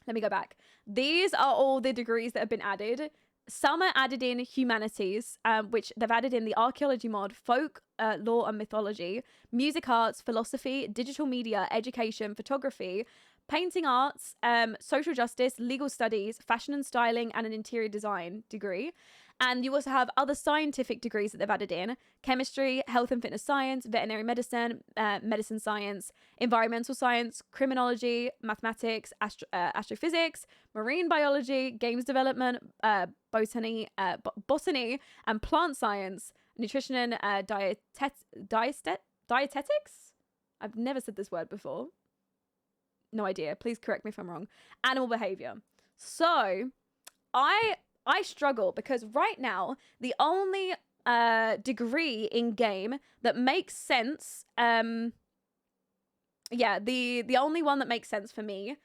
Let me go back. These are all the degrees that have been added. Some are added in humanities, which they've added in the archaeology mod, folk, lore and mythology, music arts, philosophy, digital media, education, photography, painting arts, social justice, legal studies, fashion and styling, and an interior design degree. And you also have other scientific degrees that they've added in: chemistry, health and fitness science, veterinary medicine, medicine science, environmental science, criminology, mathematics, astrophysics, marine biology, games development, botany and plant science, nutrition and dietetics. I've never said this word before. No idea. Please correct me if I'm wrong. Animal behavior. So I struggle because right now the only degree in game that makes sense, the only one that makes sense for me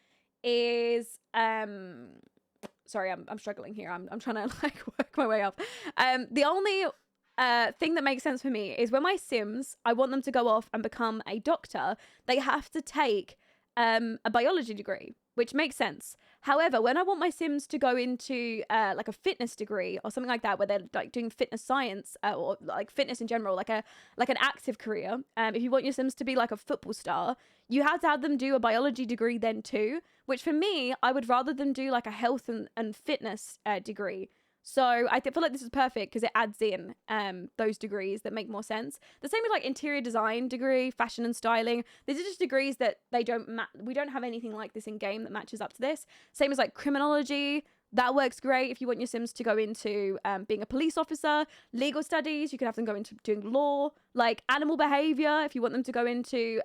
is sorry, I'm struggling here. I'm trying to like work my way up. The only thing that makes sense for me is when my Sims, I want them to go off and become a doctor, they have to take a biology degree, which makes sense. However, when I want my Sims to go into like a fitness degree or something like that, where they're like doing fitness science or like fitness in general, like an active career, if you want your Sims to be like a football star, you have to have them do a biology degree then too, which for me, I would rather them do like a health and fitness degree. So I feel like this is perfect because it adds in those degrees that make more sense. The same with like interior design degree, fashion and styling. These are just degrees that we don't have anything like this in game that matches up to this. Same as like criminology. That works great if you want your Sims to go into being a police officer. Legal studies, you can have them go into doing law. Like animal behavior, if you want them to go into,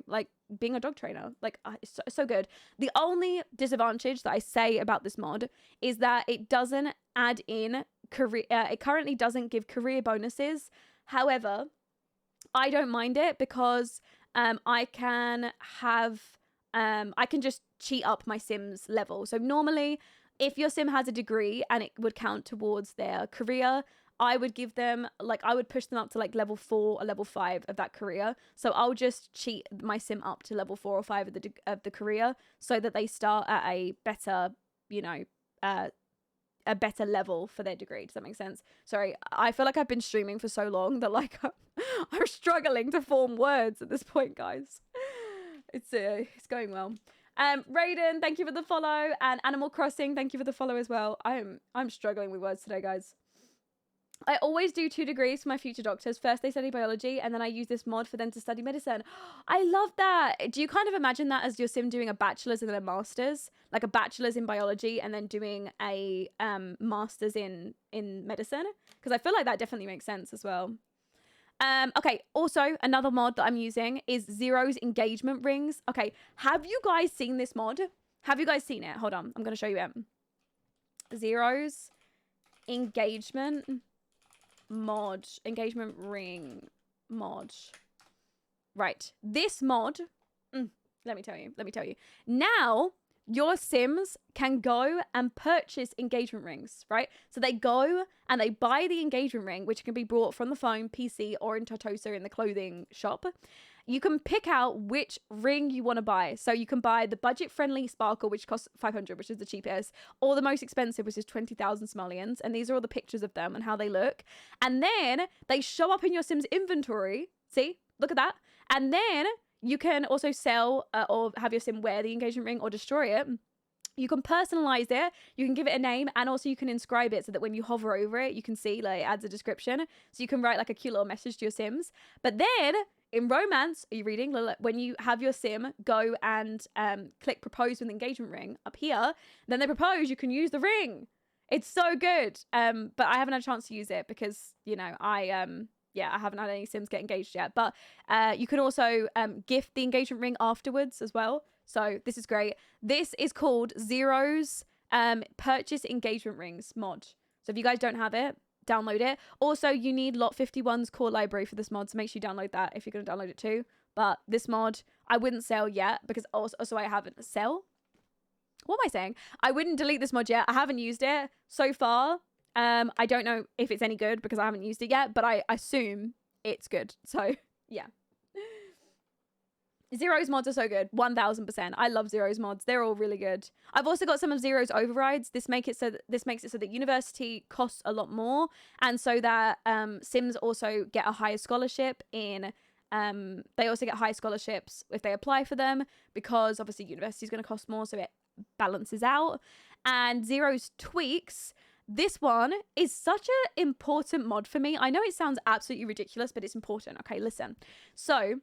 like being a dog trainer. Like it's so good. The only disadvantage that I say about this mod is that it doesn't add in career. It currently doesn't give career bonuses. However, I don't mind it because I can just cheat up my Sims level. So normally, if your Sim has a degree and it would count towards their career, I would give them, I would push them up to like level 4 or level 5 of that career. So I'll just cheat my Sim up to level 4 or 5 of the career so that they start at a better, a better level for their degree. Does that make sense? Sorry, I feel like I've been streaming for so long that like I'm struggling to form words at this point, guys. It's going well. Raiden, thank you for the follow, and Animal Crossing, thank you for the follow as well. I'm struggling with words today, guys. I always do 2 degrees for my future doctors. First they study biology, and then I use this mod for them to study medicine. I love that. Do you kind of imagine that as your sim doing a bachelor's and then a master's? Like a bachelor's in biology and then doing a master's in medicine? Because I feel like that definitely makes sense as well. Okay, also another mod that I'm using is Zero's engagement rings. Okay, have you guys seen this mod? Have you guys seen it? Hold on, I'm going to show you it. Zero's engagement mod, engagement ring mod. Right, this mod, let me tell you. Now, your Sims can go and purchase engagement rings, right? So they go and they buy the engagement ring, which can be bought from the phone, PC, or in Totosa in the clothing shop. You can pick out which ring you want to buy. So you can buy the budget-friendly sparkle, which costs 500, which is the cheapest, or the most expensive, which is 20,000 simoleons. And these are all the pictures of them and how they look. And then they show up in your Sim's inventory. See? Look at that. And then you can also sell or have your sim wear the engagement ring or destroy it. You can personalize it. You can give it a name, and also you can inscribe it so that when you hover over it, you can see like it adds a description. So you can write like a cute little message to your Sims. But then in romance, are you reading? When you have your sim go and click propose with an engagement ring up here, then they propose, you can use the ring. It's so good. But I haven't had a chance to use it because, you know, I haven't had any Sims get engaged yet. But you can also gift the engagement ring afterwards as well. So this is great. This is called Zero's Purchase Engagement Rings mod. So if you guys don't have it, download it. Also, you need Lot 51's core library for this mod, so make sure you download that if you're going to download it too. But this mod, I wouldn't sell yet because also I haven't sell. What am I saying? I wouldn't delete this mod yet. I haven't used it so far. I don't know if it's any good because I haven't used it yet, but I assume it's good. So yeah. Zero's mods are so good. 1000%. I love Zero's mods. They're all really good. I've also got some of Zero's overrides. This makes it so that university costs a lot more, and so that Sims also get a higher scholarship in they also get high scholarships if they apply for them, because obviously university is going to cost more, so it balances out. And Zero's tweaks, this one is such an important mod for me. I know it sounds absolutely ridiculous, but it's important. Okay, listen. So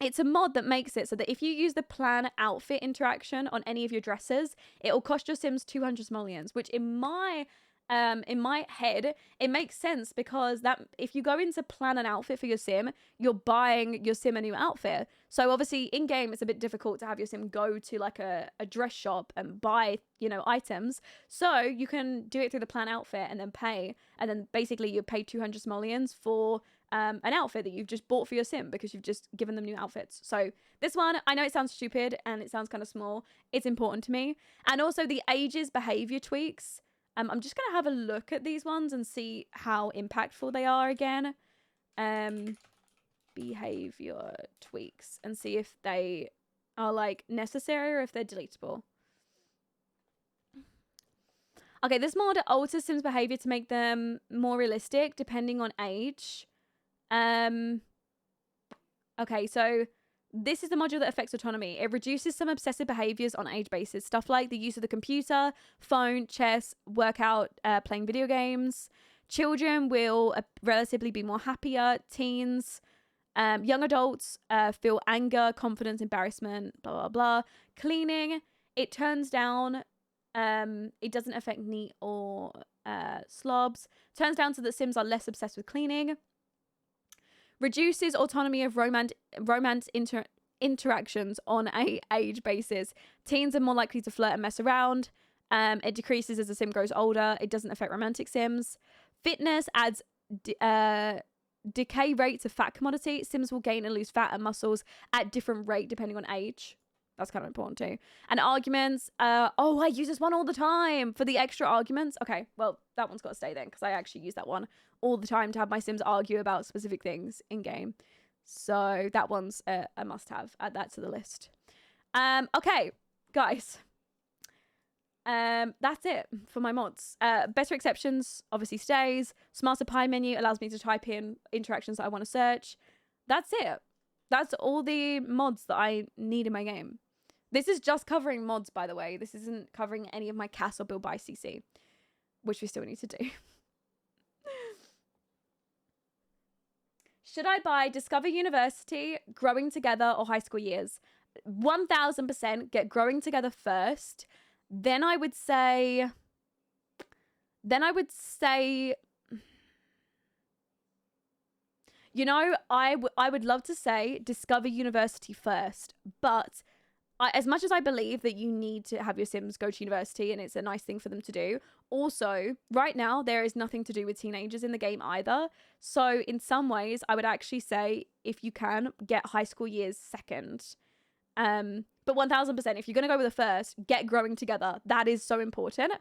it's a mod that makes it so that if you use the plan outfit interaction on any of your dresses, it will cost your Sims 200 simoleons, which in my head, it makes sense, because that if you go into plan an outfit for your Sim, you're buying your Sim a new outfit. So obviously in game, it's a bit difficult to have your Sim go to like a dress shop and buy, you know, items. So you can do it through the plan outfit and then pay. And then basically you pay 200 simoleons for an outfit that you've just bought for your Sim because you've just given them new outfits. So this one, I know it sounds stupid and it sounds kind of small. It's important to me. And also the ages behavior tweaks. I'm just going to have a look at these ones and see how impactful they are again. Behavior tweaks, and see if they are like necessary or if they're deletable. Okay, this mod alters Sims behavior to make them more realistic depending on age. Okay, so this is the module that affects autonomy. It reduces some obsessive behaviors on age basis. Stuff like the use of the computer, phone, chess, workout, playing video games. Children will relatively be more happier. Teens, young adults feel anger, confidence, embarrassment, blah, blah, blah. Cleaning, it turns down. It doesn't affect neat or slobs. Turns down so that Sims are less obsessed with cleaning. Reduces autonomy of romance interactions on a age basis. Teens are more likely to flirt and mess around. It decreases as the Sim grows older. It doesn't affect romantic Sims. Fitness adds decay rates of fat commodity. Sims will gain and lose fat and muscles at different rate depending on age. That's kind of important too. And arguments. Oh, I use this one all the time for the extra arguments. Okay, well, that one's got to stay then because I actually use that one all the time to have my Sims argue about specific things in game. So that one's a must-have. Add that to the list. Okay, guys. That's it for my mods. Better exceptions obviously stays. Smarter pie menu allows me to type in interactions that I want to search. That's it. That's all the mods that I need in my game. This is just covering mods, by the way. This isn't covering any of my CAS or build by CC, which we still need to do. Should I buy Discover University, Growing Together, or High School Years? 1000% get Growing Together first. Then I would say, you know, I would love to say Discover University first, but as much as I believe that you need to have your Sims go to university and it's a nice thing for them to do, also, right now, there is nothing to do with teenagers in the game either. So in some ways, I would actually say, if you can, get High School Years second. But 1000%, if you're going to go with the first, get Growing Together. That is so important.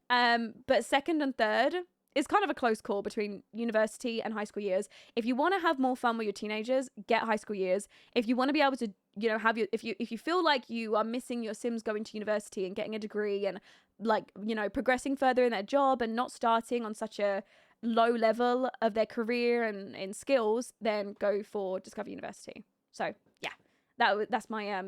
But second and third is kind of a close call between university and High School Years. If you want to have more fun with your teenagers, get High School Years. If you want to be able to, you know, have your, if you feel like you are missing your Sims going to university and getting a degree and, like, you know, progressing further in their job and not starting on such a low level of their career and in skills, then go for Discover University. So yeah, that's my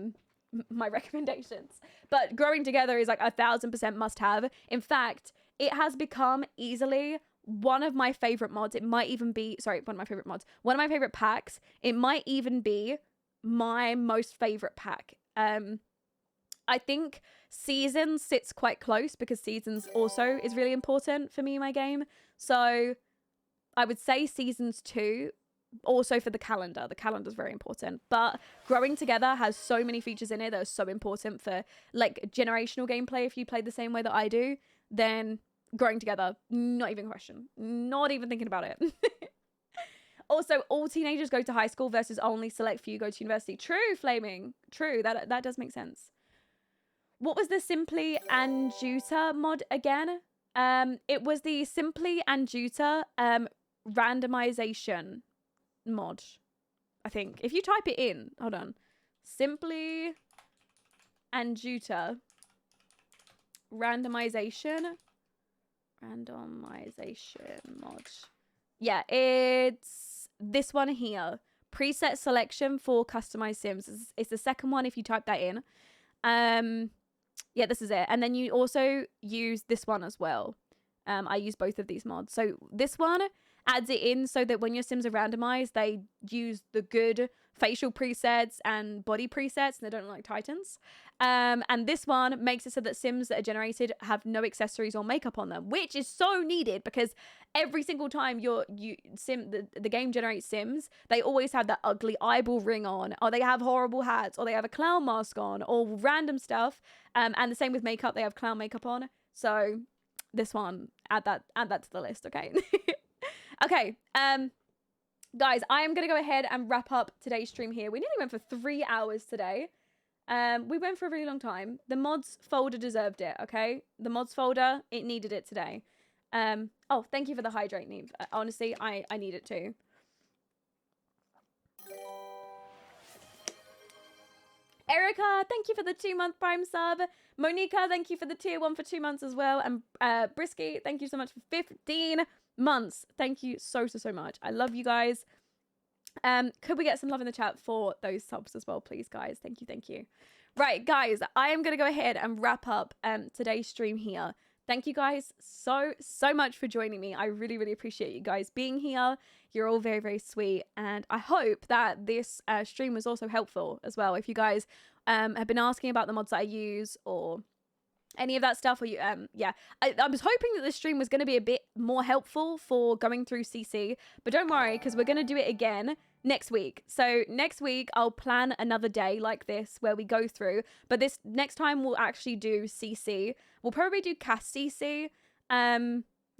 my recommendations. But Growing Together is like 1000% must have. In fact, it has become easily one of my favorite mods. It might even be, sorry, one of my favorite mods, one of my favorite packs. It might even be my most favorite pack. I think Seasons sits quite close because Seasons also is really important for me in my game. So I would say Seasons 2, also for the calendar. The calendar is very important. But Growing Together has so many features in it that are so important for, like, generational gameplay. If you play the same way that I do, then Growing Together, not even a question. Not even thinking about it. Also, all teenagers go to high school versus only select few go to university. True, Flaming. True, that does make sense. What was the Simply Anjuta mod again? It was the Simply Anjuta randomization mod, I think. If you type it in, hold on. Simply Anjuta randomization mod. Yeah, it's this one here. Preset selection for customized Sims. It's the second one if you type that in. Yeah, this is it. And then you also use this one as well. I use both of these mods. So this one adds it in so that when your Sims are randomized, they use the good facial presets and body presets and they don't look like Titans. And this one makes it so that Sims that are generated have no accessories or makeup on them, which is so needed because every single time the game generates Sims, they always have that ugly eyeball ring on, or they have horrible hats, or they have a clown mask on, or random stuff. And the same with makeup, they have clown makeup on. So this one, add that to the list, okay? Okay, guys, I am going to go ahead and wrap up today's stream here. We nearly went for 3 hours today. We went for a really long time. The mods folder deserved it, okay? The mods folder, it needed it today. Oh, thank you for the hydrate, Neve. Honestly, I need it too. Erica, thank you for the 2-month Prime sub. Monica, thank you for the tier 1 for 2 months as well. And Brisky, thank you so much for 15 months. Thank you so much. I love you guys. Could we get some love in the chat for those subs as well, please, guys? Thank you. Right, guys, I am going to go ahead and wrap up today's stream here. Thank you guys so much for joining me. I really appreciate you guys being here. You're all very sweet. And I hope that this stream was also helpful as well. If you guys have been asking about the mods that I use or any of that stuff, or you yeah, I was hoping that this stream was going to be a bit more helpful for going through CC, but don't worry, because we're going to do it again next week. So next week I'll plan another day like this where we go through, but this next time we'll actually do CC. We'll probably do cast CC.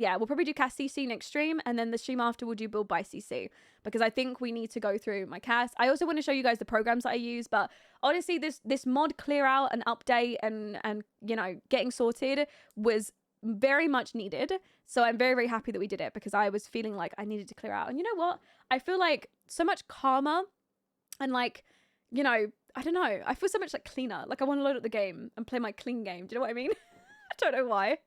Yeah, we'll probably do cast CC next stream, and then the stream after we'll do build by CC, because I think we need to go through my cast. I also want to show you guys the programs that I use, but honestly, this mod clear out and update and you know, getting sorted was very much needed. So I'm very happy that we did it, because I was feeling like I needed to clear out. And you know what? I feel like so much calmer and, like, you know, I don't know. I feel so much like cleaner. Like I want to load up the game and play my clean game. Do you know what I mean? don't know why.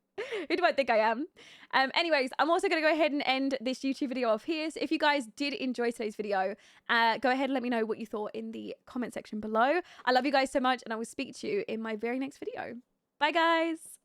Who do I think I am? Anyways, I'm also going to go ahead and end this YouTube video off here. So if you guys did enjoy today's video, go ahead and let me know what you thought in the comment section below. I love you guys so much, and I will speak to you in my very next video. Bye, guys.